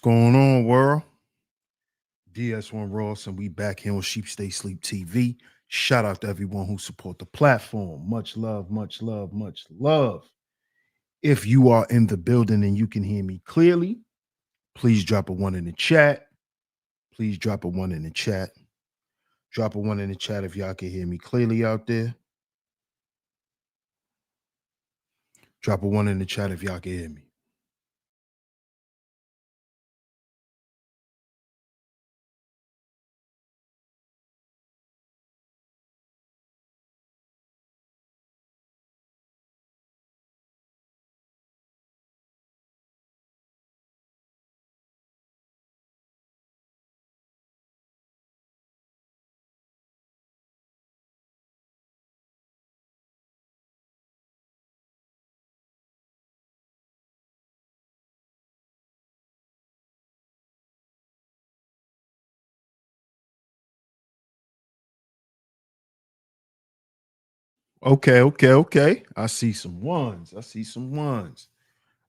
going on, world? DS1 Ross, and we back here on Sheep Stay Sleep TV. Shout out to everyone who support the platform. Much love, much love, much love. If you are in the building and you can hear me clearly, please drop a one in the chat. Please drop a one in the chat. Drop a one in the chat if y'all can hear me clearly out there. Drop a one in the chat if y'all can hear me. Okay. I see some ones.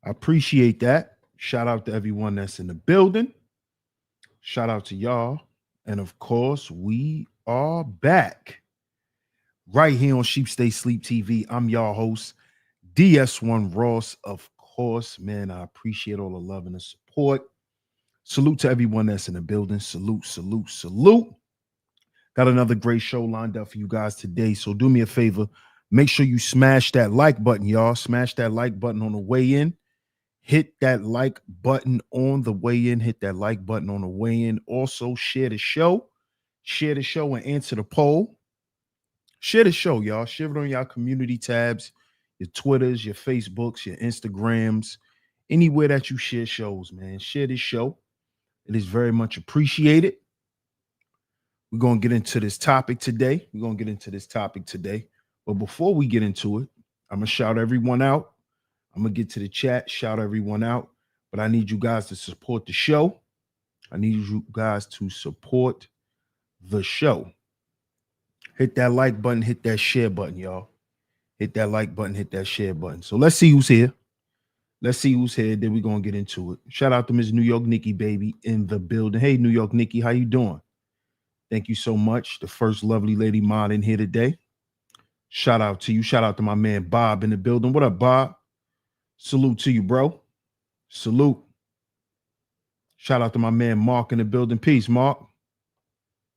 I appreciate that. Shout out to everyone that's in the building. Shout out to y'all. And of course, we are back right here on Sheep Stay Sleep TV. I'm y'all host, DS1 Ross. Of course, man, I appreciate all the love and the support. Salute to everyone that's in the building. Salute. Got another great show lined up for you guys today. So do me a favor. Make sure you smash that like button, y'all. Smash that like button on the way in. Hit that like button on the way in. Hit that like button on the way in. Also, share the show. Share the show and answer the poll. Share the show, y'all. Share it on y'all community tabs, your Twitters, your Facebooks, your Instagrams, anywhere that you share shows, man. Share this show. It is very much appreciated. We're going to get into this topic today. But before we get into it, I'm going to shout everyone out. I'm going to get to the chat, shout everyone out. But I need you guys to support the show. Hit that like button, hit that share button, y'all. Hit that like button, hit that share button. So let's see who's here. Then we're going to get into it. Shout out to Miss New York Nikki, baby, in the building. Hey, New York Nikki, how you doing? Thank you so much. The first lovely lady mod in here today. Shout out to you. Shout out to my man Bob in the building. What up, Bob? Salute to you, bro. Salute. Shout out to my man Mark in the building. Peace, Mark.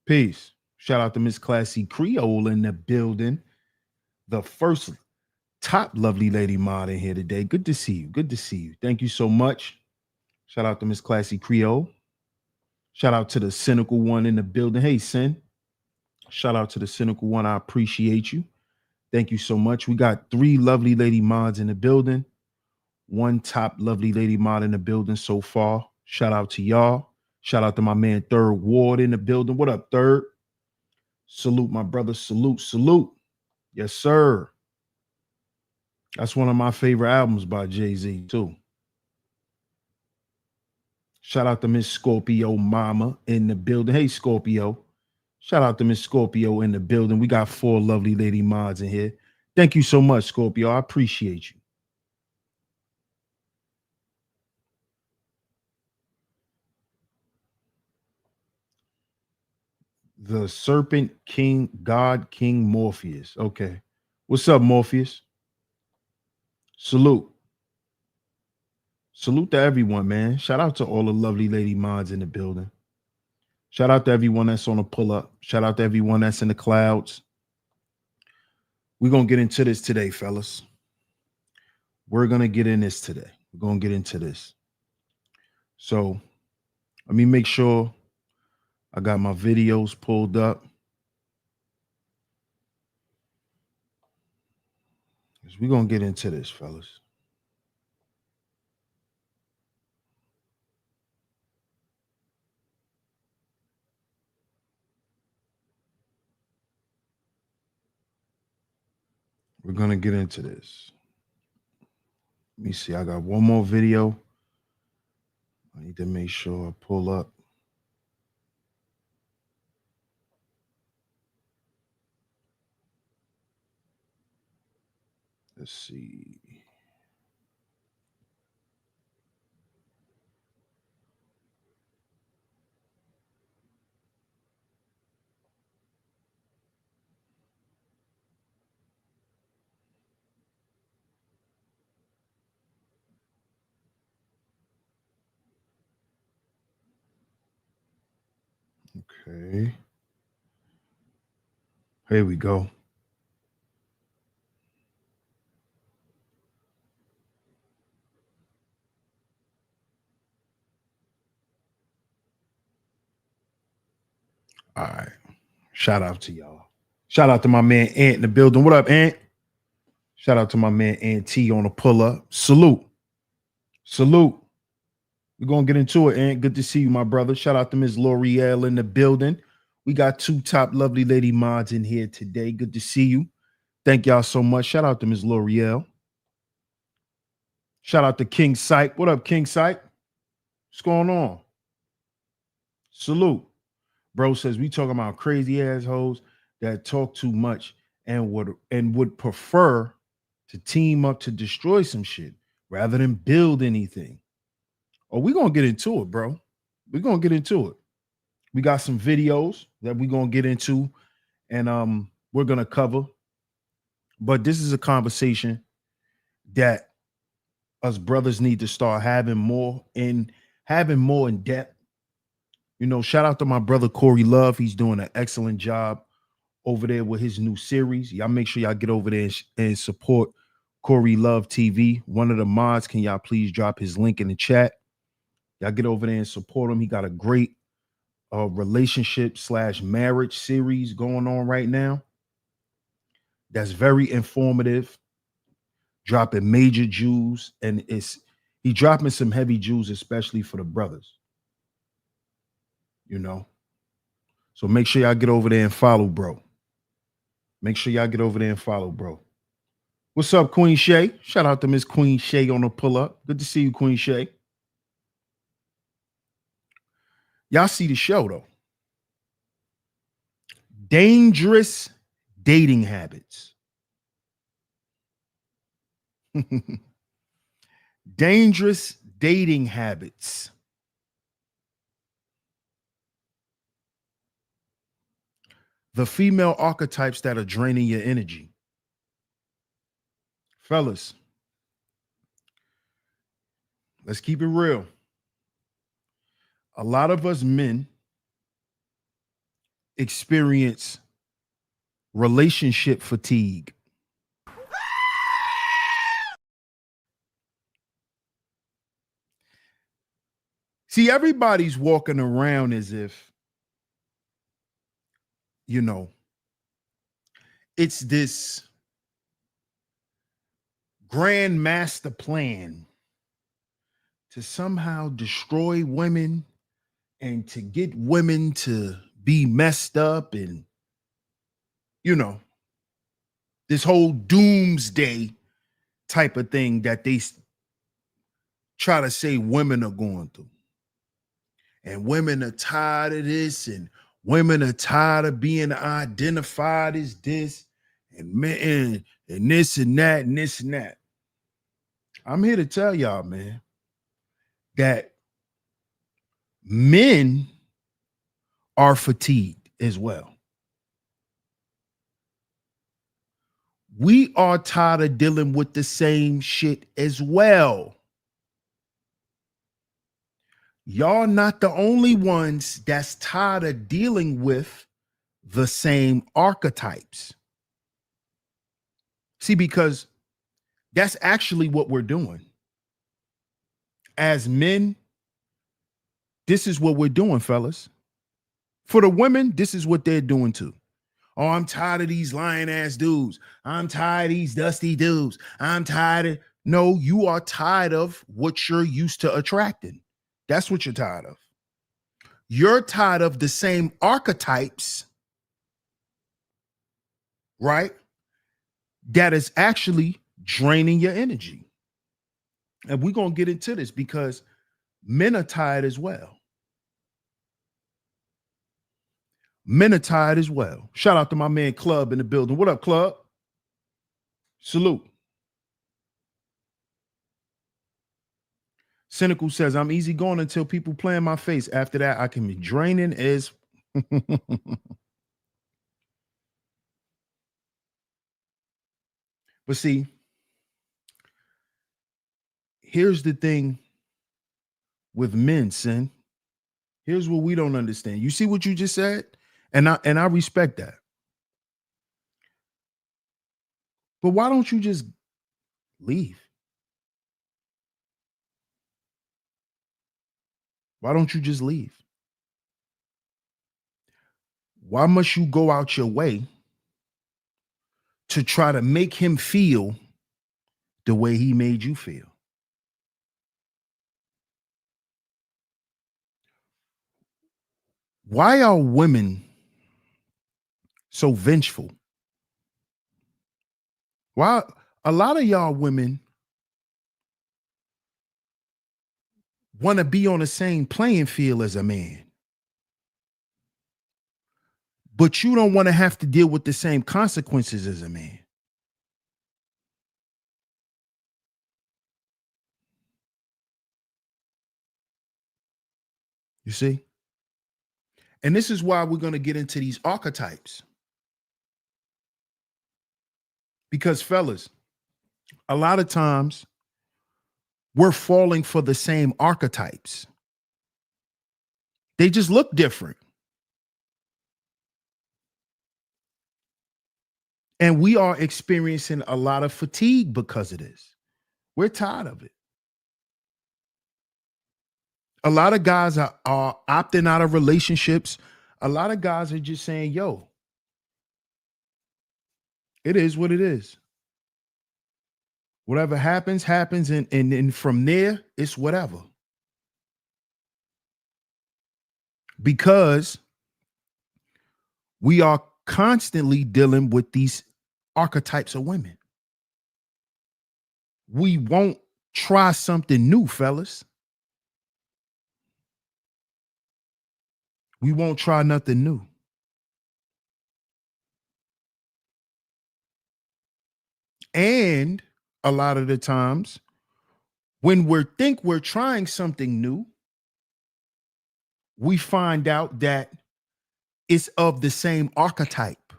Peace. Shout out to Miss Classy Creole in the building. The first top lovely lady mod in here today. Good to see you. Thank you so much. Shout out to Miss Classy Creole. Shout out to the cynical one in the building. Hey, Sin. Shout out to the cynical one. I appreciate you. Thank you so much. We got 3 lovely lady mods in the building. 1 top lovely lady mod in the building so far. Shout out to y'all. Shout out to my man Third Ward in the building. What up, Third? Salute, my brother. Salute. Yes, sir. That's one of my favorite albums by Jay-Z, too. Shout out to Miss Scorpio Mama in the building. Hey, Scorpio. Shout out to Miss Scorpio in the building. We got 4 lovely lady mods in here. Thank you so much, Scorpio. I appreciate you. The Serpent King, God King Morpheus. Okay. What's up, Morpheus? Salute. Salute to everyone, man. Shout out to all the lovely lady mods in the building. Shout out to everyone that's on a pull up. Shout out to everyone that's in the clouds. We're going to get into this today, fellas. We're going to get into this. So let me make sure I got my videos pulled up. We're going to get into this, fellas. We're going to get into this. Let me see. I got one more video. I need to make sure I pull up. Let's see. Okay. Here we go. All right. Shout out to y'all. Shout out to my man Ant in the building. What up, Ant? Shout out to my man Ant T on the pull up. Salute. Salute. We're gonna get into it, Ant. Good to see you, my brother. Shout out to Ms. L'Oreal in the building. We got two top lovely lady mods in here today. Good to see you. Thank y'all so much. Shout out to Ms. L'Oreal. Shout out to King Sight. What up, King Sight? What's going on? Salute. Bro says we talking about crazy assholes that talk too much and would prefer to team up to destroy some shit rather than build anything. Oh, we're gonna get into it, bro. We're gonna get into it. We got some videos that we're gonna get into and we're gonna cover. But this is a conversation that us brothers need to start having more in depth. You know, shout out to my brother Corey Love. He's doing an excellent job over there with his new series. Y'all make sure y'all get over there and support Corey Love TV. One of the mods, can y'all please drop his link in the chat? Y'all get over there and support him. He got a great relationship / marriage series going on right now. That's very informative, dropping major Jews, and he dropping some heavy Jews, especially for the brothers. You know, so make sure y'all get over there and follow, bro. Make sure y'all get over there and follow, bro. What's up, Queen Shay? Shout out to Miss Queen Shay on the pull up. Good to see you, Queen Shay. Y'all see the show though. Dangerous dating habits. Dangerous dating habits. The female archetypes that are draining your energy. Fellas, let's keep it real. A lot of us men experience relationship fatigue. See, everybody's walking around as if, you know, it's this grand master plan to somehow destroy women and to get women to be messed up and, you know, this whole doomsday type of thing that they try to say women are going through. And women are tired of this, and women are tired of being identified as this, and men, and this and that, and this and that. I'm here to tell y'all, man, that men are fatigued as well. We are tired of dealing with the same shit as well. Y'all not the only ones that's tired of dealing with the same archetypes. See, because that's actually what we're doing. As men, this is what we're doing, fellas. For the women, this is what they're doing too. Oh, I'm tired of these lying ass dudes. I'm tired of these dusty dudes. I'm tired of. No, you are tired of what you're used to attracting. That's what you're tired of. You're tired of the same archetypes, right? That is actually draining your energy. And we're going to get into this because men are tired as well. Men are tired as well. Shout out to my man Club in the building. What up, Club? Salute. Cynical says, I'm easy going until people play in my face. After that, I can be draining as. But see, here's the thing with men, Sin. Here's what we don't understand. You see what you just said? And I respect that. But why don't you just leave? Why don't you just leave? Why must you go out your way to try to make him feel the way he made you feel? Why are women so vengeful? Why a lot of y'all women want to be on the same playing field as a man, but you don't want to have to deal with the same consequences as a man. You see? And this is why we're going to get into these archetypes. Because, fellas, a lot of times we're falling for the same archetypes. They just look different. And we are experiencing a lot of fatigue because of this. We're tired of it. A lot of guys are opting out of relationships. A lot of guys are just saying, yo, it is what it is. Whatever happens, happens. And from there, it's whatever. Because we are constantly dealing with these archetypes of women. We won't try something new, fellas. We won't try nothing new. And a lot of the times, when we think we're trying something new, we find out that it's of the same archetype.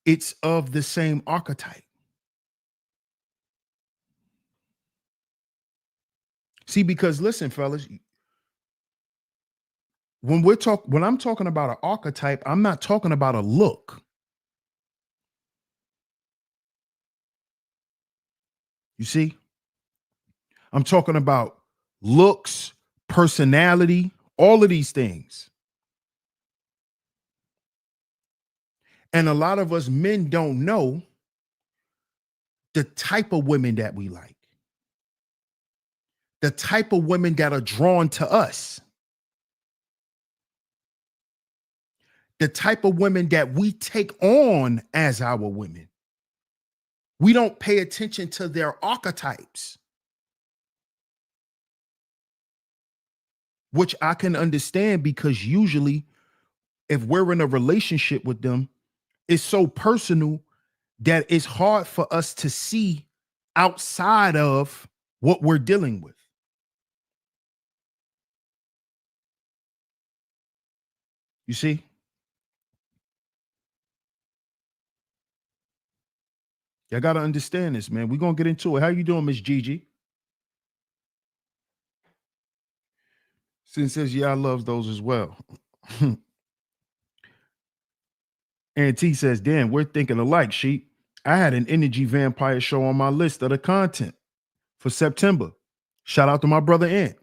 It's of the same archetype. See, because listen, fellas, when I'm talking about an archetype, I'm not talking about a look. You see? I'm talking about looks, personality, all of these things. And a lot of us men don't know the type of women that we like, the type of women that are drawn to us, the type of women that we take on as our women. We don't pay attention to their archetypes, which I can understand because usually if we're in a relationship with them, it's so personal that it's hard for us to see outside of what we're dealing with. You see? Y'all got to understand this, man. We're going to get into it. How you doing, Miss Gigi? Sin says, yeah, I love those as well. And T says, damn, we're thinking alike, Sheep. I had an energy vampire show on my list of the content for September. Shout out to my brother Ant.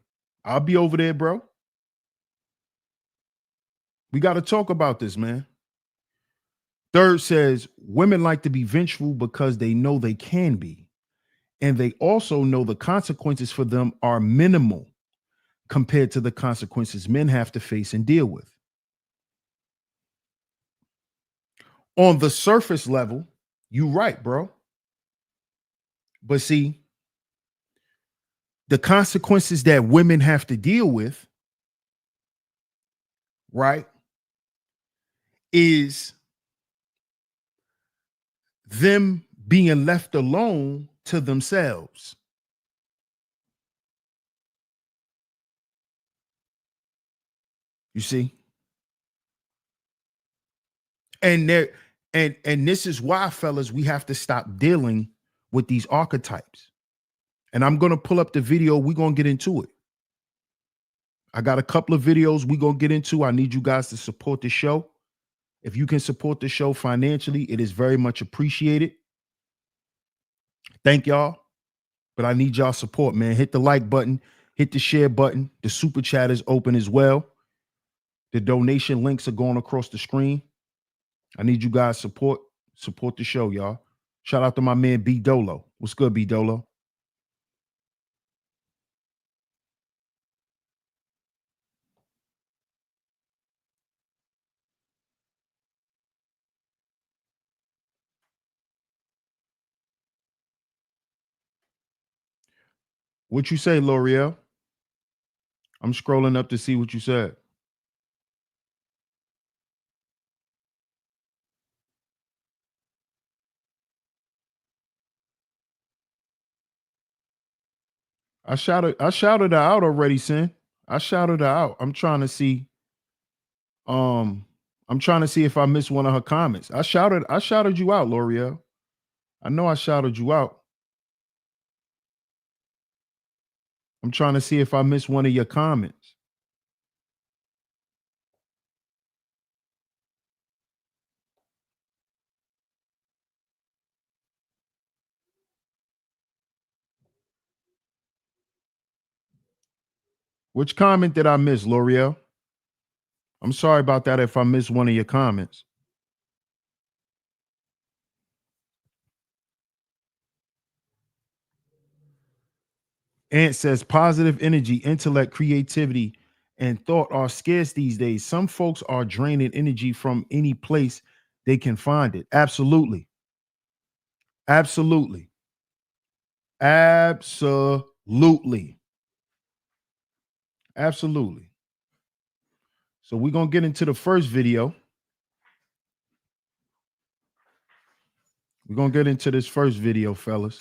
I'll be over there, bro. We got to talk about this, man. Third says, women like to be vengeful because they know they can be. And they also know the consequences for them are minimal compared to the consequences men have to face and deal with. On the surface level, you right, bro. But see, the consequences that women have to deal with, right, is them being left alone to themselves. You see? And there and this is why, fellas, we have to stop dealing with these archetypes. And I'm going to pull up the video. We're going to get into it. I got a couple of videos we're going to get into. I need you guys to support the show. If you can support the show financially, it is very much appreciated. Thank y'all. But I need y'all support, man. Hit the like button, hit the share button. The super chat is open as well. The donation links are going across the screen. I need you guys support the show, y'all. Shout out to my man B Dolo. What's good, B Dolo? What you say, L'Oreal? I'm scrolling up to see what you said. I shouted her out already, Sin. I shouted her out. I'm trying to see if I missed one of her comments. I shouted you out, L'Oreal. I know I shouted you out. I'm trying to see if I missed one of your comments. Which comment did I miss, L'Oreal? I'm sorry about that if I missed one of your comments. Ant says positive energy, intellect, creativity, and thought are scarce these days. Some folks are draining energy from any place they can find it. Absolutely. Absolutely. Absolutely. Absolutely. So we're going to get into the first video. We're going to get into this first video, fellas.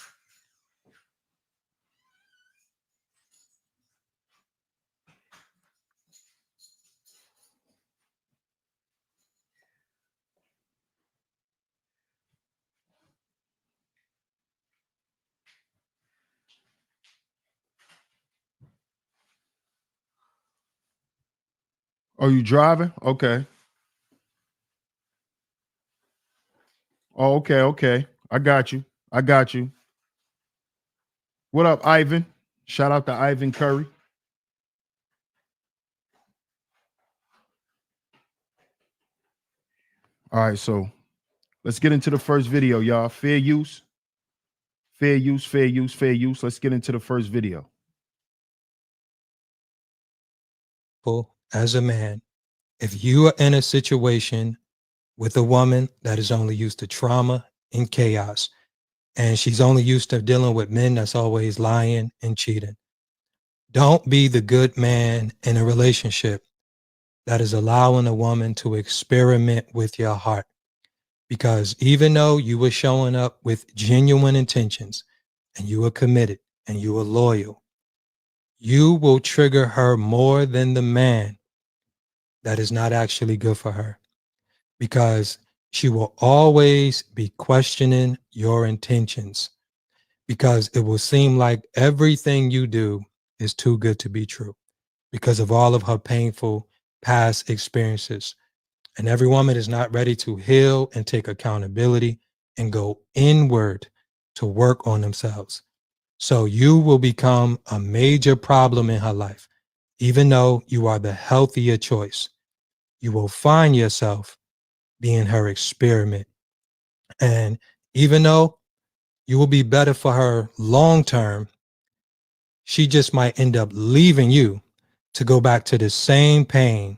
Are you driving? Okay. Oh, okay, okay. I got you. I got you. What up, Ivan? Shout out to Ivan Curry. All right, so let's get into the first video, y'all. Fair use. Fair use, fair use, fair use. Let's get into the first video. As a man, if you are in a situation with a woman that is only used to trauma and chaos, and she's only used to dealing with men that's always lying and cheating, don't be the good man in a relationship that is allowing a woman to experiment with your heart. Because even though you were showing up with genuine intentions and you were committed and you were loyal, you will trigger her more than the man that is not actually good for her, because she will always be questioning your intentions, because it will seem like everything you do is too good to be true because of all of her painful past experiences. And every woman is not ready to heal and take accountability and go inward to work on themselves. So you will become a major problem in her life, even though you are the healthier choice. You will find yourself being her experiment. And even though you will be better for her long term, she just might end up leaving you to go back to the same pain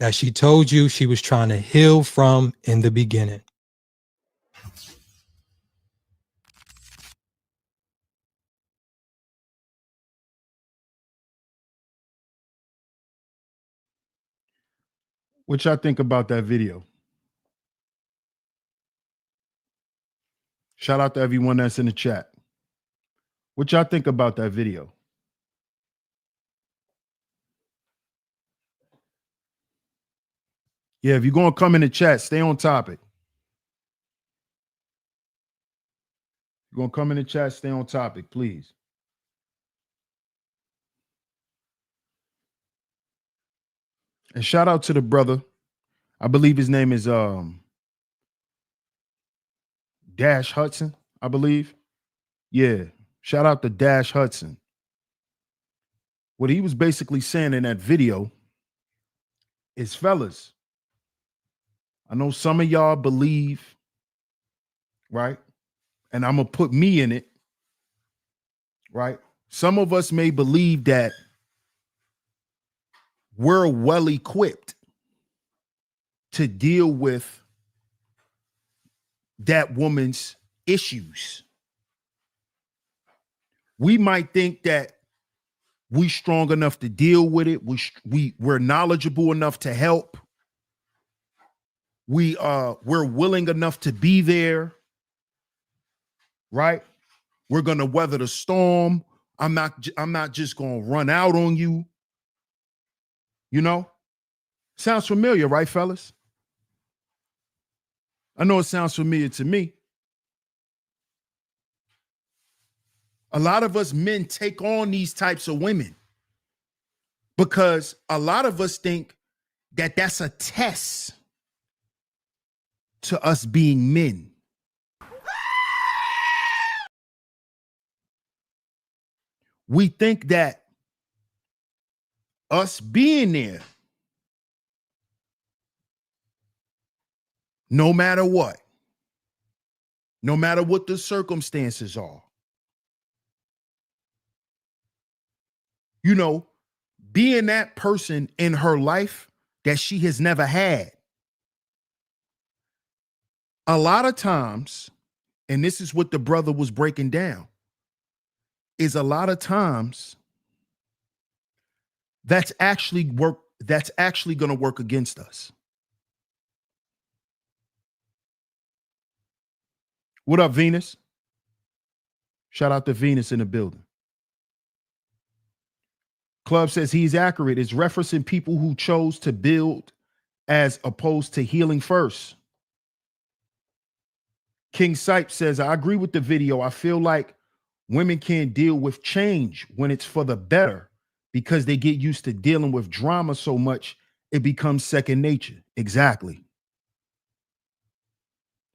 that she told you she was trying to heal from in the beginning. What y'all think about that video? Shout out to everyone that's in the chat. What y'all think about that video? Yeah, if you're going to come in the chat, stay on topic. You're going to come in the chat, stay on topic, please. And shout out to the brother. I believe his name is Dash Hudson, I believe. Yeah. Shout out to Dash Hudson. What he was basically saying in that video is, fellas, I know some of y'all believe, right? And I'm going to put me in it, right? Some of us may believe that we're well equipped to deal with that woman's issues. We might think that we strong enough to deal with it. We're knowledgeable enough to help. We're willing enough to be there, right? We're gonna weather the storm. I'm not just gonna run out on you. You know, sounds familiar, right, fellas? I know it sounds familiar to me. A lot of us men take on these types of women because a lot of us think that that's a test to us being men. We think that us being there, no matter what the circumstances are, you know, being that person in her life that she has never had. A lot of times, and this is what the brother was breaking down, is a lot of times that's actually going to work against us. What up, Venus? Shout out to Venus in the building. Club says he's accurate. It's referencing people who chose to build as opposed to healing first. King Sipe says, I agree with the video. I feel like women can't deal with change when it's for the better because they get used to dealing with drama so much, it becomes second nature. Exactly.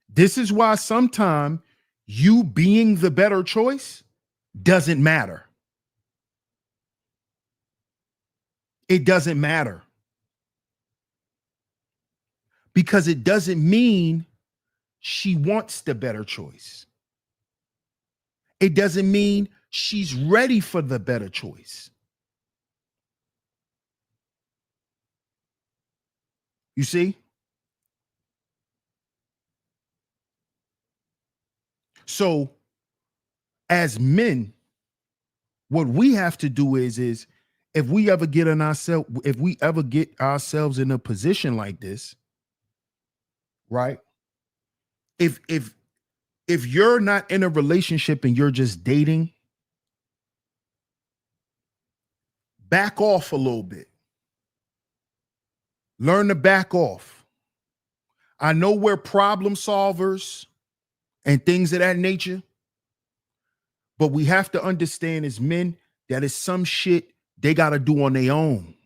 This is why sometimes you being the better choice doesn't matter. It doesn't matter. Because it doesn't mean she wants the better choice. It doesn't mean she's ready for the better choice. You see? So as men, what we have to do is if we ever get ourselves in a position like this, right? If you're not in a relationship and you're just dating, back off a little bit. Learn to back off. I know we're problem solvers and things of that nature, but we have to understand as men that it's some shit they got to do on their own.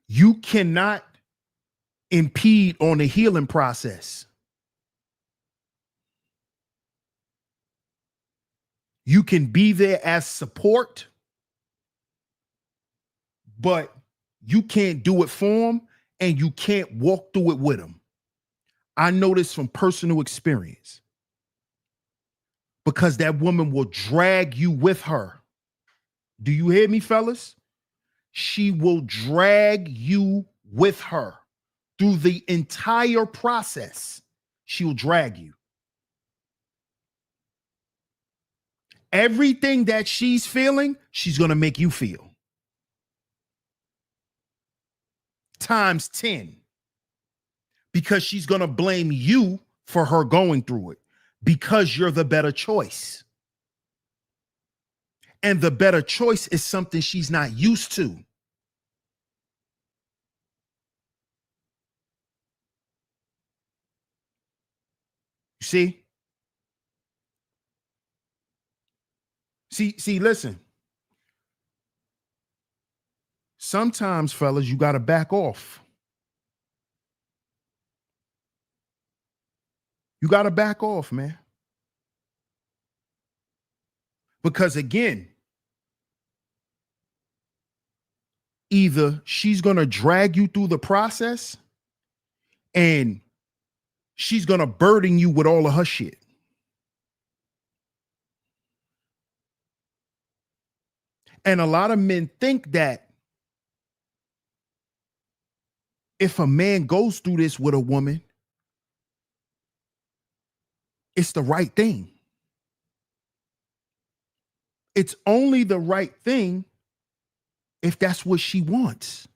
You cannot impede on the healing process. You can be there as support, but you can't do it for them and you can't walk through it with them. I know this from personal experience because that woman will drag you with her. Do you hear me, fellas? She will drag you with her through the entire process. She'll drag you. Everything that she's feeling, she's going to make you feel. Times 10. Because she's going to blame you for her going through it because you're the better choice. And the better choice is something she's not used to. You see? See, listen. Sometimes, fellas, you got to back off. You got to back off, man. Because again, either she's going to drag you through the process and she's going to burden you with all of her shit. And a lot of men think that if a man goes through this with a woman, it's the right thing. It's only the right thing if that's what she wants.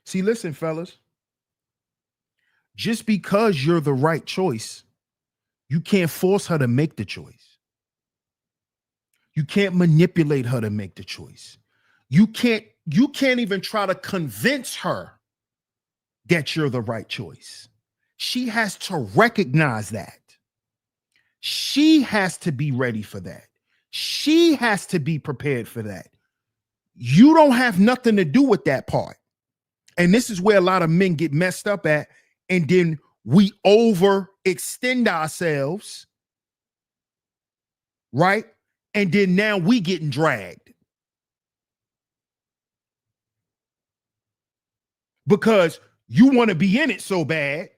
See, listen, fellas, just because you're the right choice, you can't force her to make the choice. You can't manipulate her to make the choice. You can't even try to convince her that you're the right choice. She has to recognize that. She has to be ready for that. She has to be prepared for that. You don't have nothing to do with that part. And this is where a lot of men get messed up at. And then we overextend ourselves, right? And then now we getting dragged. Because you want to be in it so bad.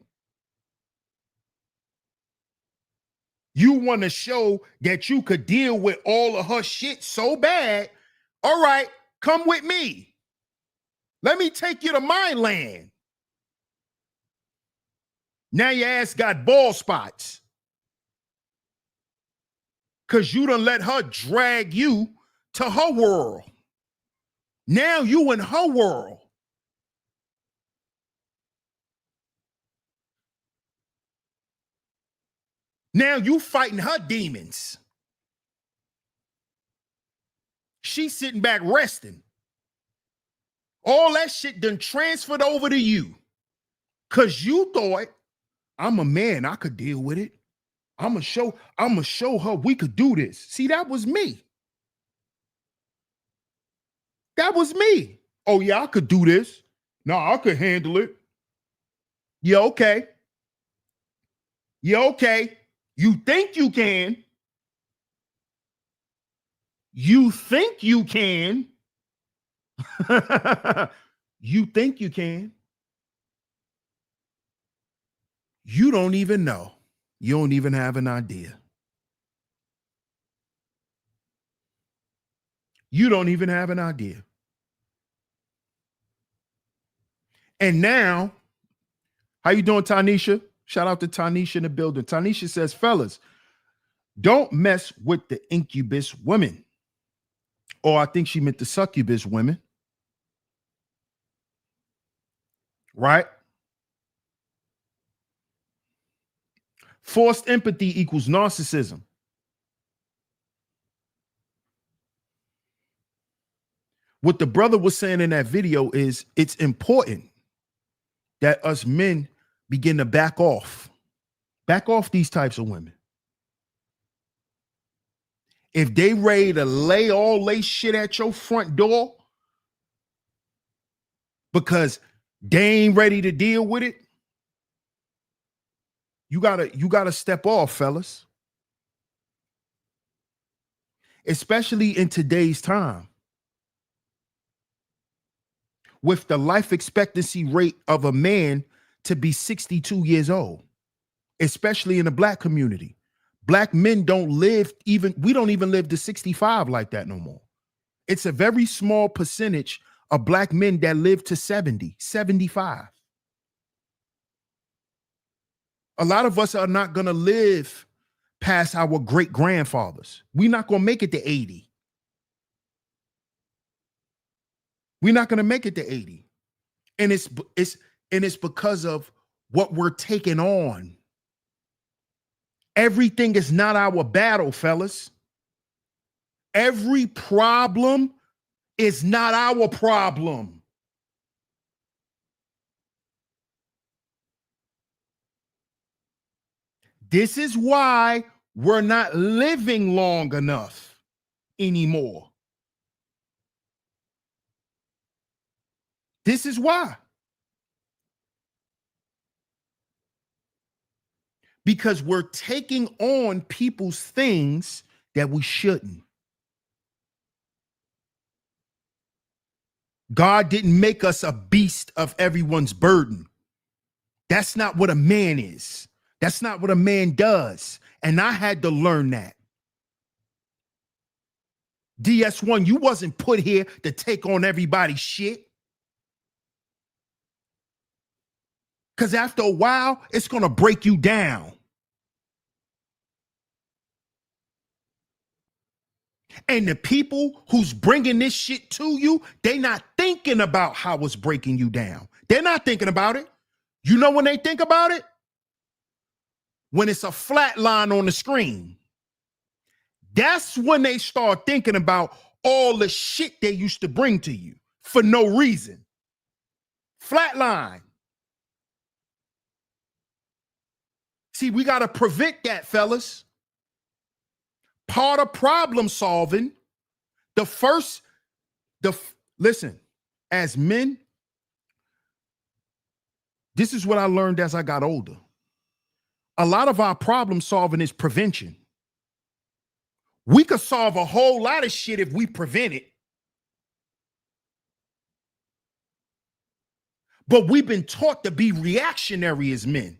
You want to show that you could deal with all of her shit so bad. All right, come with me. Let me take you to my land. Now your ass got bald spots. Because you done let her drag you to her world. Now you in her world. Now you fighting her demons. She's sitting back resting. All that shit done transferred over to you. Because you thought, I'm a man, I could deal with it. I'm gonna show her we could do this. See, that was me. That was me. Oh, yeah, I could do this. No, I could handle it. Yeah, okay. Yeah, okay. You think you can. You think you can. You think you can. You don't even know. You don't even have an idea. You don't even have an idea. And now, how you doing, Tanisha? Shout out to Tanisha in the building. Tanisha says, fellas, don't mess with the incubus women. Or I think she meant the succubus women. Right? Forced empathy equals narcissism. What the brother was saying in that video is it's important that us men begin to back off these types of women. If they ready to lay all they shit at your front door because they ain't ready to deal with it, you gotta step off, fellas. Especially in today's time. With the life expectancy rate of a man to be 62 years old, especially in the black community. Black men don't live we don't even live to 65 like that no more. It's a very small percentage of black men that live to 70, 75. A lot of us are not going to live past our great grandfathers. We're not going to make it to 80. We're not going to make it to 80. And it's because of what we're taking on. Everything is not our battle, fellas. Every problem is not our problem. This is why We're not living long enough anymore. This is why. Because we're taking on people's things that we shouldn't. God didn't make us a beast of everyone's burden. That's not what a man is. That's not what a man does. And I had to learn that. DS1, you wasn't put here to take on everybody's shit. Because after a while, it's going to break you down. And the people who's bringing this shit to you, they not thinking about how it's breaking you down. They're not thinking about it. You know when they think about it? When it's a flat line on the screen. That's when they start thinking about all the shit they used to bring to you for no reason. Flat line. See, we got to prevent that, fellas. Part of problem solving, listen, as men, this is what I learned as I got older. A lot of our problem solving is prevention. We could solve a whole lot of shit if we prevent it. But we've been taught to be reactionary as men.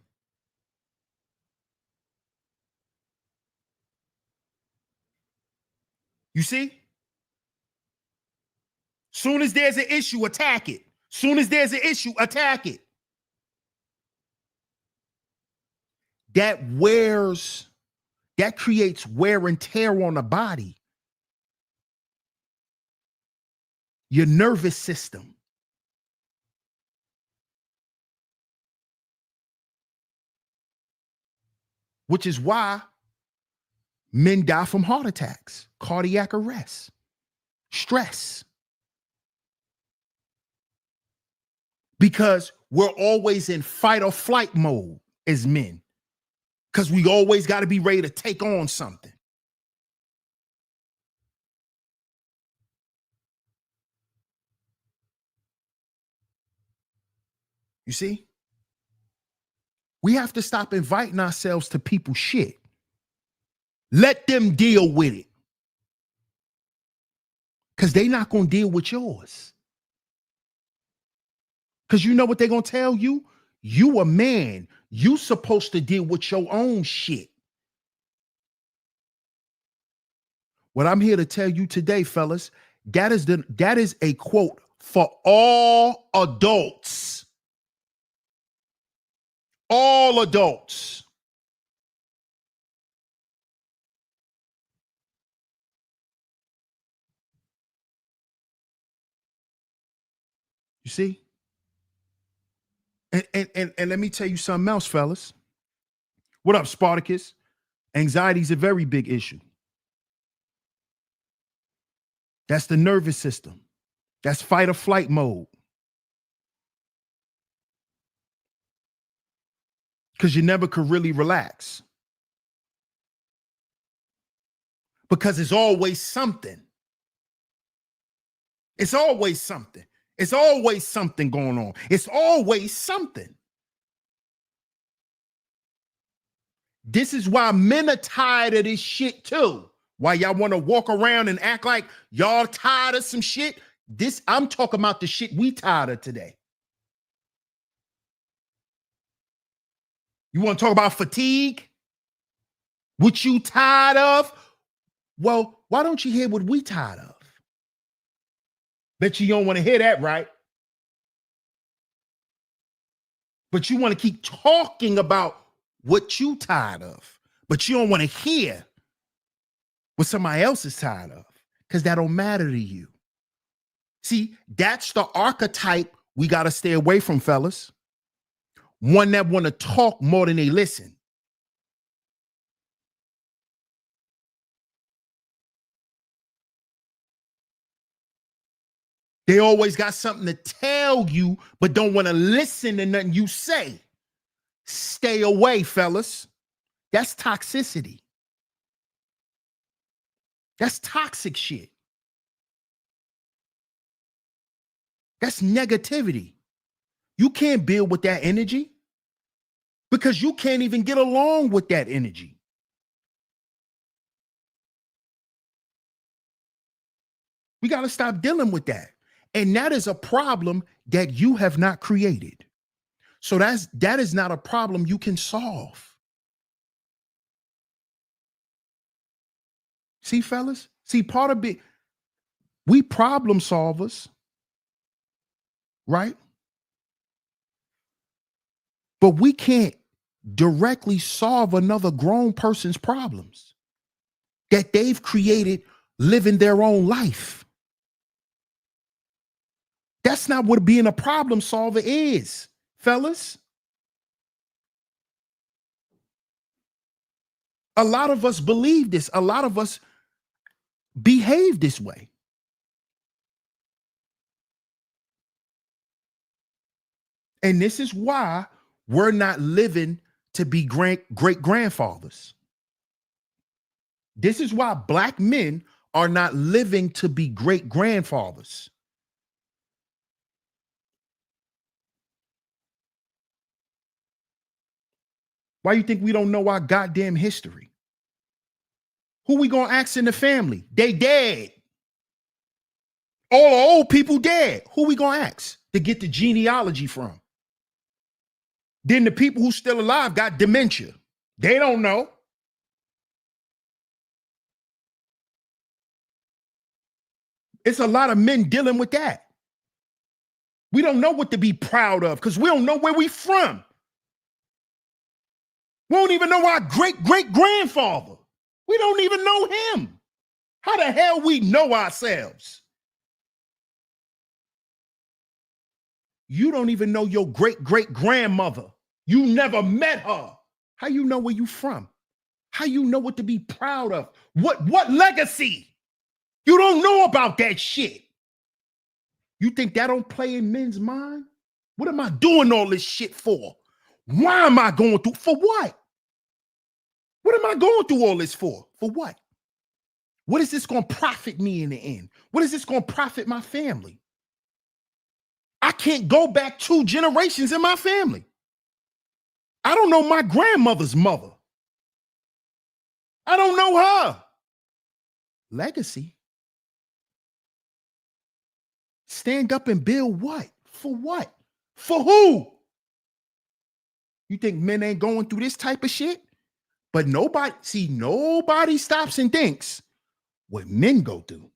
You see? Soon as there's an issue, attack it. Soon as there's an issue, attack it. That creates wear and tear on the body. Your nervous system. Which is why men die from heart attacks, cardiac arrest, stress. Because we're always in fight or flight mode as men. Because we always got to be ready to take on something. You see? We have to stop inviting ourselves to people's shit. Let them deal with it. Because they're not going to deal with yours. Because you know what they're going to tell you? You a man. You supposed to deal with your own shit. What I'm here to tell you today, fellas, that is a quote for all adults. All adults. You see? And let me tell you something else, fellas. What up, Spartacus? Anxiety is a very big issue. That's the nervous system. That's fight or flight mode. Because you never could really relax. Because it's always something. It's always something. It's always something going on. It's always something. This is why men are tired of this shit too. Why y'all want to walk around and act like y'all tired of some shit? I'm talking about the shit we tired of today. You want to talk about fatigue? What you tired of? Well, why don't you hear what we tired of? Bet you don't want to hear that, right? But you want to keep talking about what you tired of. But you don't want to hear what somebody else is tired of. Because that don't matter to you. See, that's the archetype we got to stay away from, fellas. One that want to talk more than they listen. They always got something to tell you, but don't want to listen to nothing you say. Stay away, fellas. That's toxicity. That's toxic shit. That's negativity. You can't build with that energy because you can't even get along with that energy. We got to stop dealing with that. And that is a problem that you have not created. So that is not a problem you can solve. See, fellas? See, part of it, we problem solvers, right? But we can't directly solve another grown person's problems that they've created living their own life. That's not what being a problem solver is, fellas. A lot of us believe this. A lot of us behave this way. And this is why we're not living to be great grandfathers. This is why Black men are not living to be great grandfathers. Why you think we don't know our goddamn history? Who we gonna ask in the family? They dead. All the old people dead. Who we gonna ask to get the genealogy from? Then the people who still alive got dementia. They don't know. It's a lot of men dealing with that. We don't know what to be proud of because we don't know where we from. We don't even know our great-great-grandfather. We don't even know him. How the hell we know ourselves? You don't even know your great-great-grandmother. You never met her. How you know where you from? How you know what to be proud of? What legacy? You don't know about that shit. You think that don't play in men's mind? What am I doing all this shit for? Why am I going through? For what? What am I going through all this for? For what? What is this going to profit me in the end? What is this going to profit my family? I can't go back 2 generations in my family. I don't know my grandmother's mother. I don't know her. Legacy. Stand up and build what? For what? For who? You think men ain't going through this type of shit? But nobody stops and thinks what men go through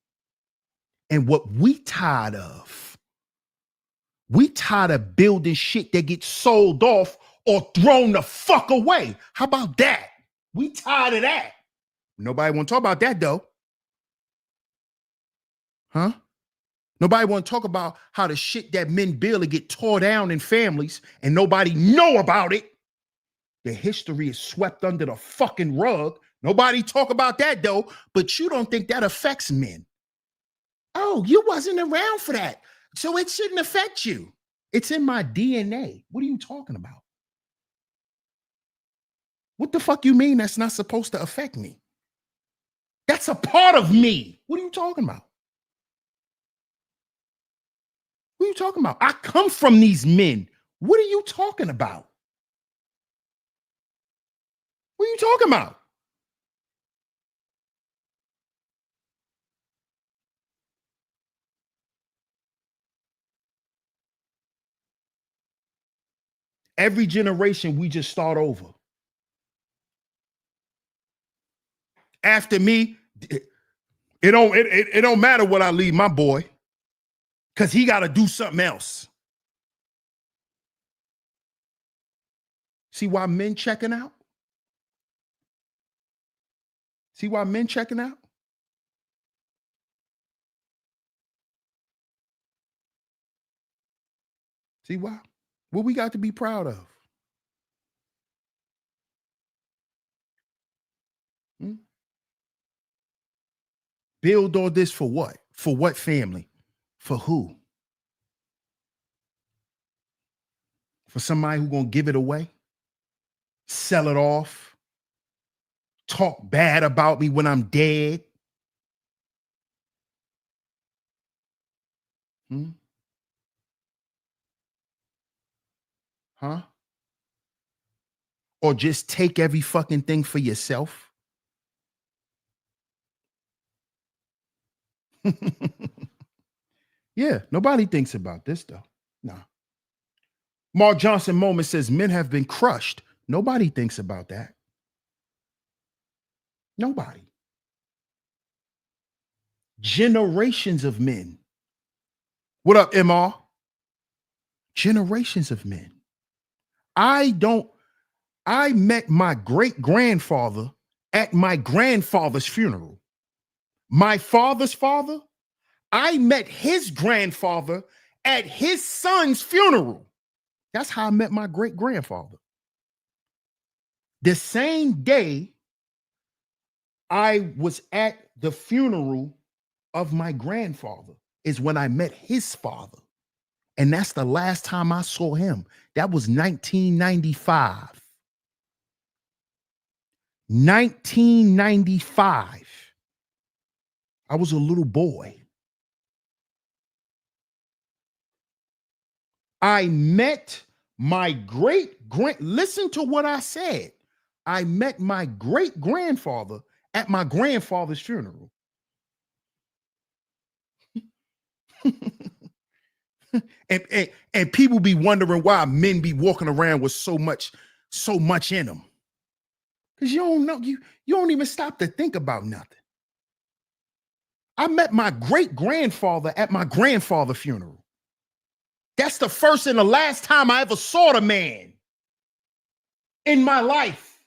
and what we tired of. We tired of building shit that gets sold off or thrown the fuck away. How about that? We tired of that. Nobody want to talk about that though. Huh? Nobody want to talk about how the shit that men build to get tore down in families and nobody know about it. The history is swept under the fucking rug. Nobody talk about that though, but you don't think that affects men. Oh, you wasn't around for that, so it shouldn't affect you. It's in my DNA. What are you talking about? What the fuck you mean that's not supposed to affect me? That's a part of me. What are you talking about? What are you talking about? I come from these men. What are you talking about? What are you talking about? Every generation, we just start over. After me, it don't matter what I leave my boy, because he got to do something else. See why men checking out? See why men checking out? See why? What we got to be proud of? Build all this for what? For what family? For who? For somebody who's gonna give it away? Sell it off? Talk bad about me when I'm dead? Hmm? Huh? Or just take every fucking thing for yourself? Yeah, nobody thinks about this though. Nah. Mark Johnson Moment says men have been crushed. Nobody thinks about that. Nobody. Generations of men. What up, MR? Generations of men. I don't, I met my great grandfather at my grandfather's funeral. My father's father, I met his grandfather at his son's funeral. That's how I met my great grandfather. The same day I was at the funeral of my grandfather is when I met his father. And that's the last time I saw him. That was 1995. 1995. I was a little boy. I met my listen to what I said. I met my great grandfather at my grandfather's funeral. and people be wondering why men be walking around with so much in them. Because you don't know, you don't even stop to think about nothing. I met my great grandfather at my grandfather's funeral. That's the first and the last time I ever saw the man in my life.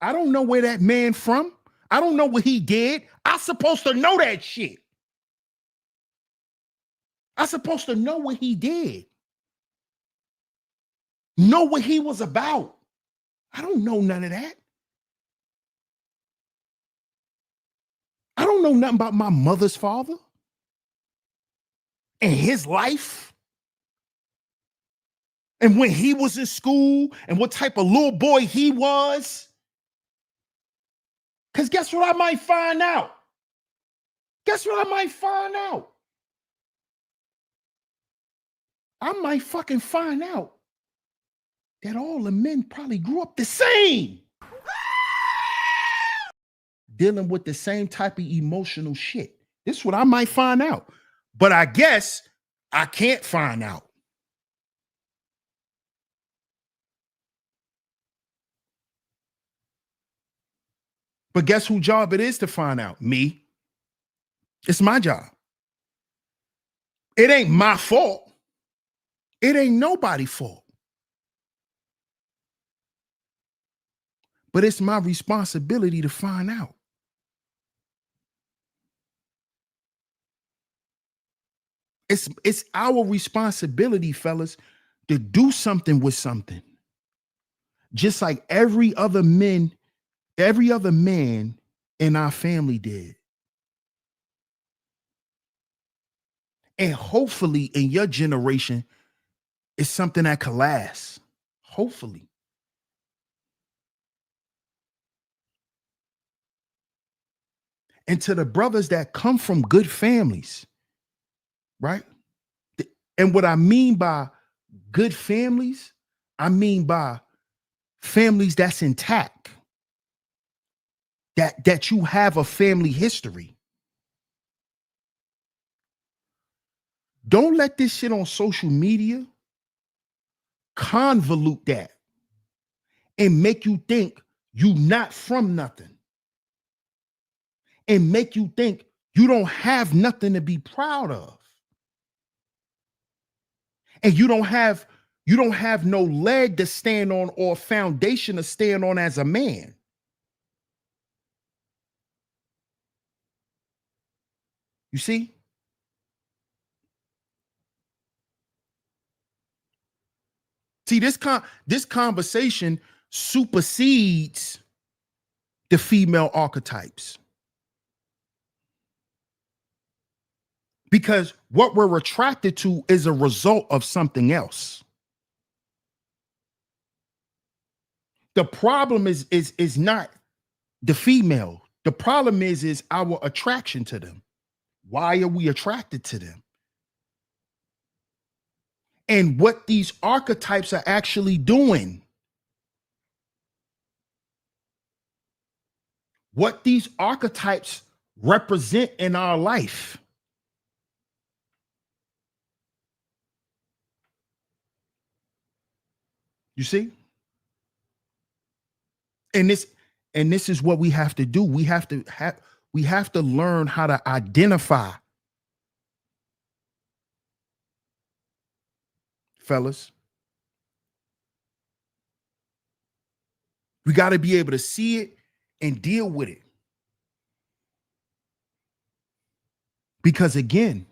I don't know where that man from. I don't know what he did. I'm supposed to know that shit. I'm supposed to know what he did. Know what he was about. I don't know none of that. I don't know nothing about my mother's father and his life. And when he was in school and what type of little boy he was. Because guess what I might find out? Guess what I might find out? I might fucking find out that all the men probably grew up the same. Dealing with the same type of emotional shit. This is what I might find out. But I guess I can't find out. But guess whose job it is to find out? Me. It's my job. It ain't my fault. It ain't nobody's fault. But it's my responsibility to find out. It's our responsibility, fellas, to do something with something. Just like every other man in our family did. And hopefully in your generation, it's something that can last. Hopefully. And to the brothers that come from good families, right? And what I mean by good families, I mean by families that's intact. That you have a family history. Don't let this shit on social media convolute that and make you think you not from nothing. And make you think you don't have nothing to be proud of. And you don't have no leg to stand on or foundation to stand on as a man. You see? See, this conversation supersedes the female archetypes. Because what we're attracted to is a result of something else. The problem is not the female. The problem is our attraction to them. Why are we attracted to them? And what these archetypes are actually doing. What these archetypes represent in our life. You see? And this is what we have to do. We have to learn how to identify, fellas. We got to be able to see it and deal with it. Because again,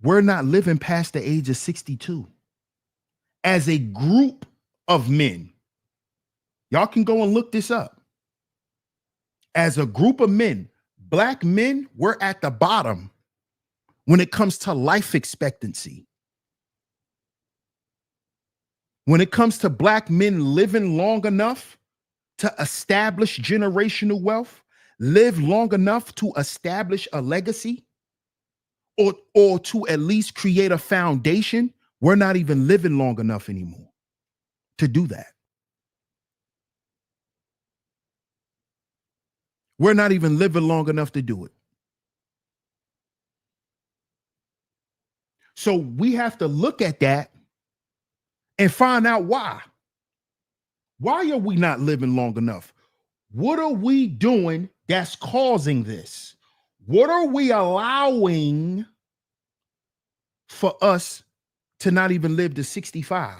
we're not living past the age of 62. As a group of men, y'all can go and look this up. As a group of men, black men, we're at the bottom when it comes to life expectancy. When it comes to black men living long enough to establish generational wealth, live long enough to establish a legacy, or to at least create a foundation, we're not even living long enough anymore to do that. We're not even living long enough to do it. So we have to look at that and find out why. Why are we not living long enough? What are we doing that's causing this? What are we allowing for us to not even live to 65?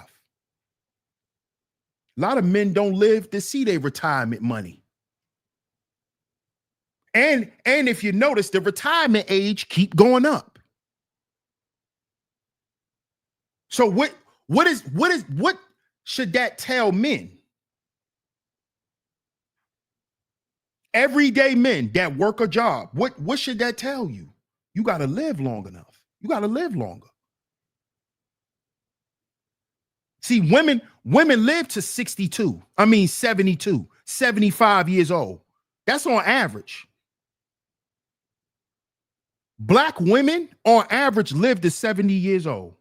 A lot of men don't live to see their retirement money. And if you notice, the retirement age keep going up. So what should that tell men? Everyday men that work a job, what should that tell you? You got to live long enough. You got to live longer. See, women live to 62. I mean 72, 75 years old. That's on average. Black women on average live to 70 years old.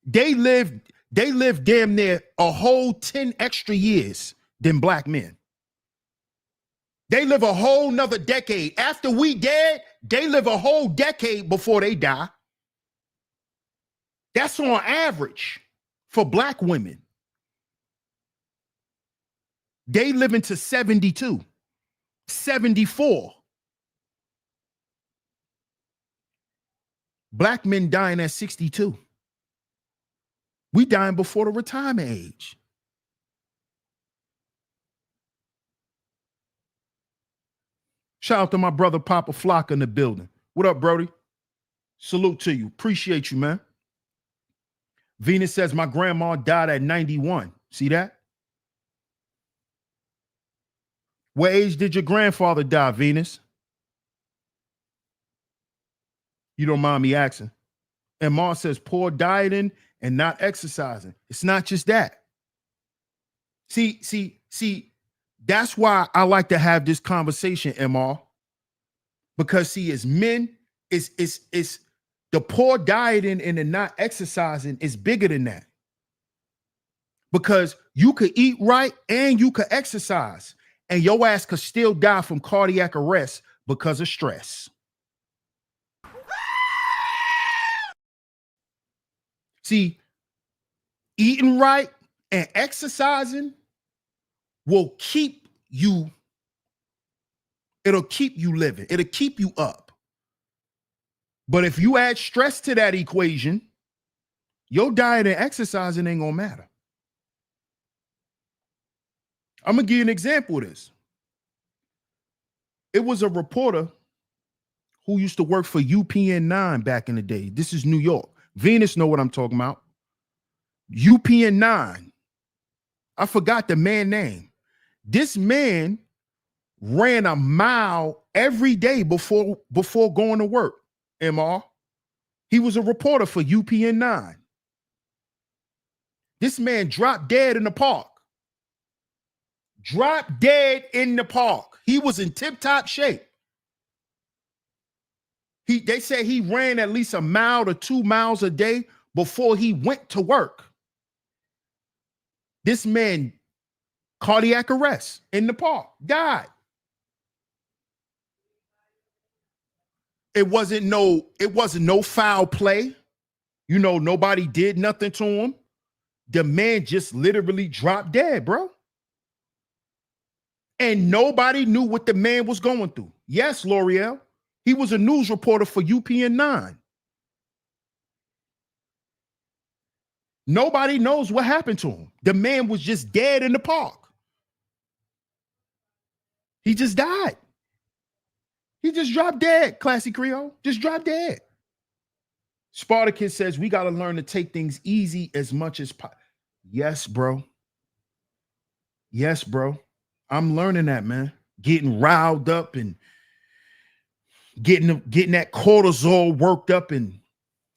They live damn near a whole 10 extra years than black men. They live a whole nother decade. After we dead, they live a whole decade before they die. That's on average for black women. They live into 72, 74. Black men dying at 62. We dying before the retirement age. Shout out to my brother Papa Flock in the building. What up, Brody? Salute to you. Appreciate you, man. Venus says my grandma died at 91. See that? What age did your grandfather die, Venus? You don't mind me asking. And Ma says poor dieting and not exercising. It's not just that. See, that's why I like to have this conversation, MR. Because see, as men, it's the poor dieting and the not exercising is bigger than that. Because you could eat right and you could exercise, and your ass could still die from cardiac arrest because of stress. See, eating right and exercising will keep you, it'll keep you living. It'll keep you up. But if you add stress to that equation, your diet and exercising ain't gonna matter. I'm gonna give you an example of this. It was a reporter who used to work for UPN 9 back in the day. This is New York. Venus know what I'm talking about. UPN 9. I forgot the man's name. This man ran a mile every day before going to work, MR. He was a reporter for UPN 9. This man dropped dead in the park. dropped dead in the park. He was in tip-top shape. They said he ran at least a mile to 2 miles a day before he went to work. This man, cardiac arrest in the park, died. It wasn't no foul play. You know, nobody did nothing to him. The man just literally dropped dead, bro. And nobody knew what the man was going through. Yes, L'Oreal. He was a news reporter for UPN 9. Nobody knows what happened to him. The man was just dead in the park. He just died. He just dropped dead, Classy Creole. Just dropped dead. Spartacus says we got to learn to take things easy as much as possible. Yes, bro. Yes, bro. I'm learning that, man. Getting riled up and getting that cortisol worked up, and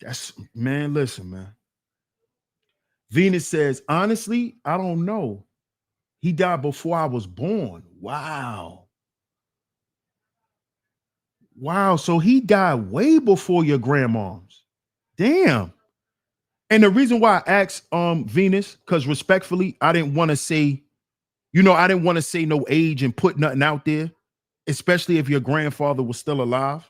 that's, man, listen, man. Venus says, honestly, I don't know. He died before I was born. Wow. Wow. So he died way before your grandma's. Damn. And the reason why I asked Venus, because respectfully, I didn't want to say, I didn't want to say no age and put nothing out there, especially if your grandfather was still alive.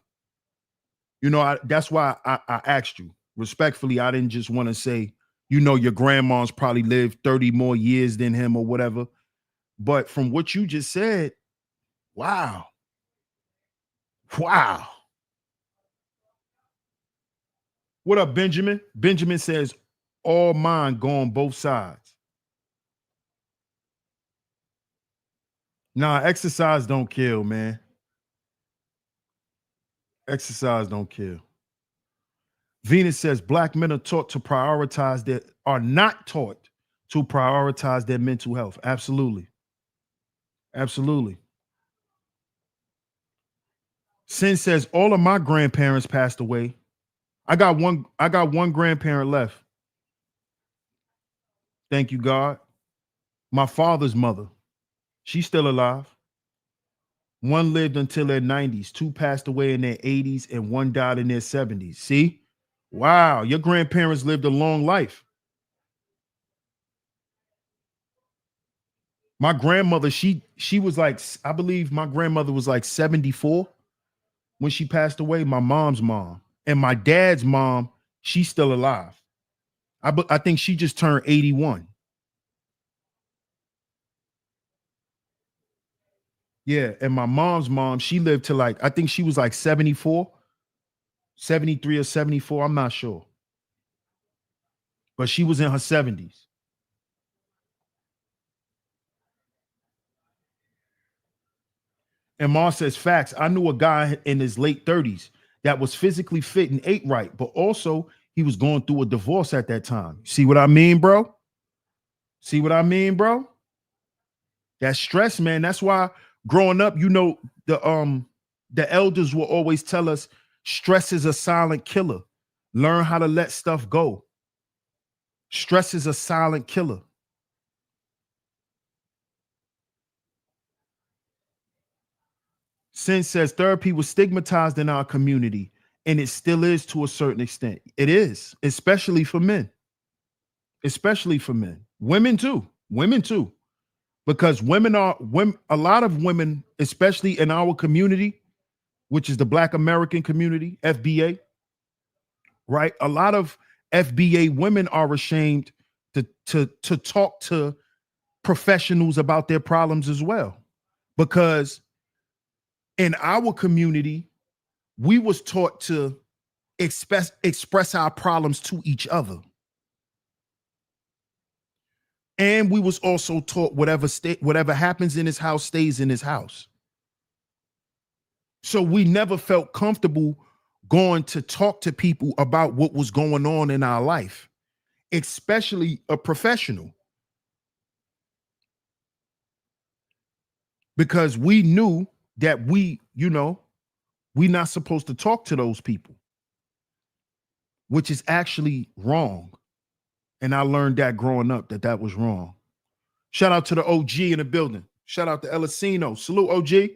That's why I asked you. Respectfully, I didn't just want to say, your grandma's probably lived 30 more years than him or whatever. But from what you just said, wow. Wow. What up, Benjamin? Benjamin says, all mine go on both sides. Nah, exercise don't kill, man. Exercise don't kill. Venus says black men are not taught to prioritize their mental health. Absolutely. Absolutely. Sin says all of my grandparents passed away. I got one grandparent left. Thank you, God. My father's mother. She's still alive. One lived until their 90s. Two passed away in their 80s, and one died in their 70s. See? Wow, your grandparents lived a long life. My grandmother, she was like, I believe my grandmother was like 74 when she passed away, my mom's mom. And my dad's mom, she's still alive. I think she just turned 81. Yeah, and my mom's mom, she lived to I think she was like 74, 73 or 74, I'm not sure. But she was in her 70s. And Ma says, facts. I knew a guy in his late 30s that was physically fit and ate right, but also he was going through a divorce at that time. See what I mean, bro? See what I mean, bro? That stress, man. That's why growing up, the elders will always tell us stress is a silent killer. Learn how to let stuff go. Stress is a silent killer. Sin says therapy was stigmatized in our community, and it still is to a certain extent. It is, especially for men. Especially for men. Women too. Women too. Because a lot of women, especially in our community, which is the Black American community, FBA, right? A lot of FBA women are ashamed to talk to professionals about their problems as well. Because in our community, we was taught to express our problems to each other. And we was also taught whatever happens in his house stays in his house. So we never felt comfortable going to talk to people about what was going on in our life, especially a professional. Because we knew that we're not supposed to talk to those people, which is actually wrong. And I learned that growing up, that was wrong. Shout out to the OG in the building. Shout out to Elisino. Salute, OG.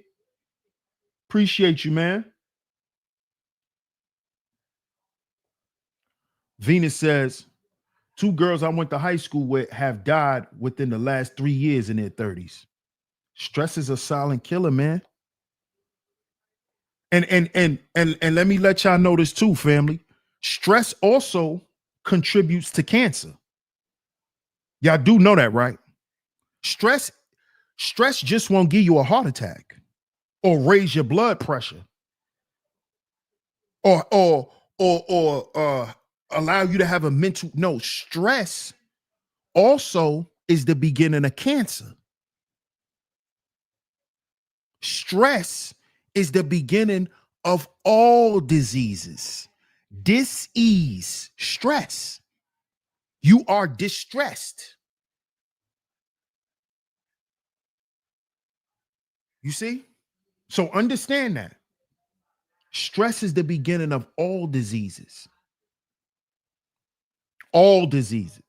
Appreciate you, man. Venus says, 2 girls I went to high school with have died within the last 3 years in their 30s. Stress is a silent killer, man. And let me let y'all know this too, family. Stress also contributes to cancer. Y'all do know that, right? Stress just won't give you a heart attack or raise your blood pressure or allow you to have a mental. No, stress also is the beginning of cancer. Stress is the beginning of all diseases. Dis-ease, stress. You are distressed. You see? So understand that. Stress is the beginning of all diseases. All diseases.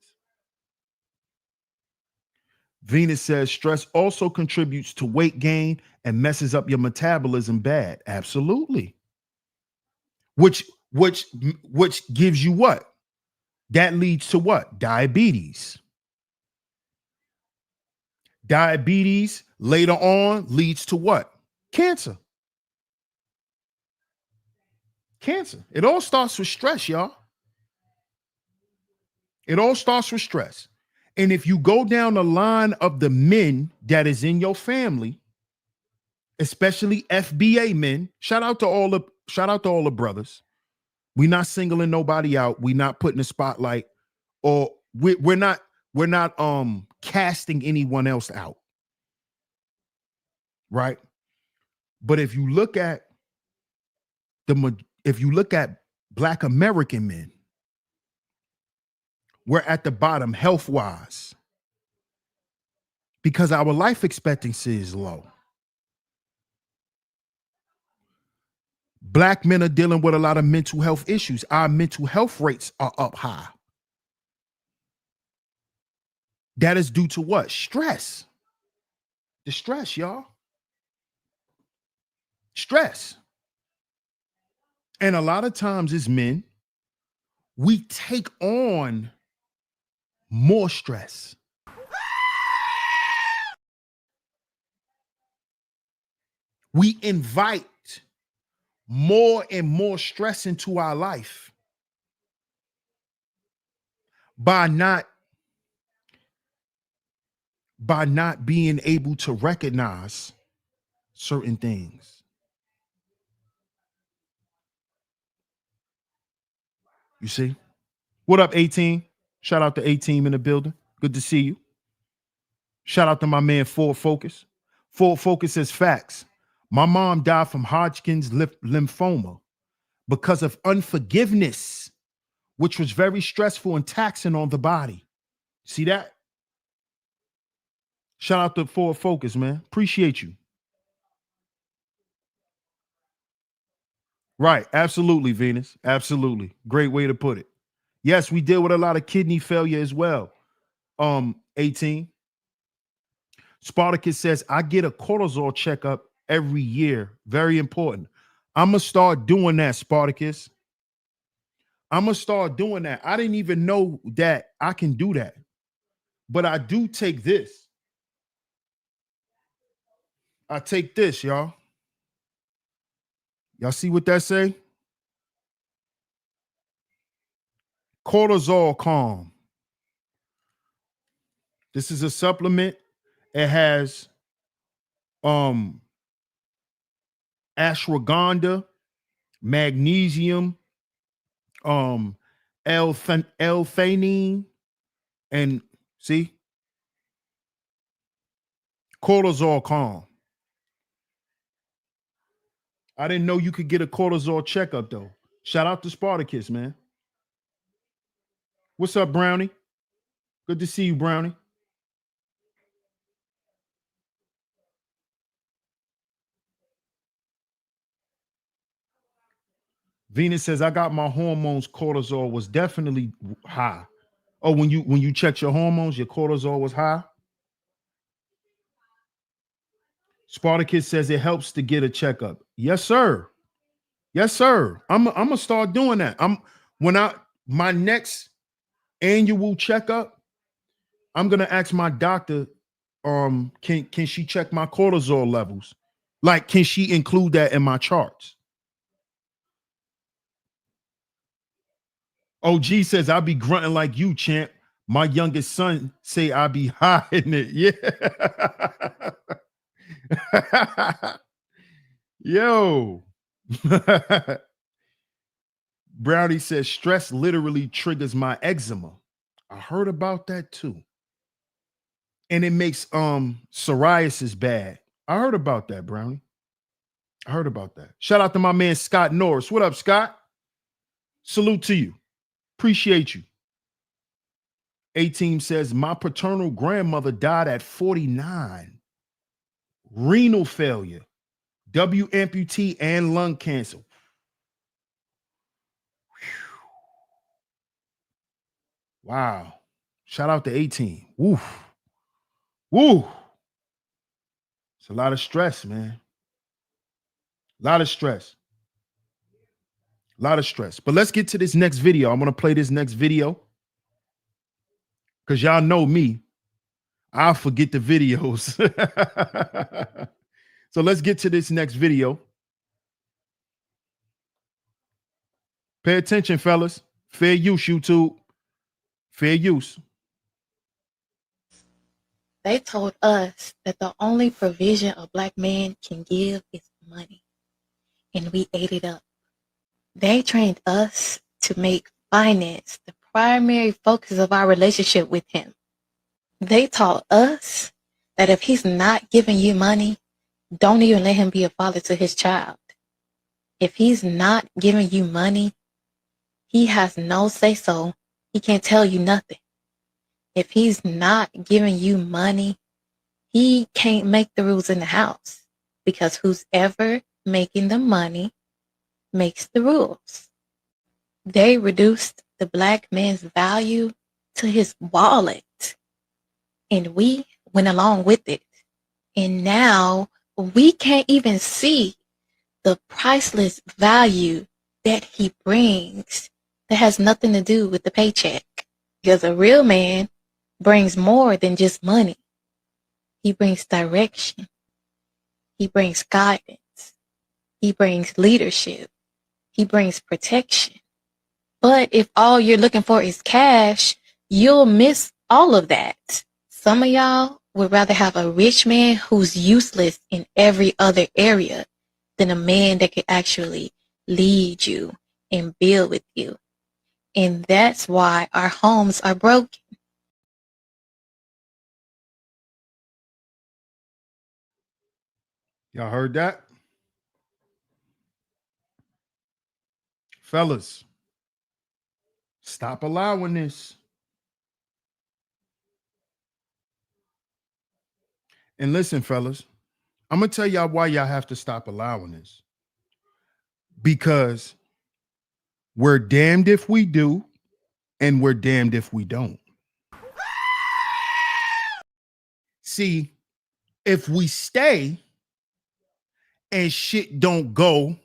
Venus says stress also contributes to weight gain and messes up your metabolism bad. Absolutely. Which gives you what? That leads to what? Diabetes. Diabetes later on leads to what? Cancer. Cancer. It all starts with stress, y'all. It all starts with stress. And if you go down the line of the men that is in your family, especially FBA men, shout out to all the brothers. We're not singling nobody out. We're not putting a spotlight, or we're not casting anyone else out. Right? But if you look at Black American men, we're at the bottom health-wise because our life expectancy is low. Black men are dealing with a lot of mental health issues. Our mental health rates are up high. That is due to what? Stress. The stress, y'all. Stress. And a lot of times as men, we take on more stress. We invite more and more stress into our life by not being able to recognize certain things. You see? What up, 18? Shout out to 18 in the building. Good to see you. Shout out to my man, Ford Focus. Ford Focus says facts. My mom died from Hodgkin's lymphoma because of unforgiveness, which was very stressful and taxing on the body. See that? Shout out to Ford Focus, man. Appreciate you. Right. Absolutely, Venus. Absolutely. Great way to put it. Yes, we deal with a lot of kidney failure as well. 18. Spartacus says, I get a cortisol checkup every year. Very important. I'm going to start doing that, Spartacus. I'm going to start doing that. I didn't even know that I can do that. But I do take this. I take this, y'all. Y'all see what that say? Cortisol Calm. This is a supplement. It has ashwagandha, magnesium, L-theanine, and see, cortisol calm. I didn't know you could get a cortisol checkup though. Shout out to Spartacus, man. What's up, Brownie? Good to see you, Brownie. Venus says, I got my hormones, cortisol was definitely high. Oh, when you checked your hormones, your cortisol was high? Spartacus says it helps to get a checkup. Yes, sir. Yes, sir. I'm gonna start doing that. My next annual checkup, I'm gonna ask my doctor, can she check my cortisol levels? Like, can she include that in my charts? OG says I'll be grunting like you, champ. My youngest son say I be hiding it. Yeah. Yo. Brownie says stress literally triggers my eczema. I heard about that too. And it makes psoriasis bad. I heard about that, Brownie. I heard about that. Shout out to my man Scott Norris. What up, Scott? Salute to you. Appreciate you. A-Team says my paternal grandmother died at 49. Renal failure, W amputee, and lung cancer. Wow. Shout out to A-Team. Woo. Woo. It's a lot of stress, man. A lot of stress. A lot of stress. But let's get to this next video. I'm going to play this next video because y'all know me. I'll forget the videos. So let's get to this next video. Pay attention, fellas. Fair use, YouTube. Fair use. They told us that the only provision a black man can give is money, and we ate it up. They trained us to make finance the primary focus of our relationship with him. They taught us that if he's not giving you money, don't even let him be a father to his child. If he's not giving you money, he has no say-so. He can't tell you nothing. If he's not giving you money, he can't make the rules in the house, because who's ever making the money makes the rules. They reduced the black man's value to his wallet, and we went along with it. And now we can't even see the priceless value that he brings that has nothing to do with the paycheck. Because a real man brings more than just money. He brings direction. He brings guidance. He brings leadership. He brings protection. But if all you're looking for is cash, you'll miss all of that. Some of y'all would rather have a rich man who's useless in every other area than a man that could actually lead you and build with you. And that's why our homes are broken. Y'all heard that? Fellas, stop allowing this. And listen, fellas, I'm going to tell y'all why y'all have to stop allowing this. Because we're damned if we do, and we're damned if we don't. See, if we stay and shit don't go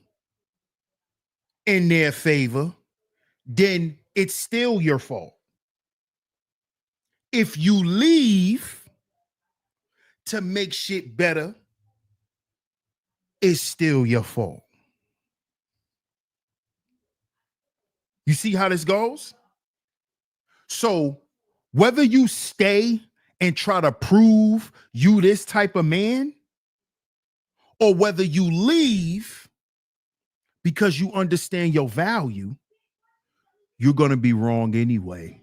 in their favor, then it's still your fault. If you leave to make shit better, it's still your fault. You see how this goes? So whether you stay and try to prove you this type of man, or whether you leave because you understand your value, you're going to be wrong anyway.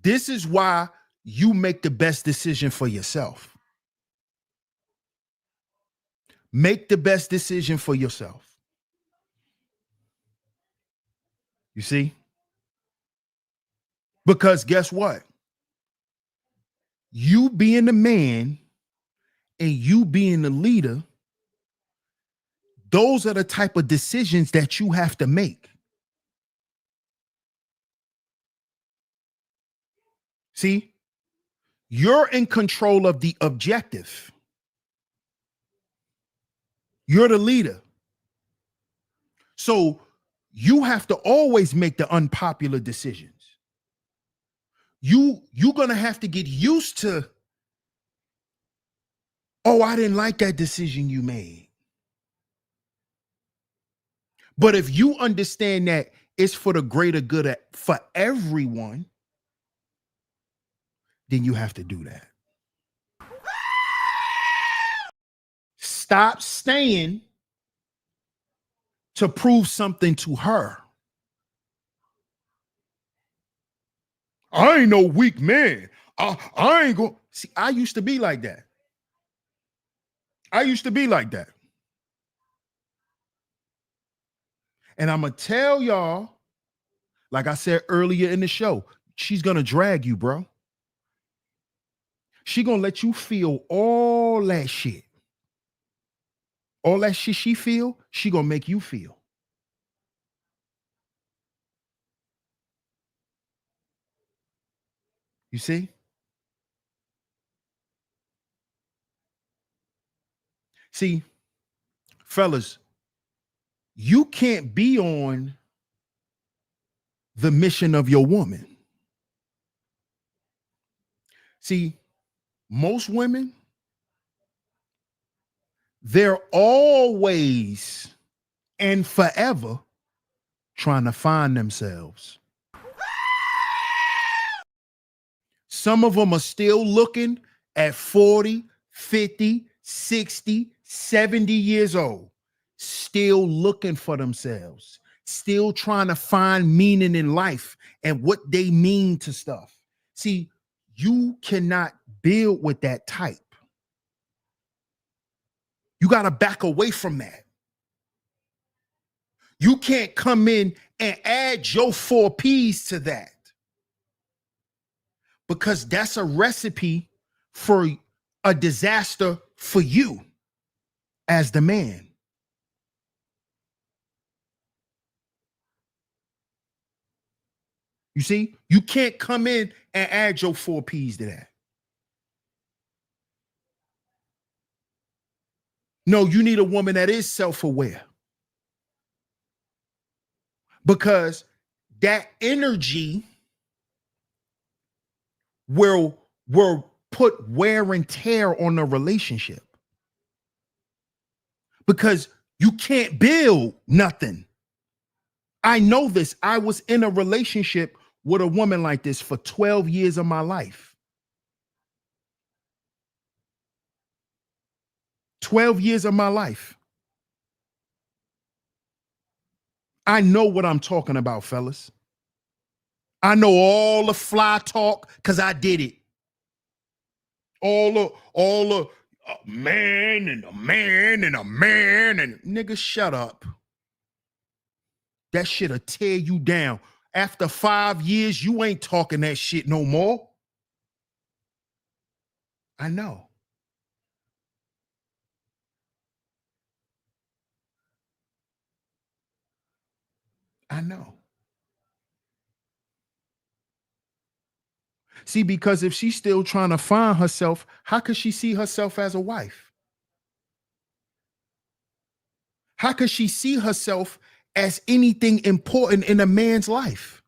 This is why you make the best decision for yourself. Make the best decision for yourself. You see? Because guess what? You being the man and you being the leader, those are the type of decisions that you have to make. See? You're in control of the objective. You're the leader. So you have to always make the unpopular decisions. You're going to have to get used to, oh, I didn't like that decision you made. But if you understand that it's for the greater good for everyone, then you have to do that. Stop staying to prove something to her. I ain't no weak man. I ain't going. See, I used to be like that. And I'm going to tell y'all, like I said earlier in the show, she's going to drag you, bro. She going to let you feel all that shit. All that shit she feel, she going to make you feel. You see? See, fellas, you can't be on the mission of your woman. See, most women, they're always and forever trying to find themselves. Some of them are still looking at 40, 50, 60, 70 years old, still looking for themselves, still trying to find meaning in life and what they mean to stuff. See, you cannot build with that type. You got to back away from that. You can't come in and add your 4 P's to that, because that's a recipe for a disaster for you as the man. You see, you can't come in and add your 4 P's to that. No, you need a woman that is self-aware, because that energy will put wear and tear on the relationship, because you can't build nothing. I know this. I was in a relationship with a woman like this for 12 years of my life. 12 years of my life. I know what I'm talking about, fellas. I know all the fly talk because I did it. All the man and a man and a man and nigga, shut up. That shit'll tear you down. After 5 years, you ain't talking that shit no more. I know. I know. See, because if she's still trying to find herself, how could she see herself as a wife? How could she see herself as anything important in a man's life?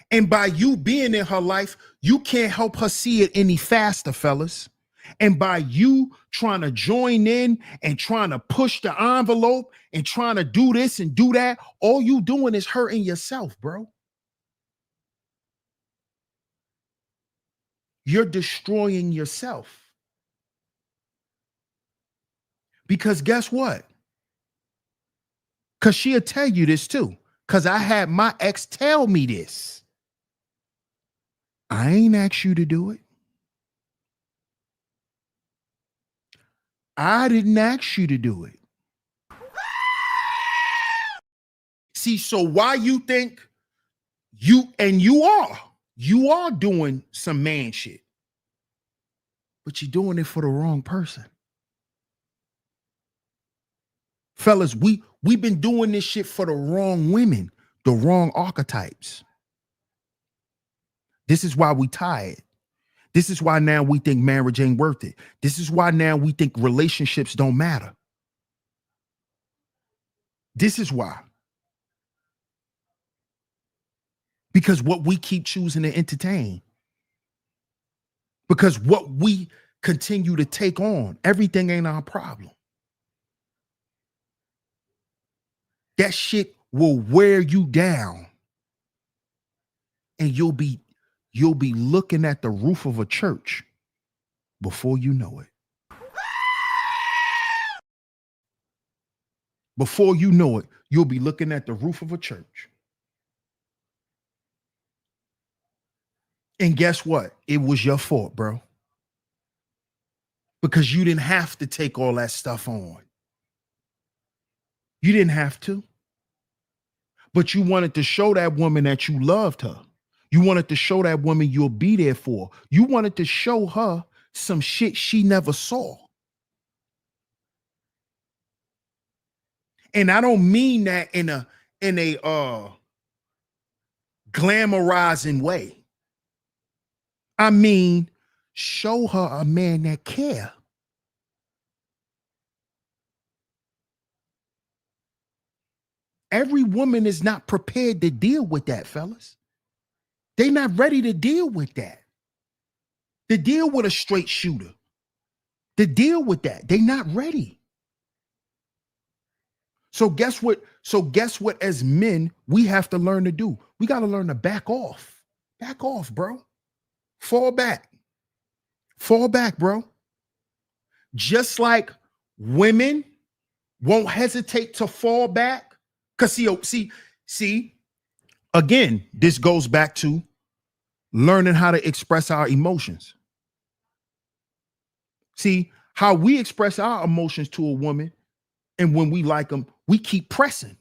And by you being in her life, you can't help her see it any faster, fellas. And by you trying to join in and trying to push the envelope and trying to do this and do that, all you doing is hurting yourself, bro. You're destroying yourself. Because guess what? Because she'll tell you this too. Because I had my ex tell me this. I ain't asked you to do it. I didn't ask you to do it. See, so why you think you are doing some man shit, but you're doing it for the wrong person. Fellas, we've been doing this shit for the wrong women, the wrong archetypes. This is why we tired. This is why now we think marriage ain't worth it. This is why now we think relationships don't matter. This is why. Because what we keep choosing to entertain. Because what we continue to take on, everything ain't our problem. That shit will wear you down. And you'll be looking at the roof of a church before you know it. Before you know it, you'll be looking at the roof of a church. And guess what? It was your fault, bro. Because you didn't have to take all that stuff on. You didn't have to. But you wanted to show that woman that you loved her. You wanted to show that woman you'll be there for. You wanted to show her some shit she never saw. And I don't mean that in a glamorizing way. I mean, show her a man that care. Every woman is not prepared to deal with that, fellas. They're not ready to deal with that. To deal with a straight shooter. To deal with that. They're not ready. So guess what? As men, we have to learn to do. We got to learn to back off. Back off, bro. Fall back. Fall back, bro. Just like women won't hesitate to fall back. Because see, again, this goes back to learning how to express our emotions. See, how we express our emotions to a woman, and when we like them, we keep pressing.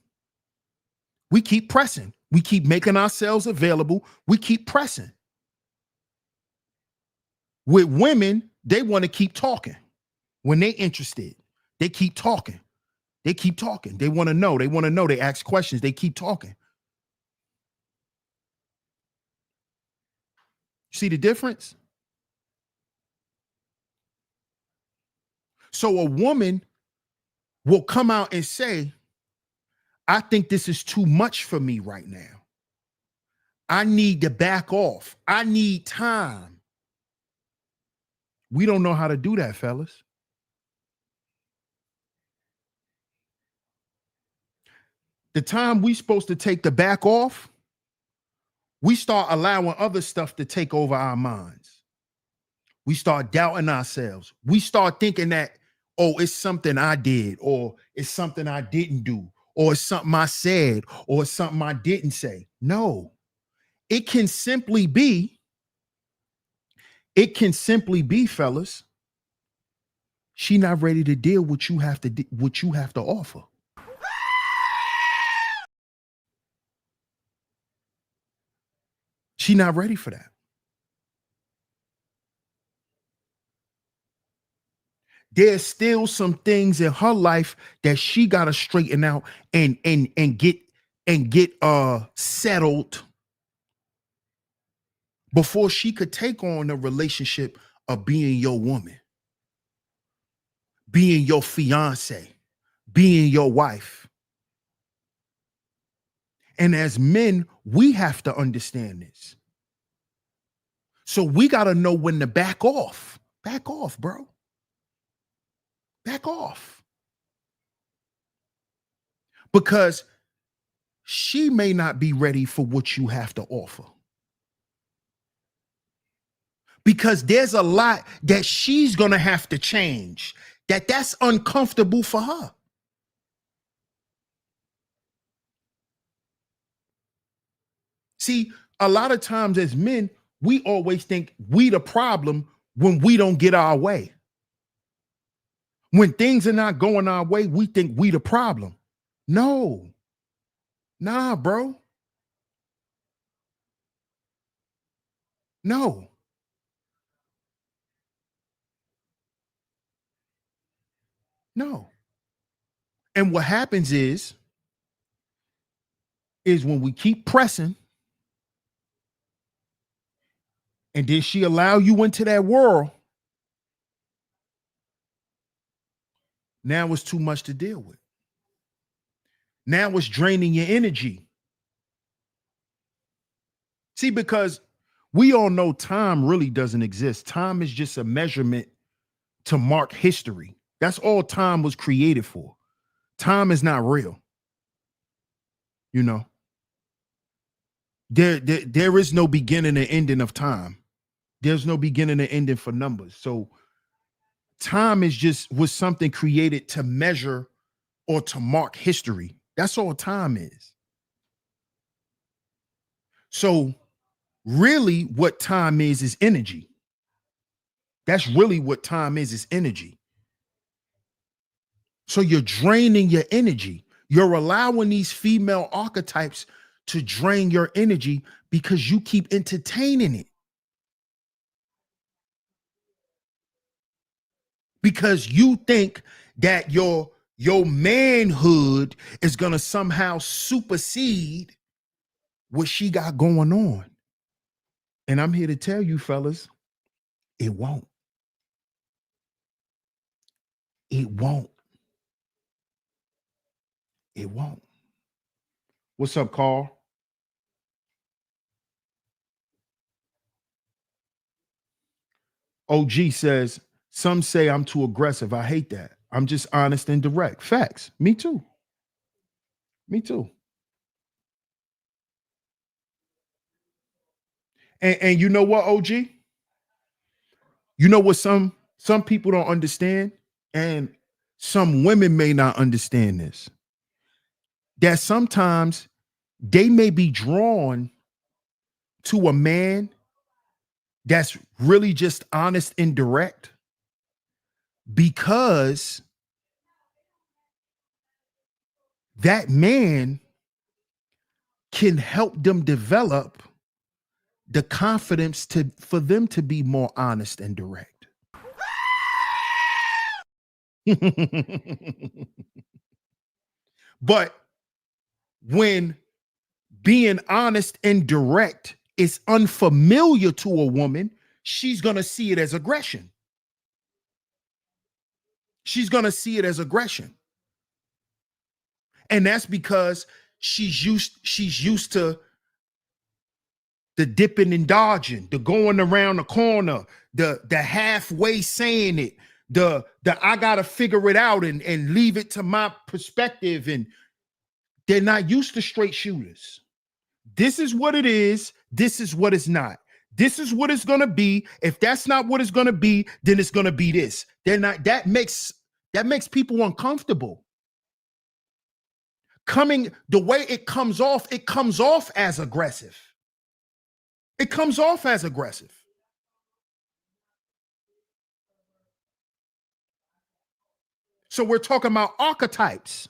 We keep pressing. We keep making ourselves available. We keep pressing. With women, they want to keep talking. When they're interested, they keep talking. They keep talking. They want to know. They want to know. They ask questions. They keep talking. See the difference? So a woman will come out and say, I think this is too much for me right now. I need to back off. I need time. We don't know how to do that, fellas. The time we supposed to take the back off, we start allowing other stuff to take over our minds. We start doubting ourselves. We start thinking that, oh, it's something I did, or it's something I didn't do, or it's something I said, or it's something I didn't say. No, it can simply be, fellas, she not ready to deal with what you have to offer. She not ready for that. There's still some things in her life that she gotta straighten out and get settled before she could take on the relationship of being your woman, being your fiance, being your wife. And as men, we have to understand this. So we gotta know when to back off. Back off, bro. Back off. Because she may not be ready for what you have to offer. Because there's a lot that she's going to have to change, that's uncomfortable for her. See, a lot of times as men, we always think we the problem when we don't get our way. When things are not going our way, we think we the problem. No. Nah, bro. No. No. And what happens is when we keep pressing And then she allow you into that world. Now it's too much to deal with. Now it's draining your energy. See, because we all know time really doesn't exist. Time is just a measurement to mark history. That's all time was created for. Time is not real. You know, there is no beginning and ending of time. There's no beginning and ending for numbers. So time was something created to measure or to mark history. That's all time is. So really what time is energy. That's really what time is energy. So you're draining your energy. You're allowing these female archetypes to drain your energy because you keep entertaining it. Because you think that your manhood is going to somehow supersede what she got going on. And I'm here to tell you, fellas, it won't. It won't. It won't. What's up, Carl? OG says, some say I'm too aggressive. I hate that. I'm just honest and direct. Facts. Me too. Me too. And you know what, OG? You know what some people don't understand, and some women may not understand this, that sometimes they may be drawn to a man that's really just honest and direct because that man can help them develop the confidence for them to be more honest and direct. But when being honest and direct is unfamiliar to a woman, she's going to see it as aggression. She's going to see it as aggression. And that's because she's used to the dipping and dodging, the going around the corner, the halfway saying it, the I gotta figure it out and leave it to my perspective. And they're not used to straight shooters. This is what it is. This is what it's not. This is what it's gonna be. If that's not what it's gonna be, then it's gonna be this. They're not. That makes people uncomfortable. The way it comes off as aggressive. It comes off as aggressive. So we're talking about archetypes.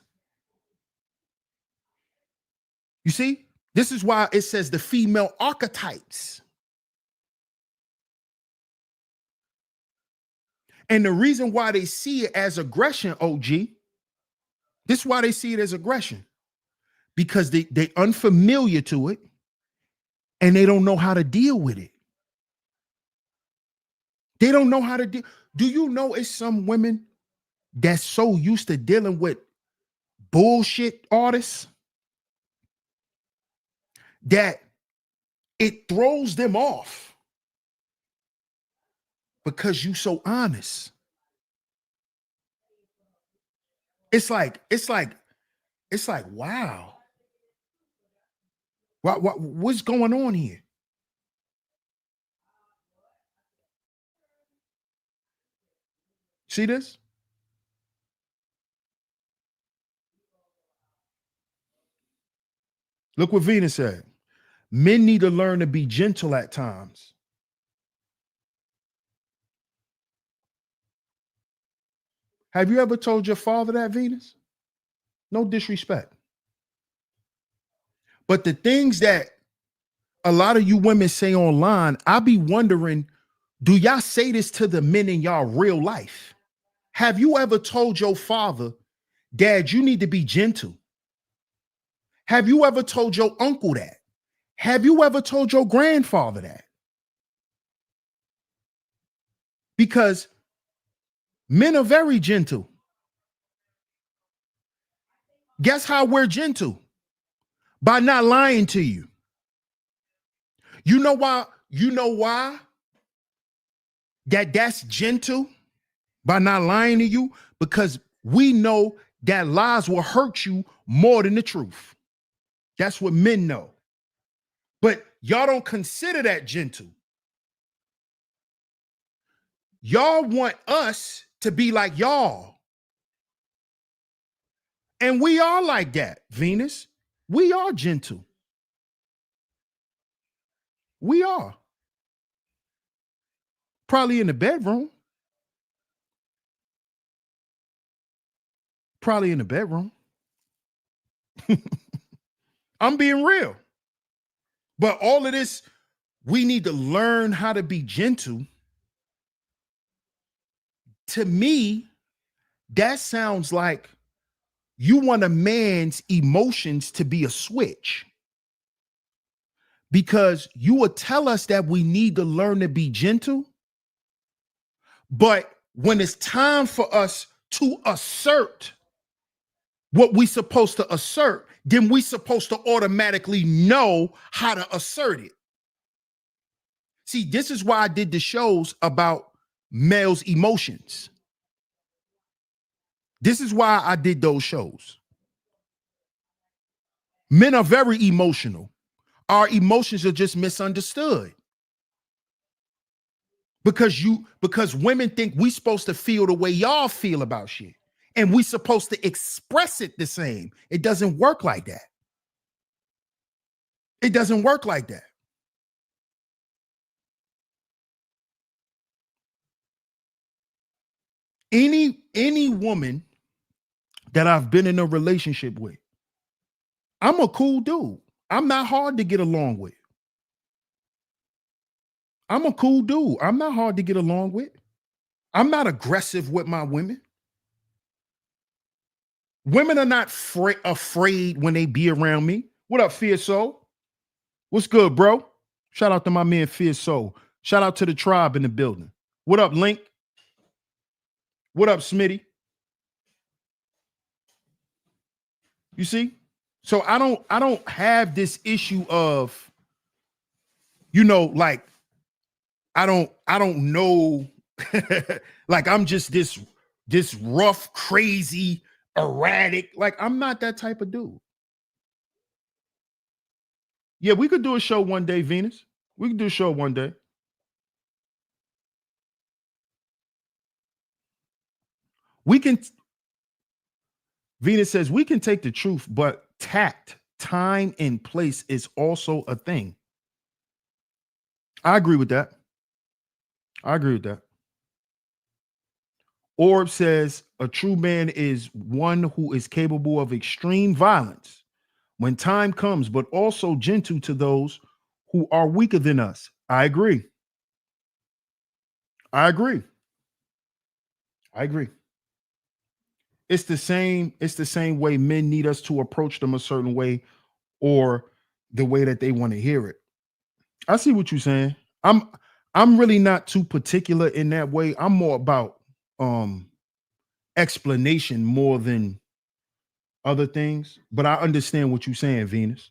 You see, this is why it says the female archetypes. And the reason why they see it as aggression, OG, this is why they see it as aggression, because they're unfamiliar to it and they don't know how to deal with it. They don't know how to deal. Do you know it's some women that's so used to dealing with bullshit artists that it throws them off because you so honest. It's like, wow. What's going on here? See this? Look what Venus said. Men need to learn to be gentle at times. Have you ever told your father that, Venus? No disrespect. But the things that a lot of you women say online, I be wondering, do y'all say this to the men in y'all real life? Have you ever told your father, Dad, you need to be gentle? Have you ever told your uncle that? Have you ever told your grandfather that? because men are very gentle. Guess how we're gentle? By not lying to you. You know why? You know why? That's gentle by not lying to you, because we know that lies will hurt you more than the truth. That's what men know. But y'all don't consider that gentle. Y'all want us to be like y'all. And we are like that, Venus. We are gentle. We are. Probably in the bedroom. Probably in the bedroom. I'm being real. But all of this, we need to learn how to be gentle. To me, that sounds like you want a man's emotions to be a switch. Because you will tell us that we need to learn to be gentle. But when it's time for us to assert what we're supposed to assert, then we're supposed to automatically know how to assert it. See, this is why I did the shows about males' emotions. This is why I did those shows. Men are very emotional. Our emotions are just misunderstood. Because women think we supposed to feel the way y'all feel about shit. And we supposed to express it the same. It doesn't work like that. It doesn't work like that. Any woman that I've been in a relationship with, I'm a cool dude. I'm not hard to get along with. I'm a cool dude. I'm not hard to get along with. I'm not aggressive with my women. Women are not afraid when they be around me. What up, Fierce Soul? What's good, bro? Shout out to my man, Fierce Soul. Shout out to the tribe in the building. What up, Link? What up, Smitty? You see? So I don't have this issue of, like, I don't know, like I'm just this rough, crazy, erratic. Like, I'm not that type of dude. Yeah, we could do a show one day, Venus. We could do a show one day. We can, Venus says, we can take the truth, but tact, time, and place is also a thing. I agree with that. I agree with that. Orb says, a true man is one who is capable of extreme violence when time comes, but also gentle to those who are weaker than us. I agree. I agree. I agree. It's the same way men need us to approach them a certain way or the way that they want to hear it. I see what you're saying. I'm really not too particular in that way. I'm more about explanation more than other things, but I understand what you're saying, Venus.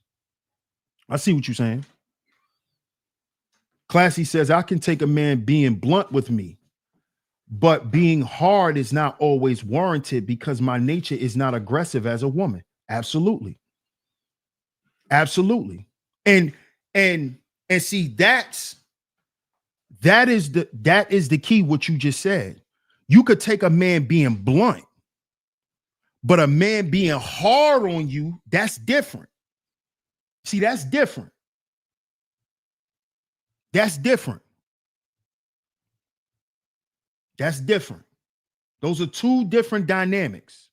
I see what you're saying. Classy says, I can take a man being blunt with me, but being hard is not always warranted because my nature is not aggressive as a woman. Absolutely. Absolutely. And see, that is the key, what you just said. You could take a man being blunt, but a man being hard on you, that's different. See, that's different. That's different. That's different. Those are two different dynamics.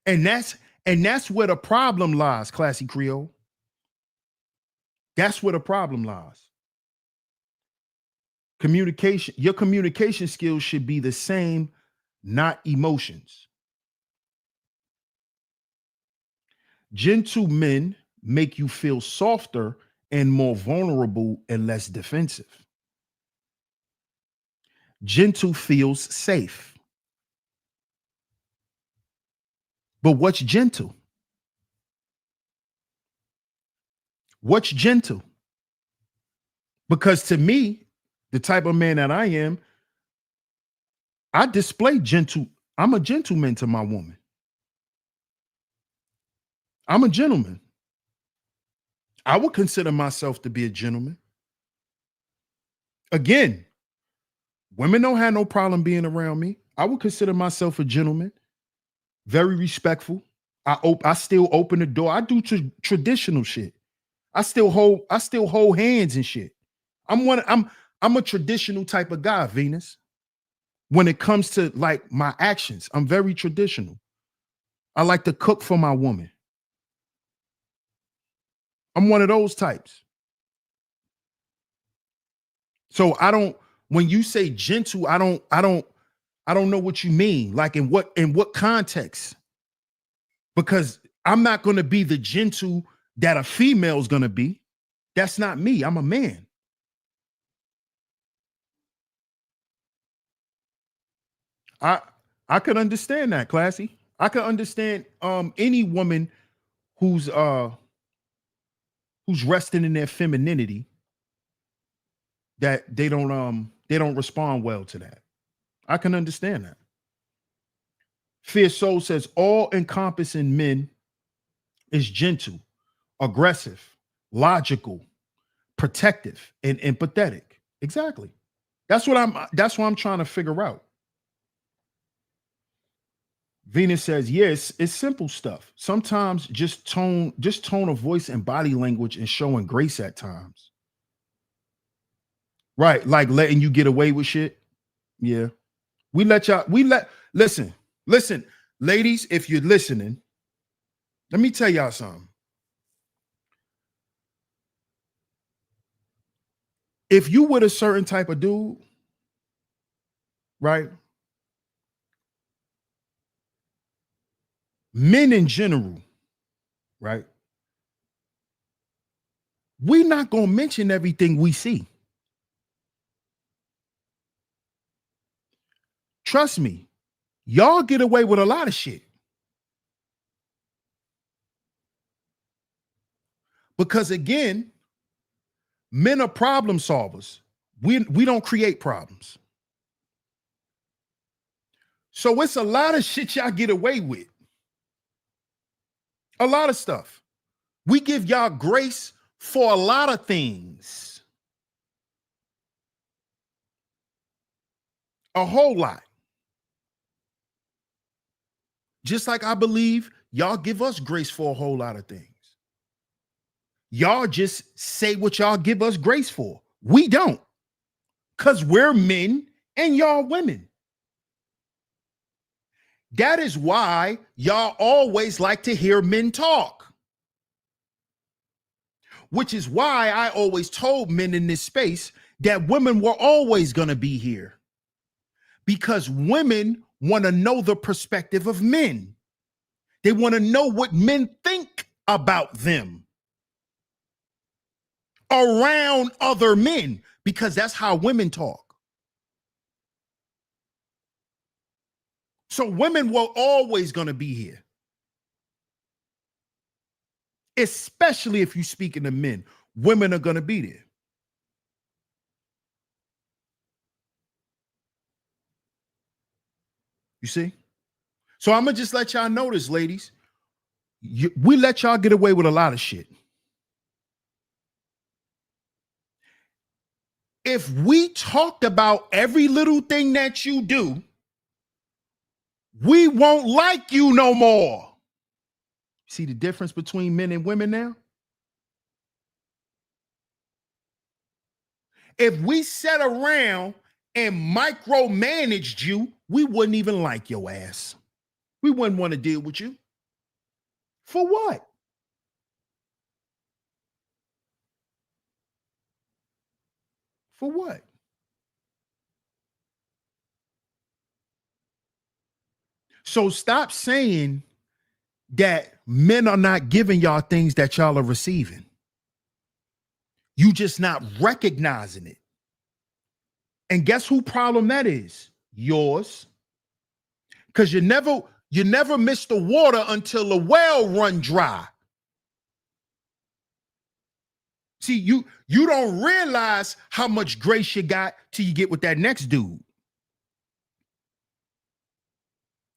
And that's where the problem lies, Classy Creole. That's where the problem lies. Communication, your communication skills should be the same, not emotions. Gentle men make you feel softer and more vulnerable and less defensive. Gentle feels safe. But what's gentle? What's gentle? Because to me, the type of man that I am, I display gentle. I'm a gentleman to my woman. I'm a gentleman. I would consider myself to be a gentleman. Again, women don't have no problem being around me. I would consider myself a gentleman, very respectful. I still open the door. I do traditional shit. I still hold hands and shit. I'm a traditional type of guy, Venus. When it comes to like my actions, I'm very traditional. I like to cook for my woman. I'm one of those types. So when you say gentle, I don't know what you mean. Like in what context? Because I'm not going to be the gentle that a female's going to be. That's not me. I'm a man. I could understand that, Classy. I could understand any woman who's resting in their femininity, that they don't respond well to that. I can understand that. Fierce Soul says all encompassing men is gentle, aggressive, logical, protective, and empathetic. Exactly. That's what I'm trying to figure out. Venus says, yes, it's simple stuff. Sometimes just tone of voice and body language and showing grace at times. Right, like letting you get away with shit. Yeah. Listen, ladies, if you're listening, let me tell y'all something. If you with a certain type of dude, right? Men in general, right? We're not going to mention everything we see. Trust me, y'all get away with a lot of shit. Because again, men are problem solvers. We don't create problems. So it's a lot of shit y'all get away with. A lot of stuff. We give y'all grace for a lot of things. A whole lot. Just like I believe y'all give us grace for a whole lot of things. Y'all just say what y'all give us grace for. We don't. Because we're men and y'all women. That is why y'all always like to hear men talk. Which is why I always told men in this space that women were always going to be here. Because women want to know the perspective of men. They want to know what men think about them around other men, because that's how women talk. So women were always going to be here. Especially if you're speaking to men, women are going to be there. You see? So I'm going to just let y'all know this, ladies. We let y'all get away with a lot of shit. If we talked about every little thing that you do, we won't like you no more. See the difference between men and women now? If we sat around and micromanaged you, we wouldn't even like your ass. We wouldn't want to deal with you. For what? For what? So stop saying that men are not giving y'all things that y'all are receiving. You just not recognizing it. And guess who problem that is? Yours. Because you never miss the water until the well run dry. See, you don't realize how much grace you got till you get with that next dude.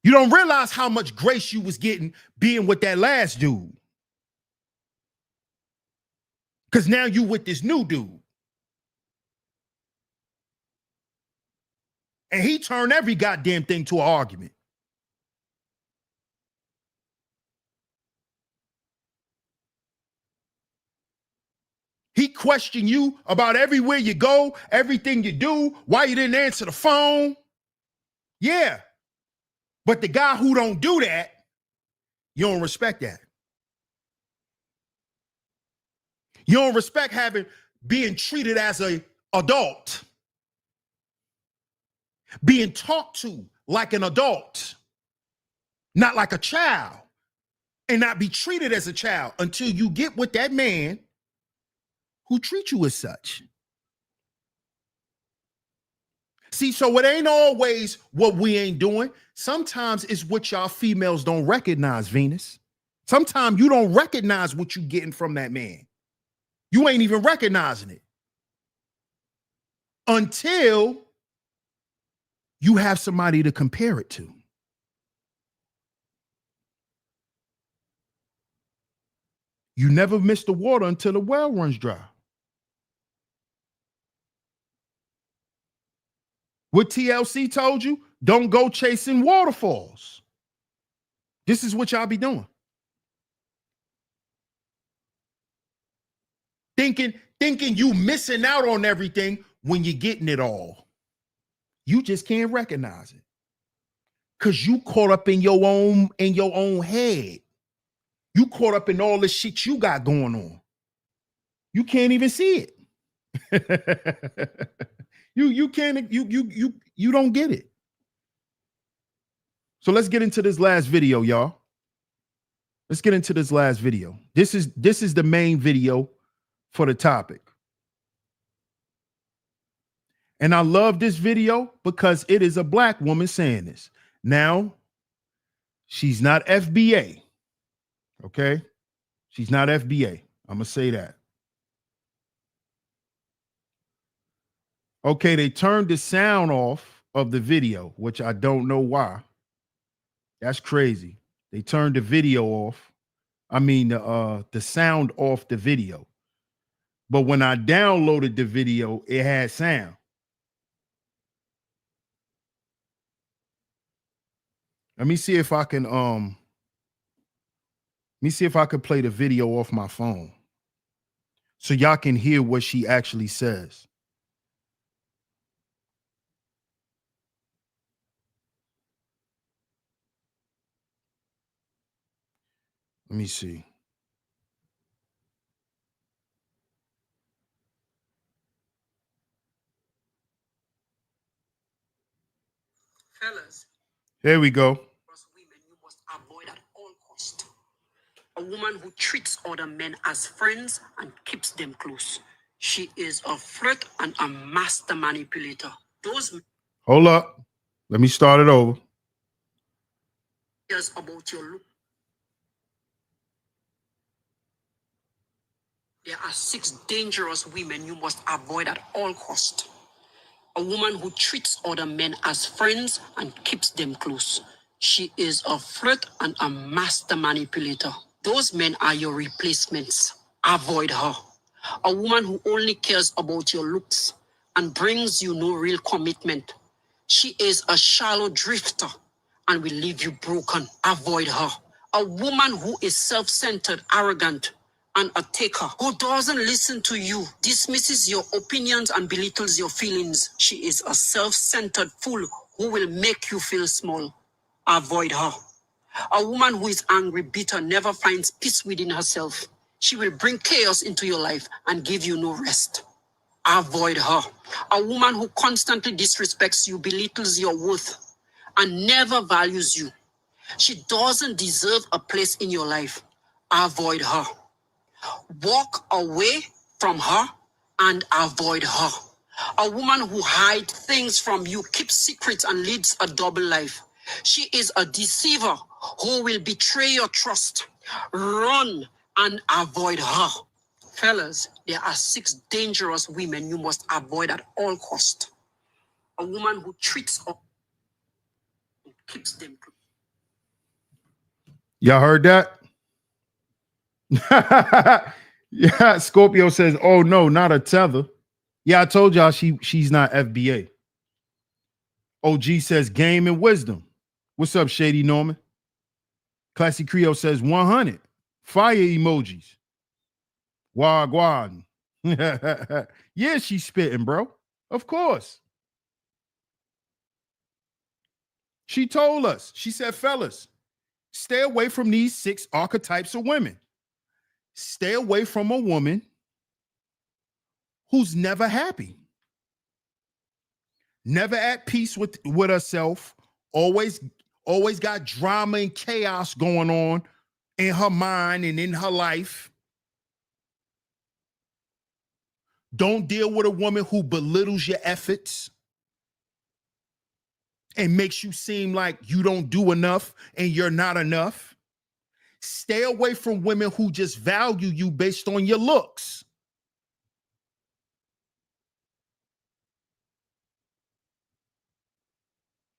You don't realize how much grace you was getting being with that last dude. Because now you with this new dude. And he turned every goddamn thing to an argument. He questioned you about everywhere you go, everything you do, why you didn't answer the phone. Yeah. But the guy who don't do that, you don't respect that. You don't respect being treated as an adult, being talked to like an adult, not like a child, and not be treated as a child until you get with that man who treats you as such. See, so it ain't always what we ain't doing. Sometimes it's what y'all females don't recognize, Venus. Sometimes you don't recognize what you getting from that man. You ain't even recognizing it until you have somebody to compare it to. You never miss the water until the well runs dry. What TLC told you, don't go chasing waterfalls. This is what y'all be doing. Thinking you missing out on everything when you're getting it all. You just can't recognize it. Because you caught up in your own head. You caught up in all the shit you got going on. You can't even see it. You can't, you don't get it. So let's get into this last video, y'all. Let's get into this last video. This is the main video for the topic. And I love this video because it is a black woman saying this. Now, she's not FBA. Okay? She's not FBA. I'm going to say that. Okay, they turned the sound off of the video, which I don't know why. That's crazy. They turned the video off. I mean, the sound off the video. But when I downloaded the video, it had sound. Let me see if I can play the video off my phone so y'all can hear what she actually says. Let me see. Fellas, there we go. women, you must avoid at all cost. A woman who treats other men as friends and keeps them close. She is a flirt and a master manipulator. Those Hold up. Let me start it over. cares about your look. There are 6 dangerous women you must avoid at all cost. A woman who treats other men as friends and keeps them close. She is a flirt and a master manipulator. Those men are your replacements. Avoid her. A woman who only cares about your looks and brings you no real commitment. She is a shallow drifter and will leave you broken. Avoid her. A woman who is self-centered, arrogant, and a taker, who doesn't listen to you, dismisses your opinions and belittles your feelings. She is a self-centered fool who will make you feel small. Avoid her. A woman who is angry, bitter, never finds peace within herself. She will bring chaos into your life and give you no rest. Avoid her. A woman who constantly disrespects you, belittles your worth, and never values you. She doesn't deserve a place in your life. Avoid her. Walk away from her and avoid her. A woman who hides things from you, keeps secrets, and leads a double life. She is a deceiver who will betray your trust. Run and avoid her. Fellas, there are 6 dangerous women you must avoid at all cost. A woman who treats or keeps them. Y'all heard that? Yeah, Scorpio says, "Oh no, not a tether." Yeah, I told y'all she's not FBA. OG says, "Game and wisdom." What's up, Shady Norman? Classy Creole says 100. Fire emojis. Wagwan. Yeah, she's spitting, bro. Of course. She told us. She said, "Fellas, stay away from these 6 archetypes of women. Stay away from a woman who's never happy, never at peace with herself, always got drama and chaos going on in her mind and in her life. Don't deal with a woman who belittles your efforts and makes you seem like you don't do enough and you're not enough. Stay away from women who just value you based on your looks.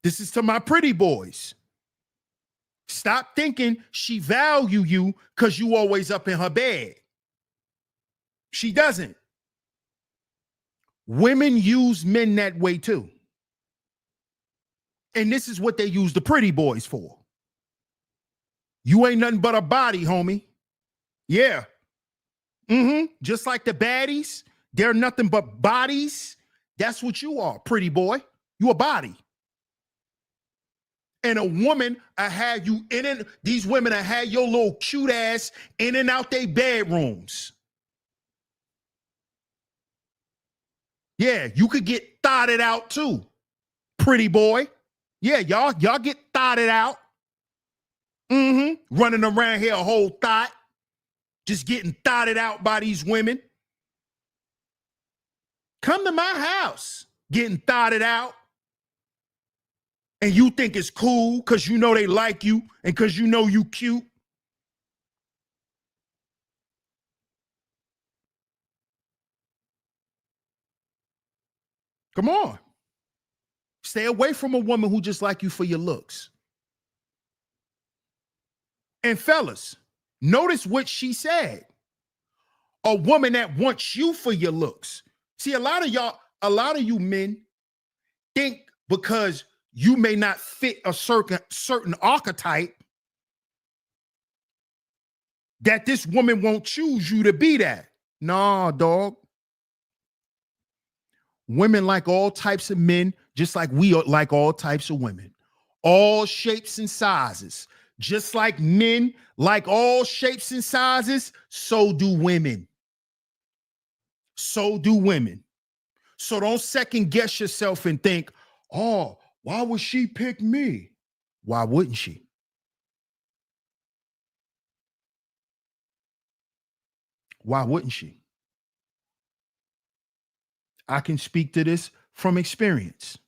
This is to my pretty boys. Stop thinking she value you because you always up in her bed. She doesn't. Women use men that way too. And this is what they use the pretty boys for. You ain't nothing but a body, homie. Yeah. Just like the baddies, they're nothing but bodies. That's what you are, pretty boy. You a body. And a woman, I had you in it. These women, I had your little cute ass in and out their bedrooms. Yeah, you could get thotted out too, pretty boy. Yeah, y'all get thotted out. Running around here a whole thought, just getting thotted out by these women. Come to my house, getting thotted out. And you think it's cool because you know they like you and because you know you cute. Come on. Stay away from a woman who just like you for your looks. And fellas, notice what she said. A woman that wants you for your looks. See, a lot of you men think because you may not fit a certain archetype that this woman won't choose you to be that. Nah, dog. Women like all types of men, just like we like all types of women. All shapes and sizes. Just like men like all shapes and sizes, so do women. So do women. So don't second guess yourself and think, oh, why would she pick me? Why wouldn't she? Why wouldn't she? I can speak to this from experience.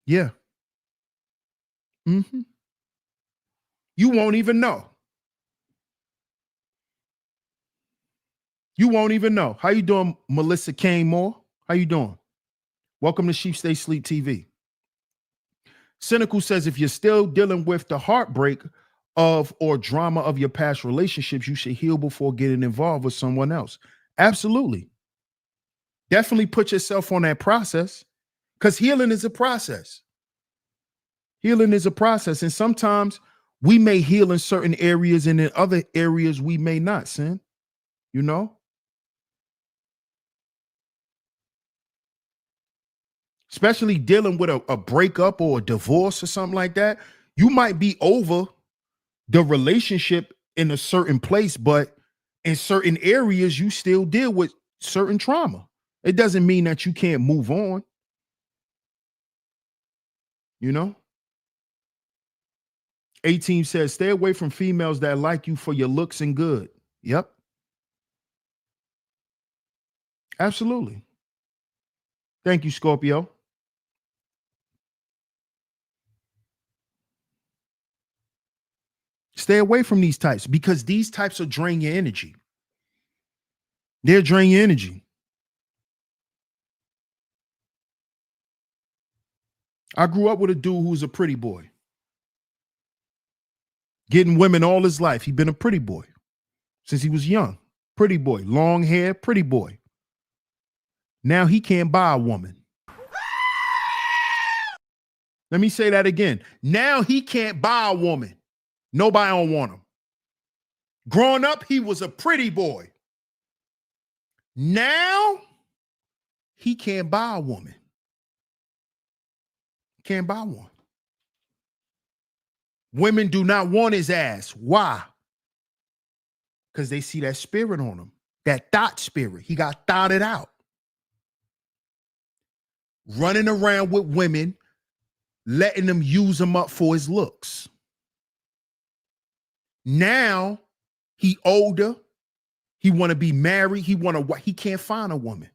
Yeah. You won't even know. You won't even know. How you doing, Melissa Kane Moore? How you doing? Welcome to Sheep Stay Sleep TV. Cynical says, if you're still dealing with the heartbreak of or drama of your past relationships, you should heal before getting involved with someone else. Absolutely. Definitely put yourself on that process because healing is a process. Healing is a process. And sometimes we may heal in certain areas and in other areas we may not, Sin. You know? Especially dealing with a breakup or a divorce or something like that. You might be over the relationship in a certain place, but in certain areas, you still deal with certain trauma. It doesn't mean that you can't move on. You know? 18 says, stay away from females that like you for your looks and good. Yep. Absolutely. Thank you, Scorpio. Stay away from these types because these types will drain your energy. They'll drain your energy. I grew up with a dude who was a pretty boy. Getting women all his life. He'd been a pretty boy since he was young. Pretty boy, long hair, pretty boy. Now he can't buy a woman. Let me say that again. Now he can't buy a woman. Nobody don't want him. Growing up, he was a pretty boy. Now he can't buy a woman. Can't buy one. Women do not want his ass. Why? Because they see that spirit on him. That thought spirit. He got thoughted out. Running around with women, letting them use him up for his looks. Now he older. He want to be married. He can't find a woman,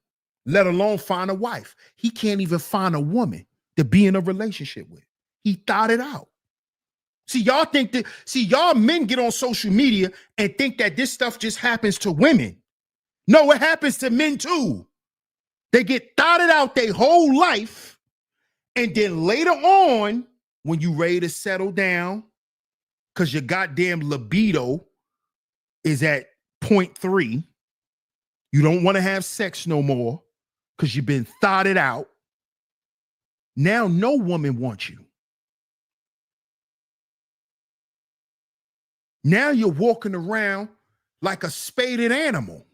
let alone find a wife. He can't even find a woman to be in a relationship with. He thought it out. See, y'all men get on social media and think that this stuff just happens to women. No, it happens to men too. They get thoughted out their whole life. And then later on, when you ready to settle down, because your goddamn libido is at 0.3, you don't want to have sex no more because you've been thoughted out. Now no woman wants you. Now you're walking around like a spaded animal.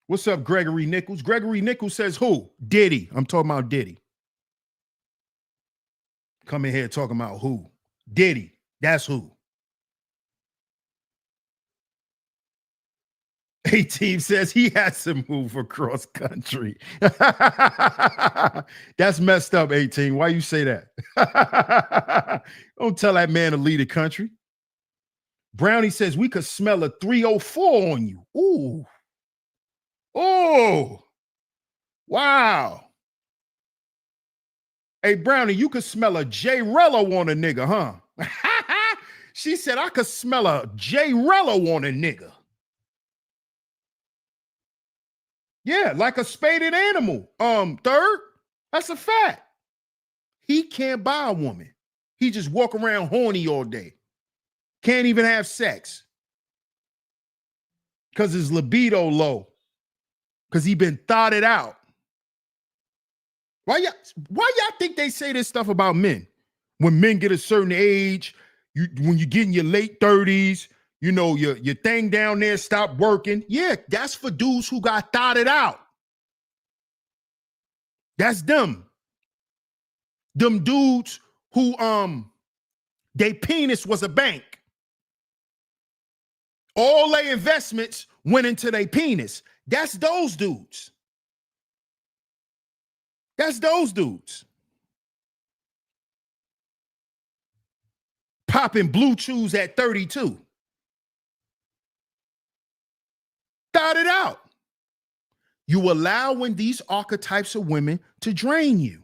What's up, Gregory Nichols? Gregory Nichols says who? Diddy. I'm talking about Diddy. Come in here talking about who? Diddy. That's who. A-Team says he has to move across country. That's messed up, A-Team. Why you say that? Don't tell that man to lead the country. Brownie says we could smell a 304 on you. Ooh. Oh. Wow. Hey, Brownie, you could smell a J-Rello on a nigga, huh? She said I could smell a J-Rello on a nigga. Yeah, like a spaded animal. Third, that's a fact. He can't buy a woman. He just walk around horny all day. Can't even have sex. Because his libido low. Because he been thoughted out. Why y'all think they say this stuff about men? When men get a certain age, when you get in your late 30s, you know, your thing down there stop working. Yeah, that's for dudes who got thoughted out. That's them. Them dudes who their penis was a bank. All their investments went into their penis. That's those dudes. That's those dudes. Popping blue chews at 32. Thought it out. You allowing these archetypes of women to drain you.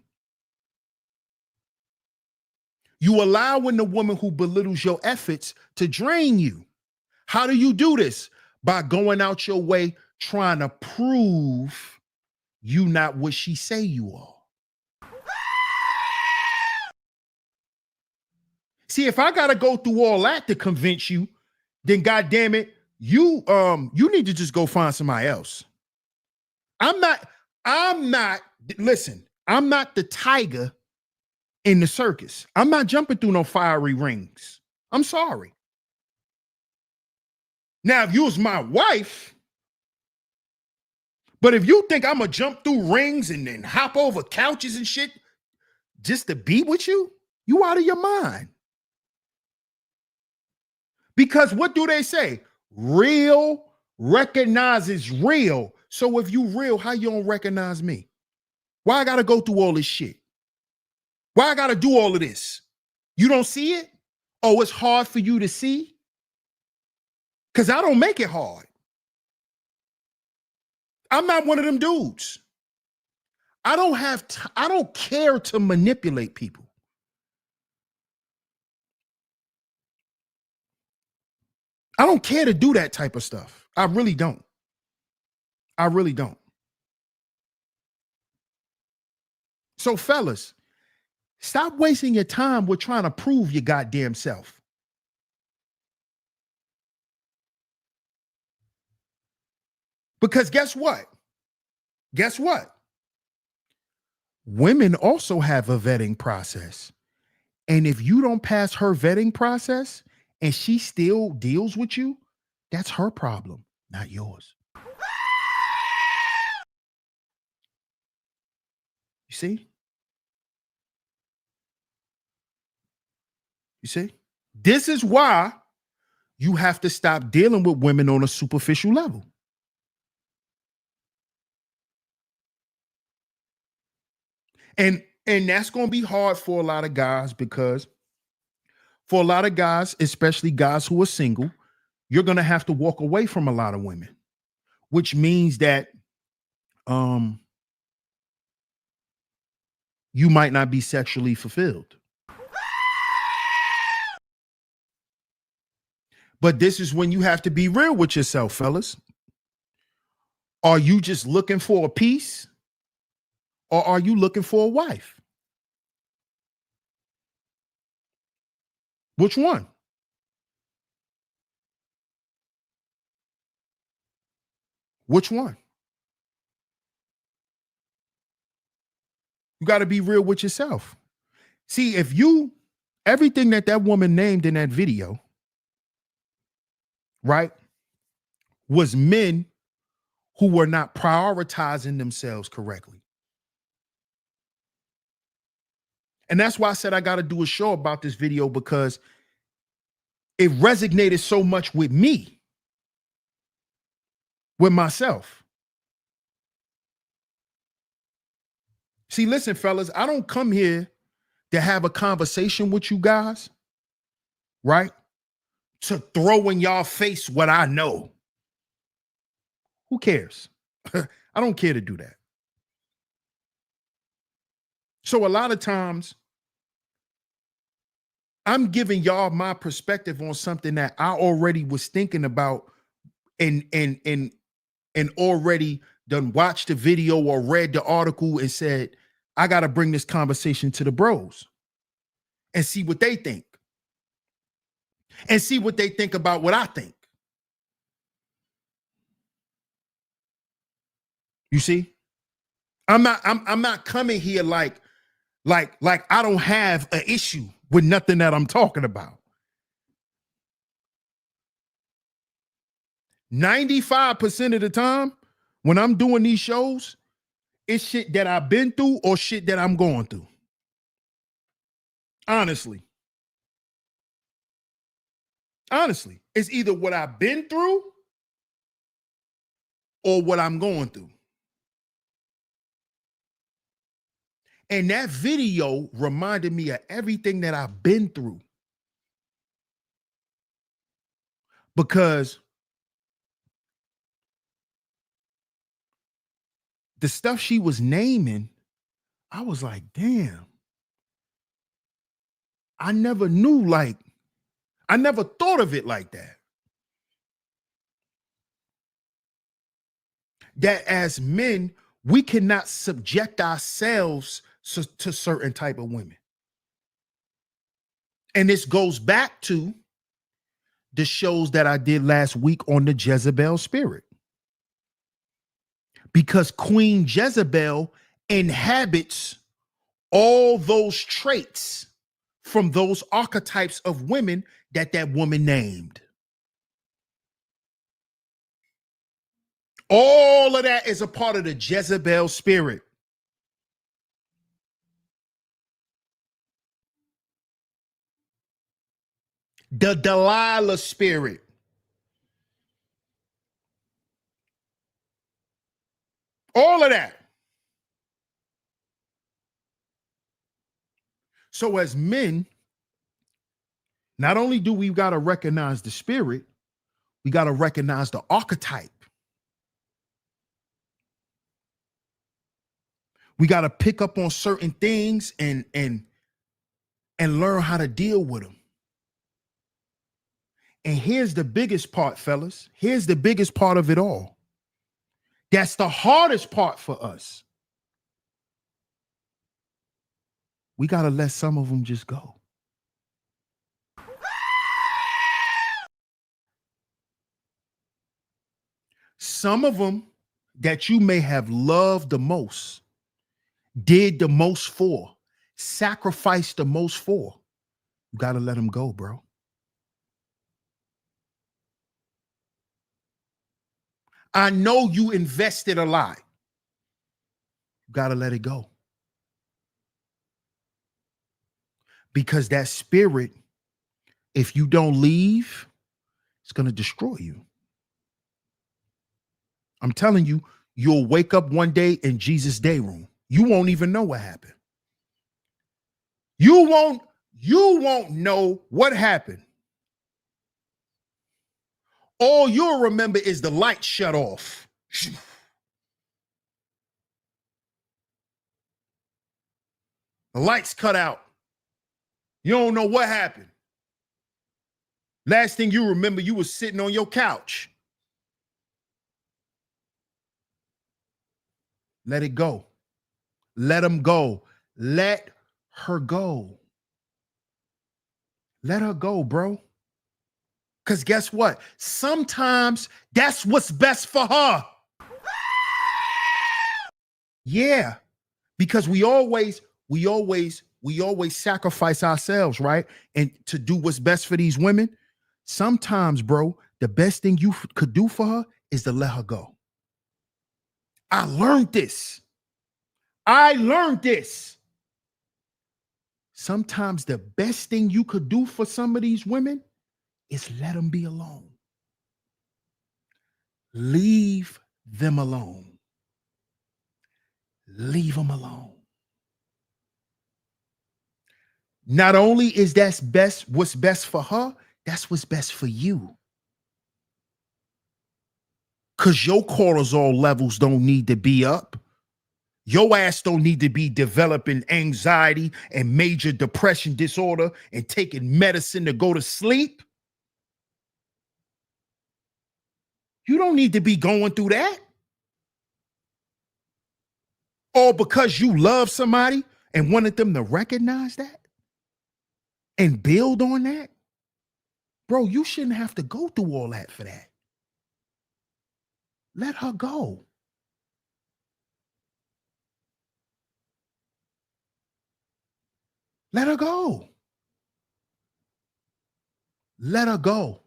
You allowing the woman who belittles your efforts to drain you. How do you do this? By going out your way trying to prove you not what she say you are. See, if I gotta go through all that to convince you, then goddamn it, you need to just go find somebody else. I'm not the tiger in the circus. I'm not jumping through no fiery rings. I'm sorry. Now, if you was my wife, but if you think I'm gonna jump through rings and then hop over couches and shit just to be with you, you out of your mind. Because what do they say? Real recognizes real. So if you real, how you don't recognize me? Why I gotta go through all this shit? Why I got to do all of this? You don't see it? Oh, it's hard for you to see? Because I don't make it hard. I'm not one of them dudes. I don't care to manipulate people. I don't care to do that type of stuff. I really don't. I really don't. So, fellas, stop wasting your time with trying to prove your goddamn self. Because guess what? Guess what? Women also have a vetting process. And if you don't pass her vetting process and she still deals with you, that's her problem, not yours. You see? You see? This is why you have to stop dealing with women on a superficial level. And that's going to be hard for a lot of guys, because for a lot of guys, especially guys who are single, you're going to have to walk away from a lot of women, which means that you might not be sexually fulfilled. But this is when you have to be real with yourself, fellas. Are you just looking for a piece, or are you looking for a wife? Which one? Which one? You got to be real with yourself. See, if everything that woman named in that video, right, was men who were not prioritizing themselves correctly. And that's why I said I got to do a show about this video, because it resonated so much with me, with myself. See, listen, fellas, I don't come here to have a conversation with you guys, right? To throw in y'all face what I know. Who cares? I don't care to do that. So a lot of times I'm giving y'all my perspective on something that I already was thinking about and already done watched the video or read the article and said, I got to bring this conversation to the bros and see what they think. And see what they think about what I think. You see? I'm not coming here like I don't have an issue with nothing that I'm talking about. 95% of the time when I'm doing these shows, it's shit that I've been through or shit that I'm going through. Honestly, it's either what I've been through or what I'm going through. And that video reminded me of everything that I've been through. Because the stuff she was naming, I was like, damn. I never thought of it like that. That as men, we cannot subject ourselves to certain type of women. And this goes back to the shows that I did last week on the Jezebel spirit. Because Queen Jezebel inhabits all those traits from those archetypes of women that woman named. All of that is a part of the Jezebel spirit. The Delilah spirit. All of that. So as men, not only do we got to recognize the spirit, we got to recognize the archetype. We got to pick up on certain things and learn how to deal with them. And here's the biggest part, fellas. Here's the biggest part of it all. That's the hardest part for us. We got to let some of them just go. Some of them that you may have loved the most, did the most for, sacrificed the most for, you got to let them go, bro. I know you invested a lot. You got to let it go. Because that spirit, if you don't leave, it's going to destroy you. I'm telling you, you'll wake up one day in Jesus' day room. You won't even know what happened. You won't know what happened. All you'll remember is the light shut off. The lights cut out. You don't know what happened. Last thing you remember, you was sitting on your couch. Let it go. Let him go. Let her go. Let her go, bro. Because guess what? Sometimes that's what's best for her. Yeah. Because we always sacrifice ourselves, right? And to do what's best for these women. Sometimes, bro, the best thing you could do for her is to let her go. I learned this. Sometimes the best thing you could do for some of these women is let them be alone. Leave them alone. Leave them alone. Not only is that best, what's best for her, that's what's best for you. Because your cortisol levels don't need to be up. Your ass don't need to be developing anxiety and major depression disorder and taking medicine to go to sleep. You don't need to be going through that. Or because you love somebody and wanted them to recognize that and build on that. Bro, you shouldn't have to go through all that for that. Let her go. Let her go. Let her go.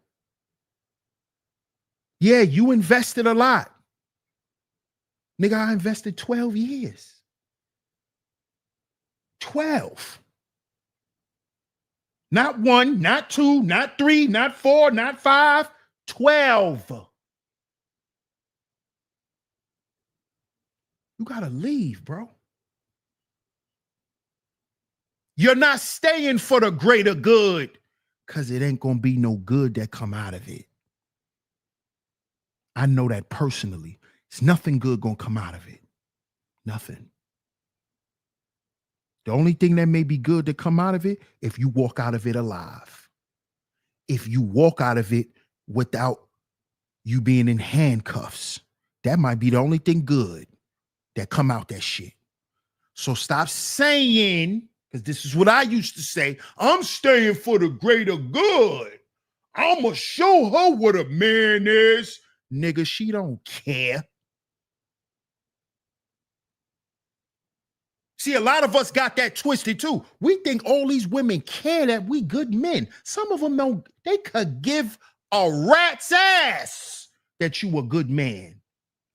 Yeah, you invested a lot. Nigga, I invested 12 years. 12. Not 1, not 2, not 3, not 4, not 5. 12. You gotta leave, bro. You're not staying for the greater good because it ain't gonna be no good that come out of it. I know that personally. It's nothing good gonna come out of it. Nothing. The only thing that may be good to come out of it, if you walk out of it alive. If you walk out of it without you being in handcuffs, that might be the only thing good that come out that shit. So stop saying, because this is what I used to say, I'm staying for the greater good. I'ma show her what a man is. Nigga, she don't care. See, a lot of us got that twisted too. We think all these women care that we good men. Some of them don't. They could give a rat's ass that you a good man.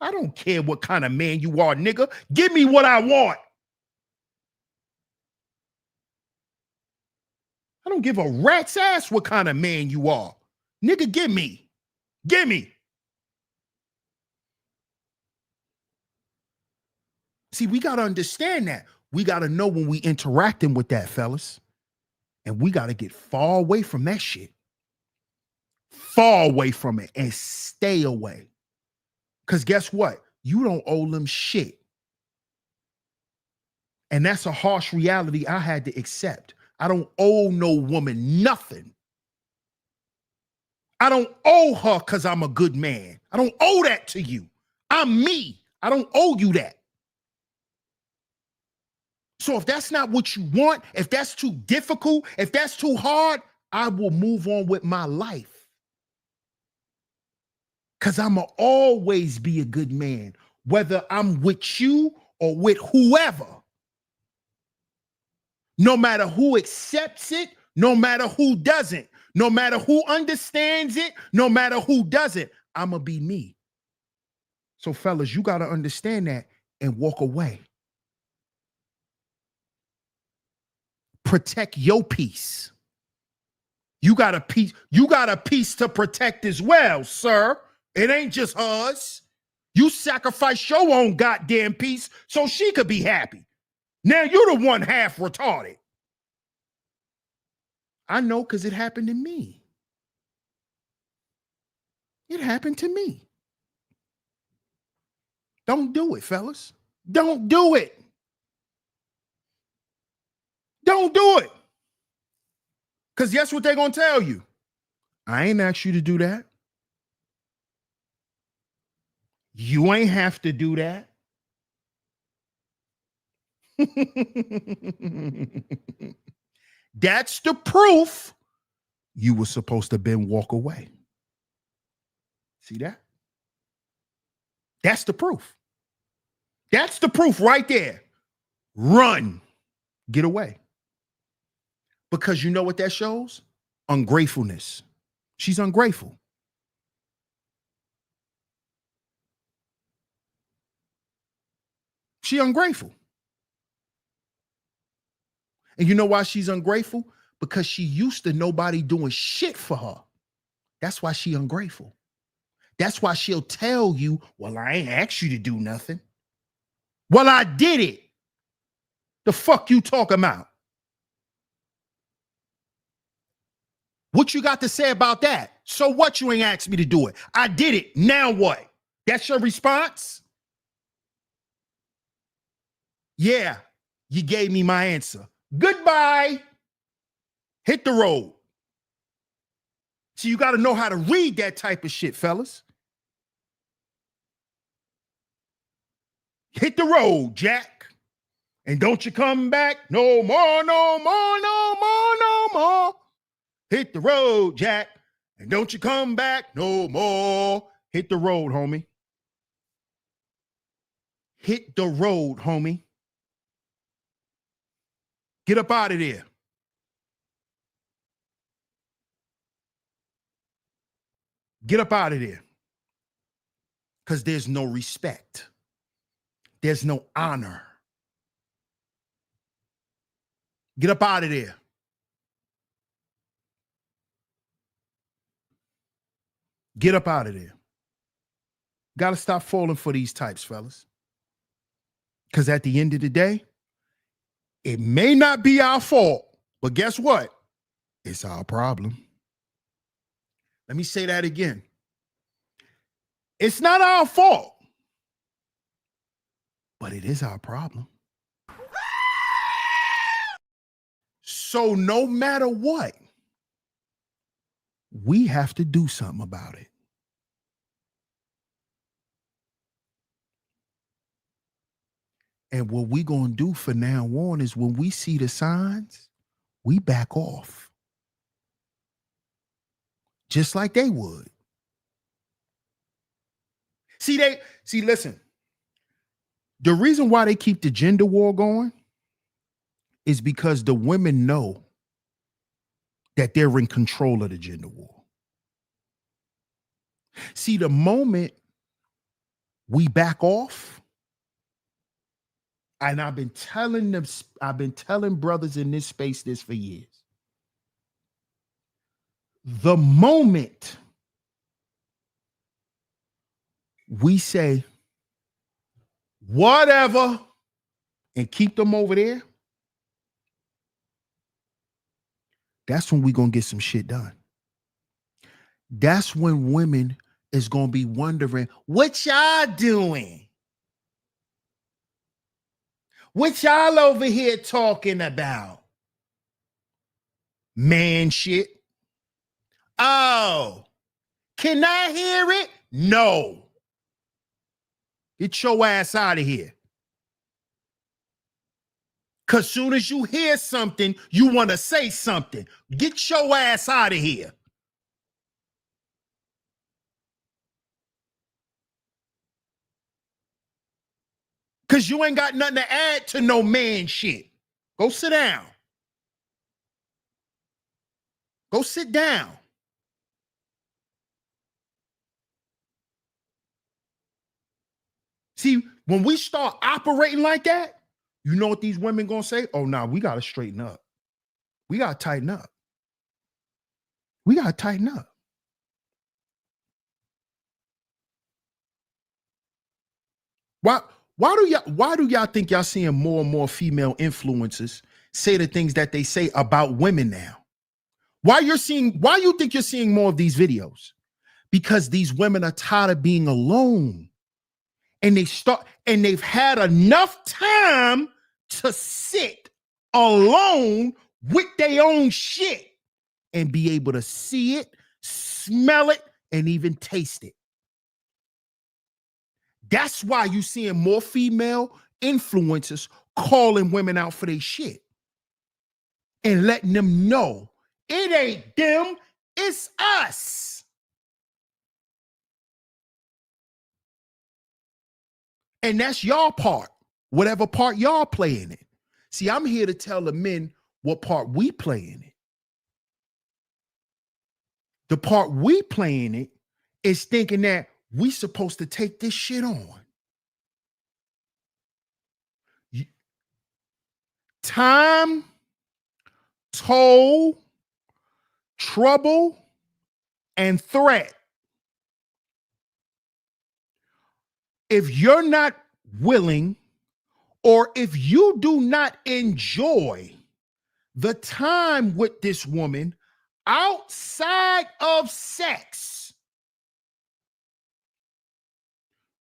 I don't care what kind of man you are, nigga. Give me what I want. I don't give a rat's ass what kind of man you are. Nigga, give me. Give me. See, we got to understand that. We got to know when we interacting with that, fellas. And we got to get far away from that shit. Far away from it and stay away. Because guess what? You don't owe them shit. And that's a harsh reality I had to accept. I don't owe no woman nothing. I don't owe her because I'm a good man. I don't owe that to you. I'm me. I don't owe you that. So if that's not what you want, if that's too difficult, if that's too hard, I will move on with my life. Because I'm going to always be a good man, whether I'm with you or with whoever. No matter who accepts it, no matter who doesn't, no matter who understands it, no matter who doesn't, I'm going to be me. So fellas, you got to understand that and walk away. Protect your peace. You got a piece to protect as well, sir. It ain't just hers. You sacrifice your own goddamn peace so she could be happy. Now you're the one half retarded. I know because it happened to me. It happened to me. Don't do it, fellas. Don't do it. Don't do it. Because guess what they're going to tell you? I ain't asked you to do that. You ain't have to do that. That's the proof you were supposed to been walk away. See that? That's the proof. That's the proof right there. Run. Get away. Because you know what that shows? Ungratefulness. She's ungrateful. She ungrateful. And you know why she's ungrateful? Because she used to nobody doing shit for her. That's why she ungrateful. That's why she'll tell you, well, I ain't asked you to do nothing. Well, I did it. The fuck you talking about? What you got to say about that? So what, you ain't asked me to do it? I did it. Now what? That's your response? Yeah, you gave me my answer. Goodbye. Hit the road. So you got to know how to read that type of shit, fellas. Hit the road, Jack. And don't you come back no more, no more, no more, no more. Hit the road, Jack. And don't you come back no more. Hit the road, homie. Hit the road, homie. Get up out of there. Get up out of there. Because there's no respect. There's no honor. Get up out of there. Get up out of there. Got to stop falling for these types, fellas. Because at the end of the day, it may not be our fault, but guess what? It's our problem. Let me say that again. It's not our fault, but it is our problem. So no matter what, we have to do something about it. And what we gonna do for now on is when we see the signs, we back off. Just like they would. Listen. The reason why they keep the gender war going is because the women know that they're in control of the gender war. See, the moment we back off, and I've been telling brothers in this space this for years. The moment we say whatever and keep them over there, that's when we gonna get some shit done. That's when women is gonna be wondering, what y'all doing? What y'all over here talking about? Man shit. Oh, can I hear it? No. Get your ass out of here. Because soon as you hear something, you want to say something. Get your ass out of here. Because you ain't got nothing to add to no man shit. Go sit down. Go sit down. See, when we start operating like that, you know what these women gonna say? Oh, nah, we gotta straighten up. We gotta tighten up. We gotta tighten up. Why do y'all think y'all seeing more and more female influencers say the things that they say about women now? Why you think you're seeing more of these videos? Because these women are tired of being alone. And they've had enough time to sit alone with their own shit and be able to see it, smell it, and even taste it. That's why you're seeing more female influencers calling women out for their shit and letting them know it ain't them, it's us. And that's y'all part, whatever part y'all play in it. See, I'm here to tell the men what part we play in it. The part we play in it is thinking that we supposed to take this shit on. Time, toll, trouble, and threat. If you're not willing, or if you do not enjoy the time with this woman outside of sex,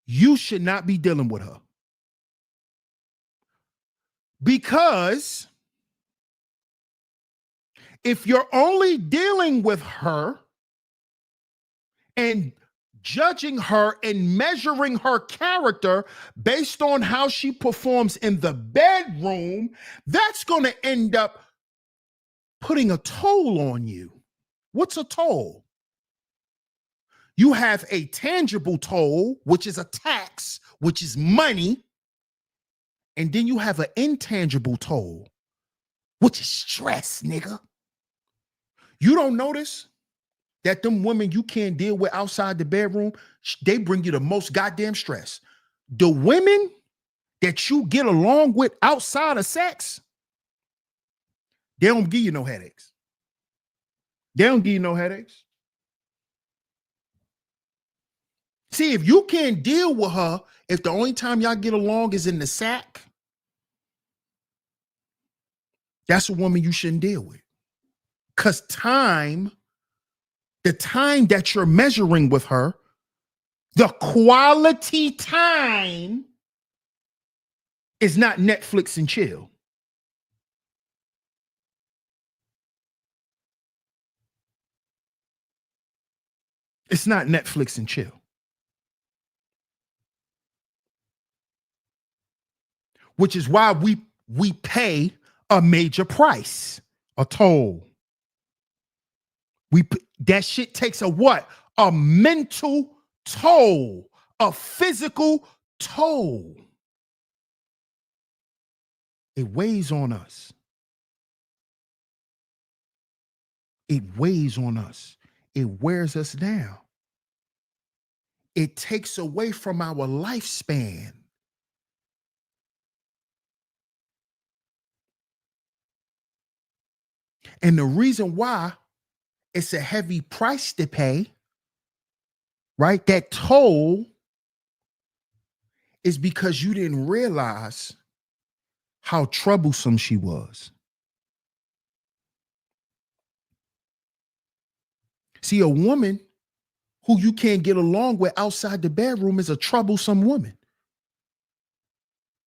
you should not be dealing with her. Because if you're only dealing with her and judging her and measuring her character based on how she performs in the bedroom, that's going to end up putting a toll on you. What's a toll? You have a tangible toll, which is a tax, which is money. And then you have an intangible toll, which is stress, nigga. You don't notice that them women you can't deal with outside the bedroom, they bring you the most goddamn stress. The women that you get along with outside of sex, they don't give you no headaches. They don't give you no headaches. See, if you can't deal with her, if the only time y'all get along is in the sack, that's a woman you shouldn't deal with. Because the time that you're measuring with her, the quality time is not Netflix and chill. It's not Netflix and chill. Which is why we pay a major price, a toll. That shit takes a what? A mental toll, a physical toll. It weighs on us. It weighs on us. It wears us down. It takes away from our lifespan. And the reason why it's a heavy price to pay, right? That toll is because you didn't realize how troublesome she was. See, a woman who you can't get along with outside the bedroom is a troublesome woman.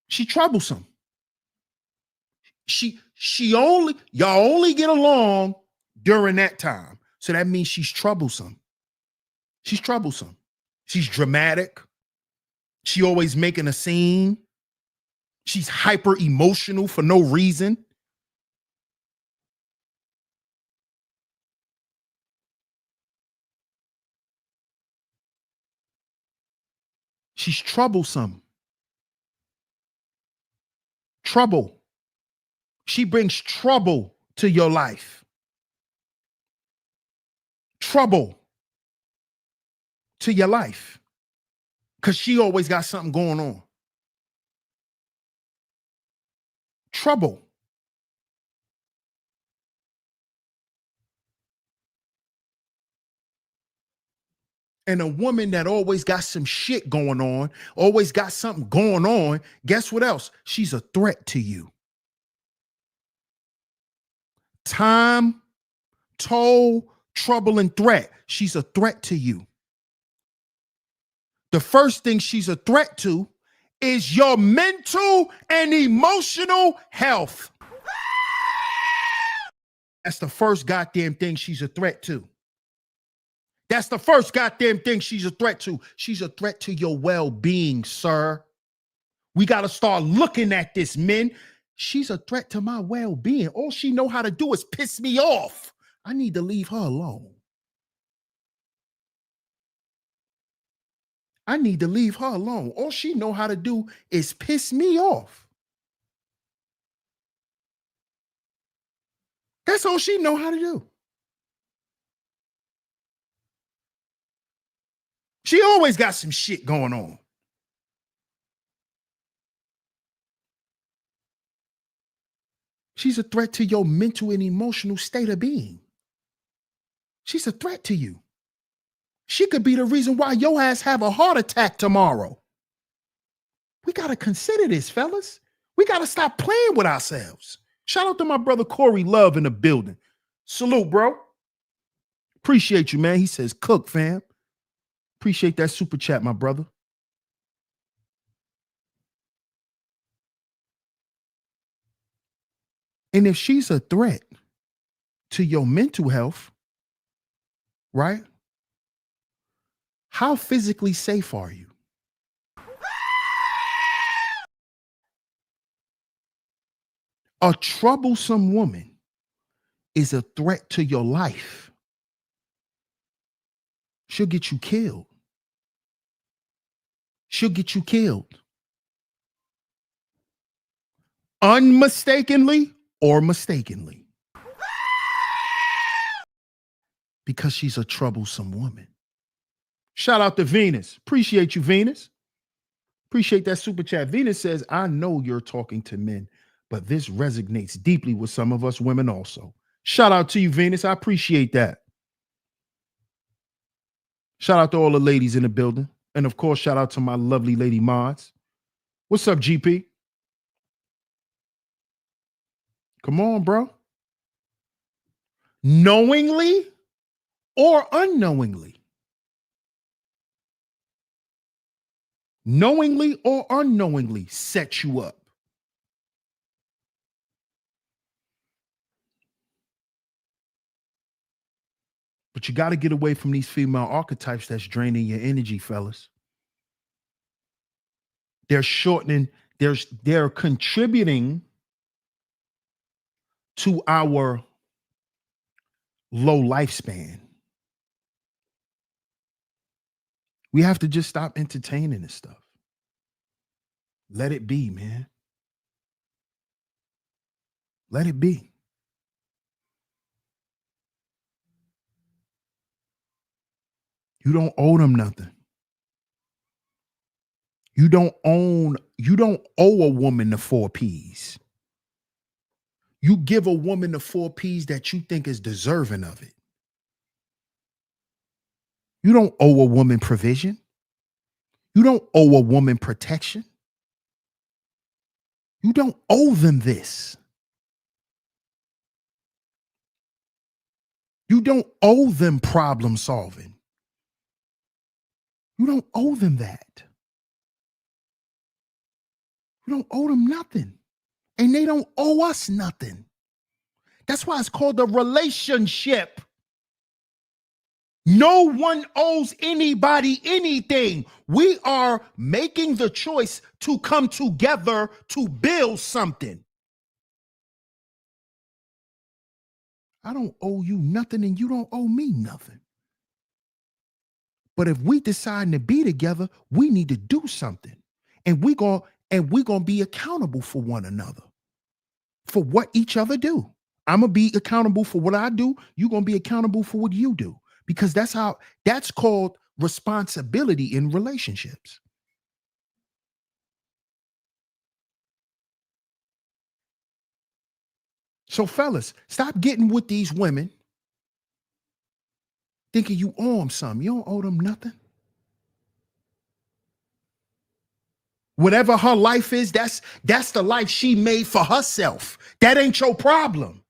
She troublesome. Y'all only get along during that time. So that means she's troublesome. She's troublesome. She's dramatic. She always making a scene. She's hyper emotional for no reason. She's troublesome. Trouble. She brings trouble to your life. Trouble to your life. Because she always got something going on. Trouble. And a woman that always got some shit going on, always got something going on, guess what else? She's a threat to you. Time, toll, trouble, and threat. She's a threat to you. The first thing she's a threat to is your mental and emotional health. That's the first goddamn thing she's a threat to. That's the first goddamn thing she's a threat to. She's a threat to your well-being, sir. We got to start looking at this, men. She's a threat to my well-being. All she know how to do is piss me off. I need to leave her alone. I need to leave her alone. All she know how to do is piss me off. That's all she know how to do. She always got some shit going on. She's a threat to your mental and emotional state of being. She's a threat to you. She could be the reason why your ass have a heart attack tomorrow. We got to consider this, fellas. We got to stop playing with ourselves. Shout out to my brother Corey Love in the building. Salute, bro. Appreciate you, man. He says, cook, fam. Appreciate that super chat, my brother. And if she's a threat to your mental health, right? How physically safe are you? A troublesome woman is a threat to your life. She'll get you killed. She'll get you killed. Unmistakably or mistakenly. Because she's a troublesome woman. Shout out to Venus. Appreciate you, Venus. Appreciate that super chat. Venus says, I know you're talking to men, but this resonates deeply with some of us women also. Shout out to you, Venus. I appreciate that. Shout out to all the ladies in the building. And of course, shout out to my lovely lady mods. What's up, GP? Come on, bro. Knowingly or unknowingly? Knowingly or unknowingly set you up. But you got to get away from these female archetypes that's draining your energy, fellas. They're shortening, they're contributing to our low lifespan. We have to just stop entertaining this stuff. Let it be, man. Let it be. You don't owe them nothing. You don't owe a woman the 4 P's. You give a woman the 4 P's that you think is deserving of it. You don't owe a woman provision. You don't owe a woman protection. You don't owe them this. You don't owe them problem solving. You don't owe them that. You don't owe them nothing. And they don't owe us nothing. That's why it's called a relationship. No one owes anybody anything. We are making the choice to come together to build something. I don't owe you nothing and you don't owe me nothing. But if we decide to be together, we need to do something. And we're gonna be accountable for one another, for what each other do. I'm gonna be accountable for what I do. You're gonna be accountable for what you do. Because that's called responsibility in relationships. So fellas, stop getting with these women thinking you owe them something. You don't owe them nothing. Whatever her life is, that's the life she made for herself. That ain't your problem.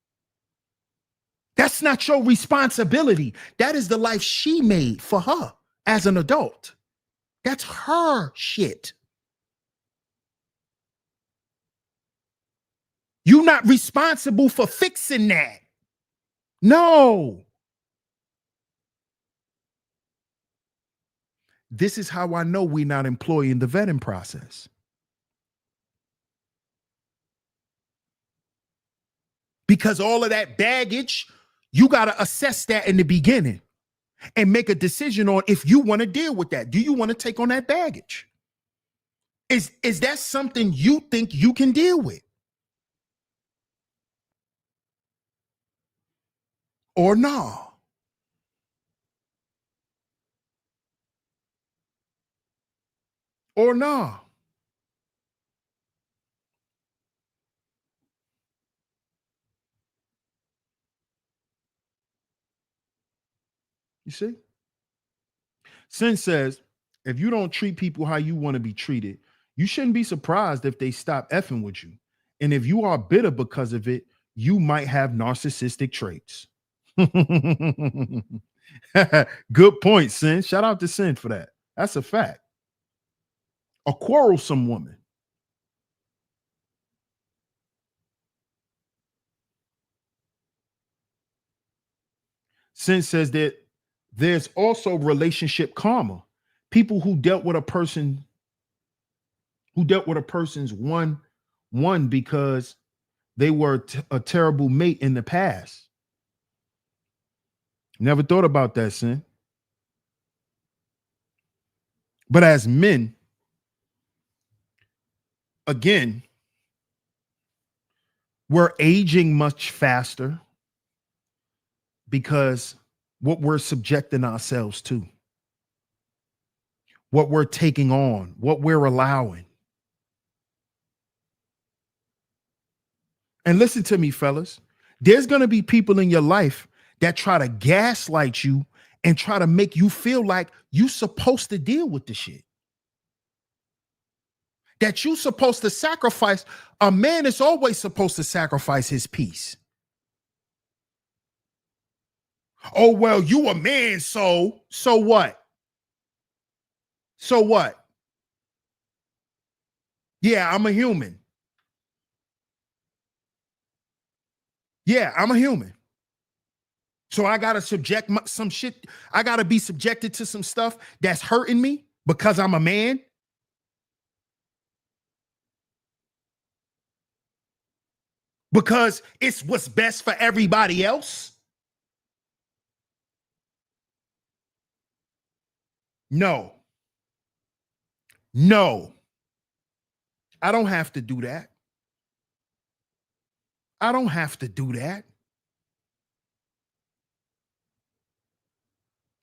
That's not your responsibility. That is the life she made for her as an adult. That's her shit. You're not responsible for fixing that. No. This is how I know we're not employing the vetting process. Because all of that baggage, you got to assess that in the beginning and make a decision on if you want to deal with that. Do you want to take on that baggage? Is that something you think you can deal with? Or no? Or no? You see? Sin says, if you don't treat people how you want to be treated, you shouldn't be surprised if they stop effing with you. And if you are bitter because of it, you might have narcissistic traits. Good point, Sin. Shout out to Sin for that. That's a fact. A quarrelsome woman. Sin says that there's also relationship karma. People who dealt with a person's one because they were a terrible mate in the past. Never thought about that, Sin. But as men, again, we're aging much faster because what we're subjecting ourselves to, what we're taking on, what we're allowing. And listen to me, fellas. There's going to be people in your life that try to gaslight you and try to make you feel like you're supposed to deal with the shit. That you're supposed to sacrifice. A man is always supposed to sacrifice his peace. Oh, well, you a man, so what? So what? Yeah, I'm a human. Yeah, I'm a human. So I got to subject some shit. I got to be subjected to some stuff that's hurting me because I'm a man. Because it's what's best for everybody else. No. No. I don't have to do that. I don't have to do that.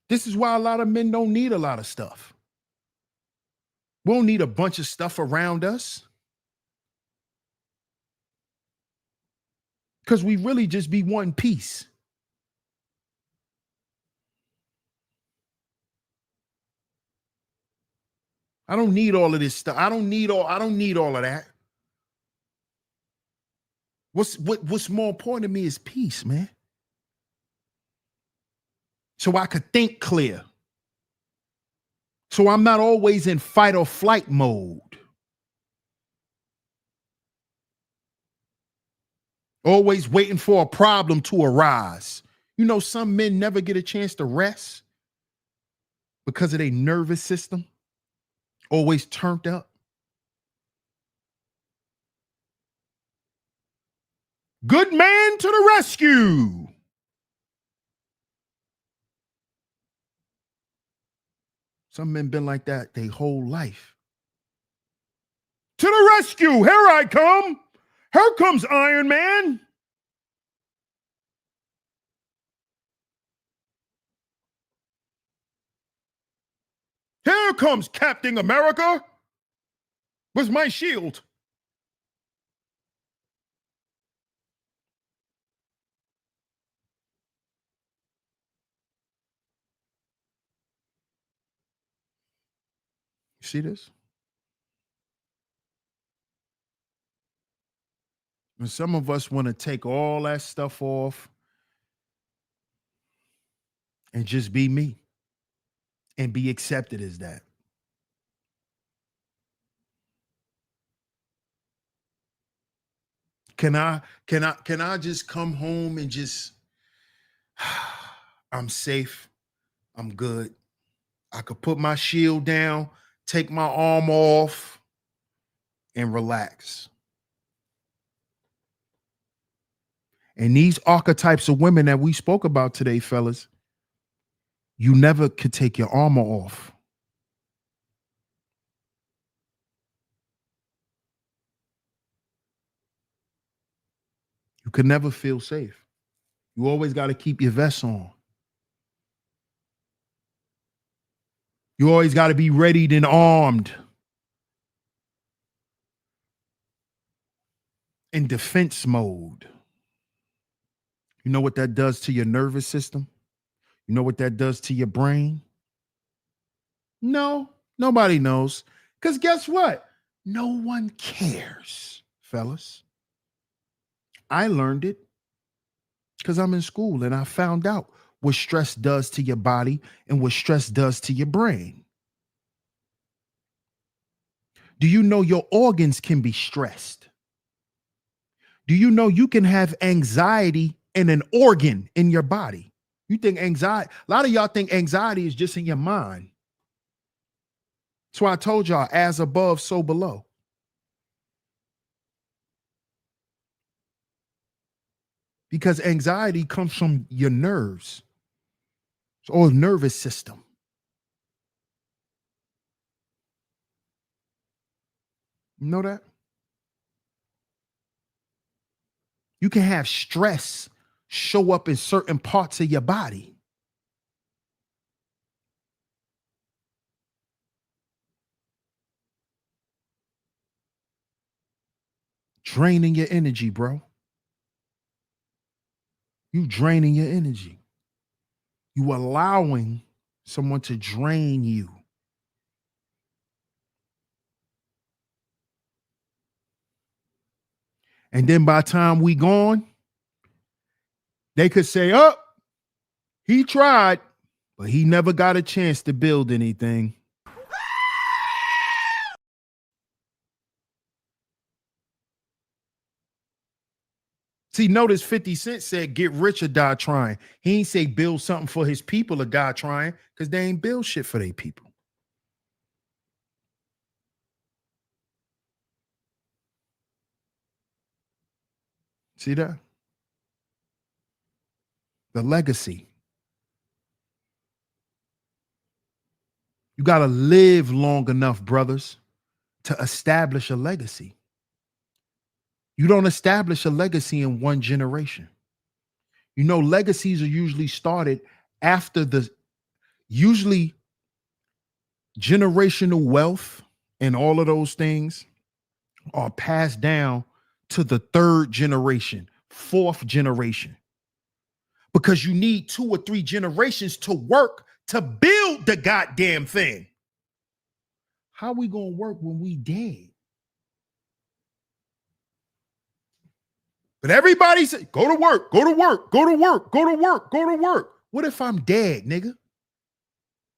This is why a lot of men don't need a lot of stuff. We don't need a bunch of stuff around us. Because we really just be one piece. I don't need all of this stuff. I don't need all of that. What's more important to me is peace, man. so I could think clear. So I'm not always in fight or flight mode. Always waiting for a problem to arise. You know, some men never get a chance to rest because of their nervous system, always turned up. Good man to the rescue. Some men been like that their whole life. To the rescue, here I come. Here comes Iron Man. Here comes Captain America. Where's my shield? You see this? And some of us want to take all that stuff off and just be me and be accepted as that. Can I just come home and just I'm safe. I'm good. I could put my shield down, take my arm off, and relax. And these archetypes of women that we spoke about today, fellas, you never could take your armor off. You could never feel safe. You always got to keep your vest on. You always got to be readied and armed in defense mode. You know what that does to your nervous system? You know what that does to your brain? No, nobody knows. Because guess what? No one cares, fellas. I learned it because I'm in school and I found out what stress does to your body and what stress does to your brain. Do you know your organs can be stressed? Do you know you can have anxiety in an organ in your body? You think anxiety, a lot of y'all think anxiety is just in your mind. That's why I told y'all, as above, so below. Because anxiety comes from your nerves or nervous system. You know that? You can have stress show up in certain parts of your body. Draining your energy, bro. You draining your energy. You allowing someone to drain you. And then by the time we gone, they could say, oh, he tried, but he never got a chance to build anything. See, notice 50 Cent said, get rich or die trying. He ain't say build something for his people or die trying, because they ain't build shit for their people. See that? The legacy. You got to live long enough, brothers, to establish a legacy. You don't establish a legacy in one generation. You know, legacies are usually started after usually generational wealth and all of those things are passed down to the third generation, fourth generation. Because you need 2 or 3 generations to work to build the goddamn thing. How we gonna work when we dead? But everybody say, go to work, go to work, go to work, go to work, go to work. What if I'm dead, nigga?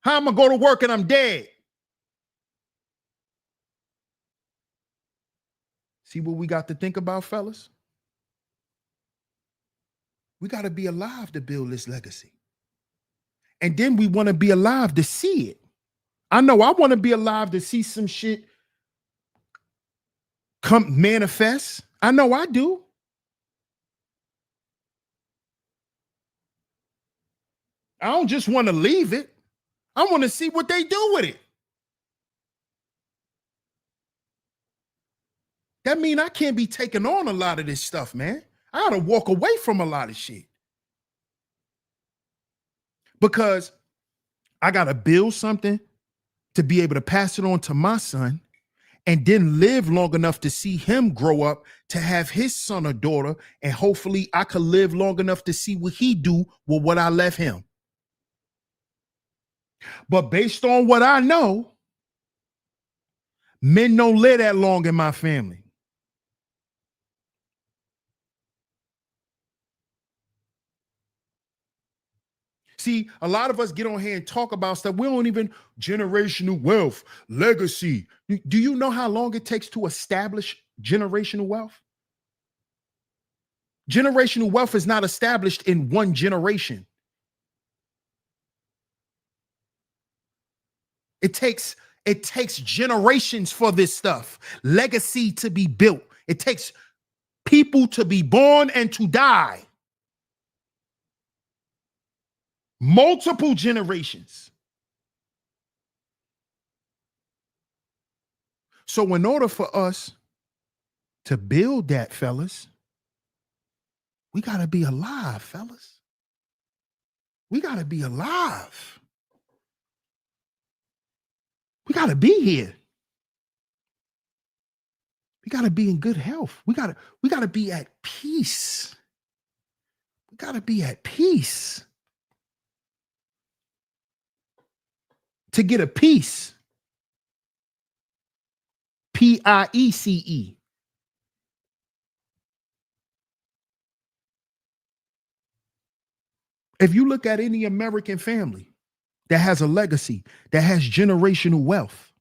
How am I go to work and I'm dead? See what we got to think about, fellas? We got to be alive to build this legacy. And then we want to be alive to see it. I know I want to be alive to see some shit come manifest. I know I do. I don't just want to leave it. I want to see what they do with it. That means I can't be taking on a lot of this stuff, man. I gotta walk away from a lot of shit. Because I gotta build something to be able to pass it on to my son and then live long enough to see him grow up to have his son or daughter, and hopefully I could live long enough to see what he do with what I left him. But based on what I know, men don't live that long in my family. See, a lot of us get on here and talk about stuff. We don't even generational wealth, legacy. Do you know how long it takes to establish generational wealth? Generational wealth is not established in one generation. It takes generations for this stuff. Legacy to be built. It takes people to be born and to die. Multiple generations. So in order for us to build that, fellas, we got to be alive, fellas. We got to be alive. We got to be here. We got to be in good health. We got to be at peace. We got to be at peace. To get a peace. Piece. If you look at any American family that has a legacy, that has generational wealth,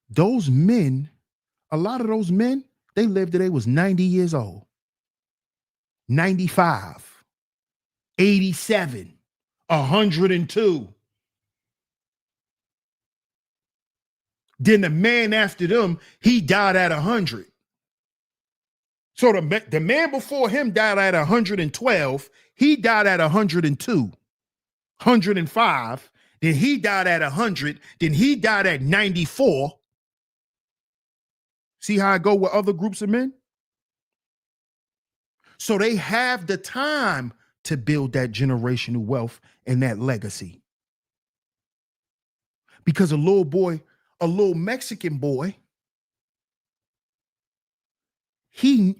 those men, a lot of those men, they lived till they was 90 years old, 95, 87, 102. Then the man after them, he died at 100. So the man before him died at 112. He died at 102, 105. Then he died at 100. Then he died at 94. See how I go with other groups of men? So they have the time to build that generational wealth and that legacy. Because a little Mexican boy, he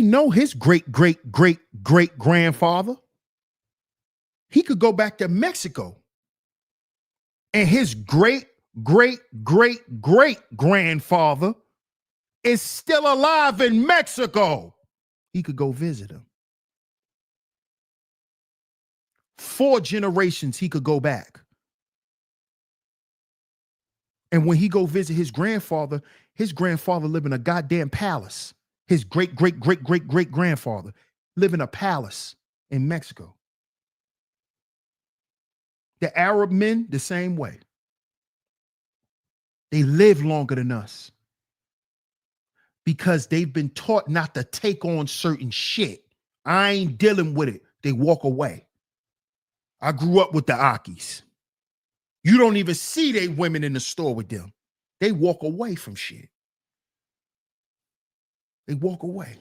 know his great grandfather. He could go back to Mexico, and his great grandfather is still alive in Mexico. He could go visit him. 4 generations he could go back. And when he go visit his grandfather live in a goddamn palace. His great grandfather live in a palace in Mexico. The Arab men, the same way. They live longer than us because they've been taught not to take on certain shit. I ain't dealing with it. They walk away. I grew up with the Akis. You don't even see they women in the store with them. They walk away from shit. They walk away.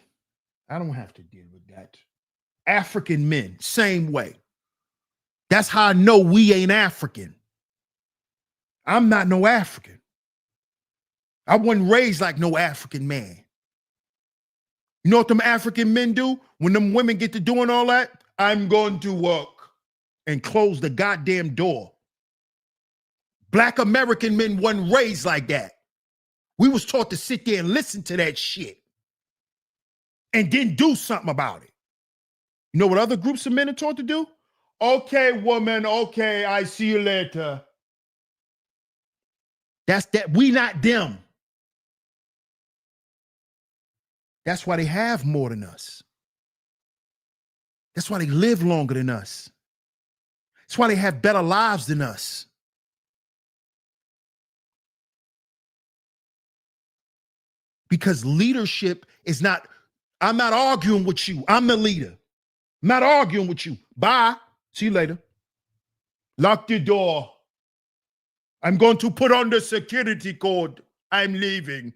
I don't have to deal with that. African men, same way. That's how I know we ain't African. I'm not no African. I wasn't raised like no African man. You know what them African men do? When them women get to doing all that, I'm going to work and close the goddamn door. Black American men wasn't raised like that. We was taught to sit there and listen to that shit and then do something about it. You know what other groups of men are taught to do? Okay, woman, okay, I see you later. That's that. We not them. That's why they have more than us. That's why they live longer than us. That's why they have better lives than us. Because leadership is not, I'm not arguing with you. I'm the leader. I'm not arguing with you. Bye. See you later. Lock the door. I'm going to put on the security code. I'm leaving.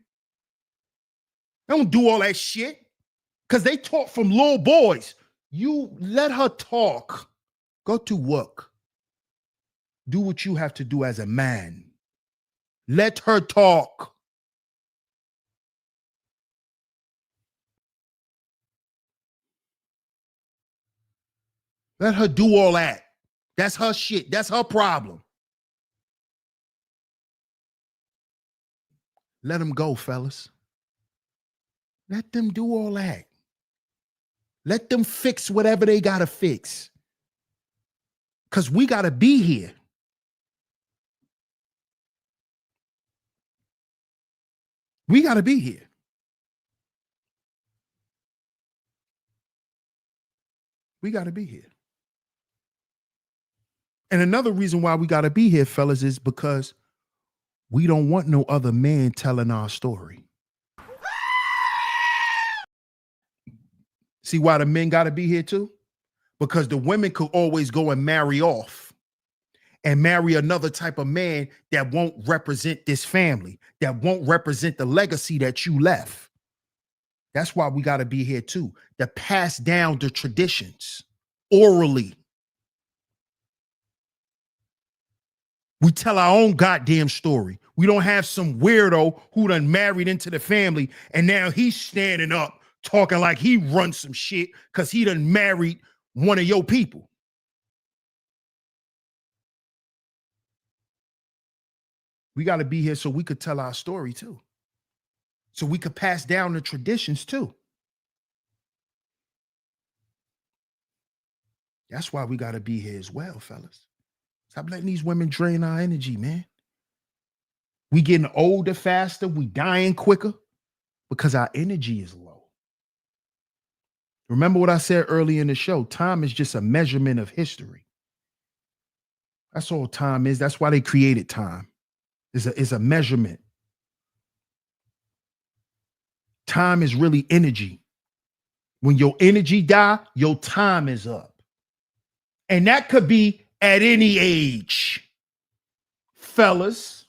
Don't do all that shit. Because they talk from little boys. You let her talk. Go to work. Do what you have to do as a man. Let her talk. Let her do all that. That's her shit. That's her problem. Let them go, fellas. Let them do all that. Let them fix whatever they got to fix. Because we got to be here. We got to be here. We got to be here. And another reason why we got to be here, fellas, is because we don't want no other man telling our story. See why the men got to be here too? Because the women could always go and marry off and marry another type of man that won't represent this family, that won't represent the legacy that you left. That's why we got to be here too, to pass down the traditions orally. We tell our own goddamn story. We don't have some weirdo who done married into the family and now he's standing up talking like he runs some shit because he done married one of your people. We got to be here so we could tell our story too. So we could pass down the traditions too. That's why we got to be here as well, fellas. Stop letting these women drain our energy, man. We getting older faster. We dying quicker because our energy is low. Remember what I said earlier in the show? Time is just a measurement of history. That's all time is. That's why they created time. It's a measurement. Time is really energy. When your energy die, your time is up. And that could be at any age. Fellas.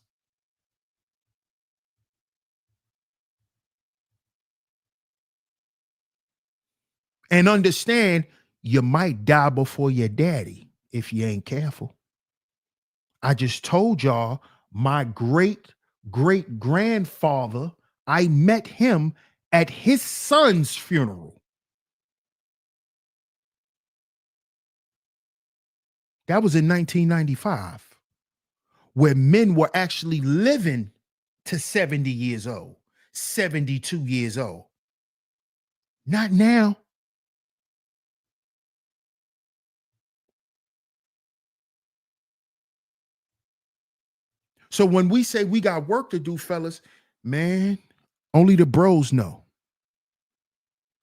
And understand, you might die before your daddy if you ain't careful. I just told y'all, my great-great-grandfather, I met him at his son's funeral. That was in 1995, where men were actually living to 70 years old, 72 years old. Not now. So when we say we got work to do, fellas, man, only the bros know.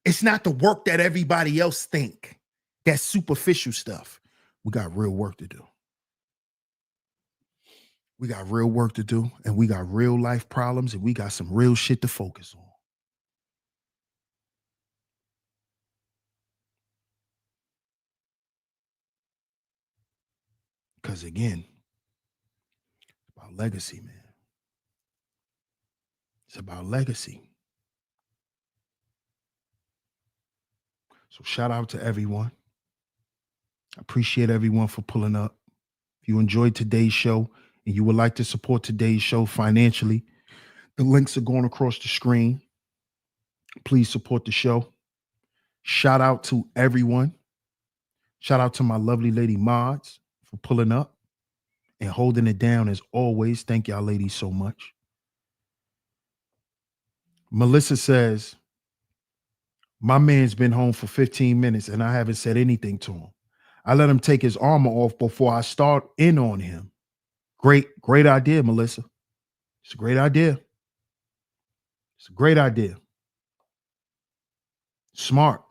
It's not the work that everybody else think. That's superficial stuff. We got real work to do. We got real work to do, and we got real life problems, and we got some real shit to focus on. Because again, it's about legacy, man. It's about legacy. So shout out to everyone. I appreciate everyone for pulling up. If you enjoyed today's show and you would like to support today's show financially, the links are going across the screen. Please support the show. Shout out to everyone. Shout out to my lovely lady mods for pulling up and holding it down as always. Thank y'all ladies so much. Melissa says, My man's been home for 15 minutes and I haven't said anything to him. I let him take his armor off before I start in on him. Great idea, Melissa. It's a great idea. It's a great idea. Smart.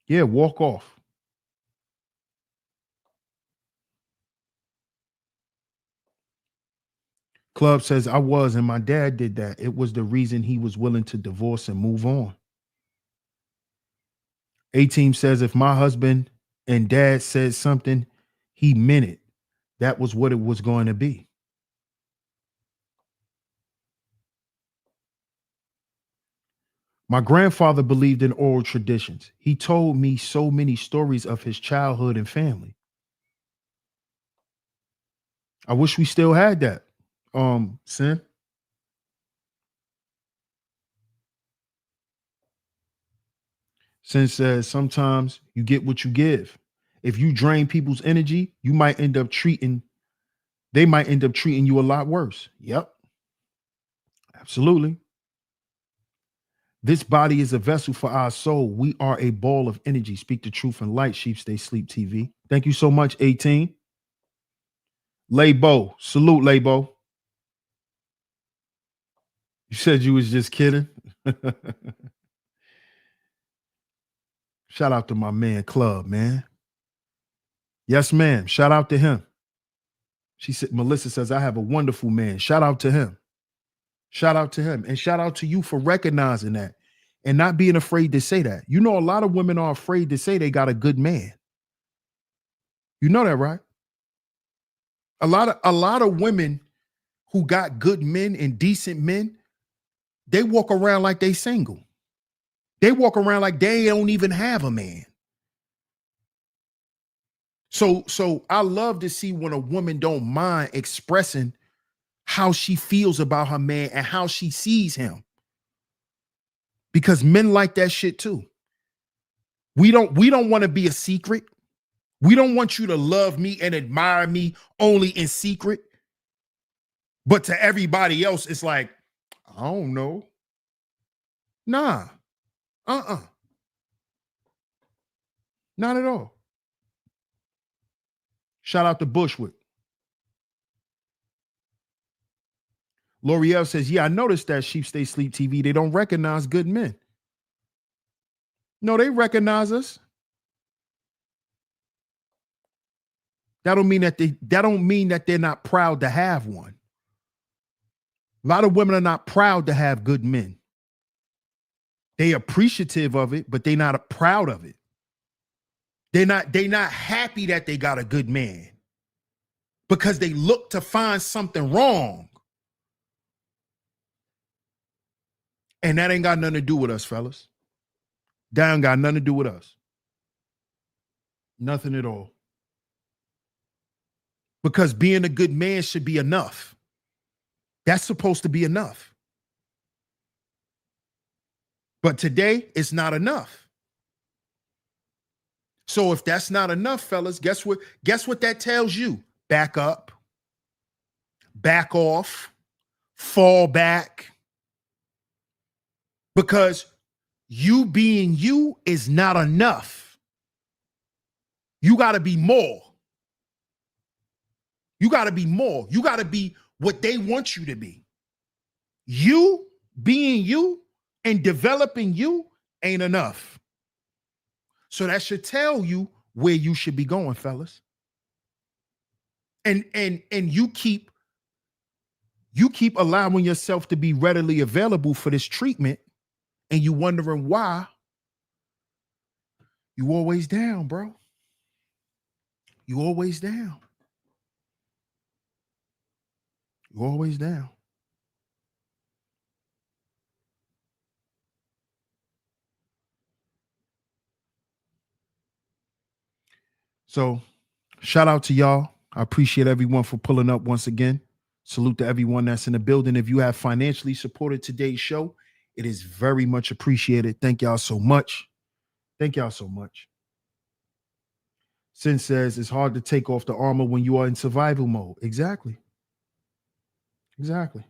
Yeah, walk off. Club says I was, and my dad did that. It was the reason he was willing to divorce and move on. A-Team says if my husband and dad said something, he meant it. That was what it was going to be. My grandfather believed in oral traditions. He told me so many stories of his childhood and family. I wish we still had that. Sin. Sin says sometimes you get what you give. If you drain people's energy, they might end up treating you a lot worse. Yep. Absolutely. This body is a vessel for our soul. We are a ball of energy. Speak the truth and light. Sheep Stay Sleep TV. Thank you so much, 18. Labo. Salute, Labo. You said you was just kidding. Shout out to my man Club, man. Yes, ma'am. Shout out to him. She said, Melissa says, I have a wonderful man. Shout out to him. Shout out to him. And shout out to you for recognizing that and not being afraid to say that. You know, a lot of women are afraid to say they got a good man. You know that, right? A lot of women who got good men and decent men, they walk around like they single. They walk around like they don't even have a man. So I love to see when a woman don't mind expressing how she feels about her man and how she sees him. Because men like that shit too. We don't want to be a secret. We don't want you to love me and admire me only in secret. But to everybody else, it's like, I don't know. Nah. Not at all. Shout out to Bushwick. L'Oreal says, yeah, I noticed that Sheep Stay Sleep TV. They don't recognize good men. No, they recognize us. That don't mean that they're not proud to have one. A lot of women are not proud to have good men. They appreciative of it, but they're not proud of it. They're not happy that they got a good man because they look to find something wrong. And that ain't got nothing to do with us, fellas. That ain't got nothing to do with us. Nothing at all. Because being a good man should be enough. That's supposed to be enough. But today, it's not enough. So if that's not enough, fellas, guess what that tells you? Back up, back off, fall back. Because you being you is not enough. You got to be more. You got to be more. You got to be what they want you to be. You being you and developing you ain't enough. So that should tell you where you should be going, fellas. And you keep allowing yourself to be readily available for this treatment, and you wondering why you always down, bro. You always down. You always down. So shout out to y'all. I appreciate everyone for pulling up once again. Salute to everyone that's in the building. If you have financially supported today's show, it is very much appreciated. Thank y'all so much. Thank y'all so much. Sin says it's hard to take off the armor when you are in survival mode. Exactly. Exactly.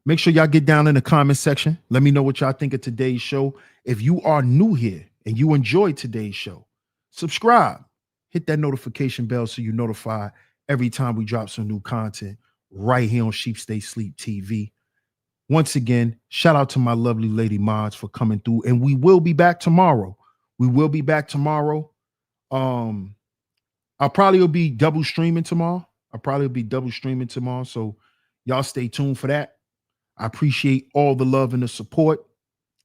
Make sure y'all get down in the comment section. Let me know what y'all think of today's show. If you are new here and you enjoyed today's show, subscribe. Hit that notification bell so you're notified every time we drop some new content right here on Sheep Stay Sleep TV. Once again, shout out to my lovely lady mods for coming through. And we will be back tomorrow. I'll probably will be double streaming tomorrow. So y'all stay tuned for that. I appreciate all the love and the support.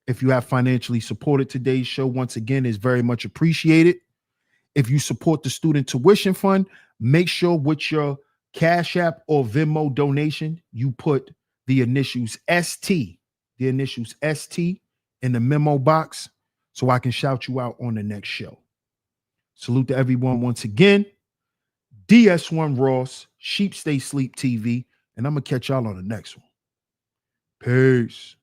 If you have financially supported today's show, once again, is very much appreciated. If you support the student tuition fund, make sure with your Cash App or Venmo donation, you put the initials ST in the memo box so I can shout you out on the next show. Salute to everyone once again. DS1 Ross, Sheep Stay Sleep TV, and I'm going to catch y'all on the next one. Peace.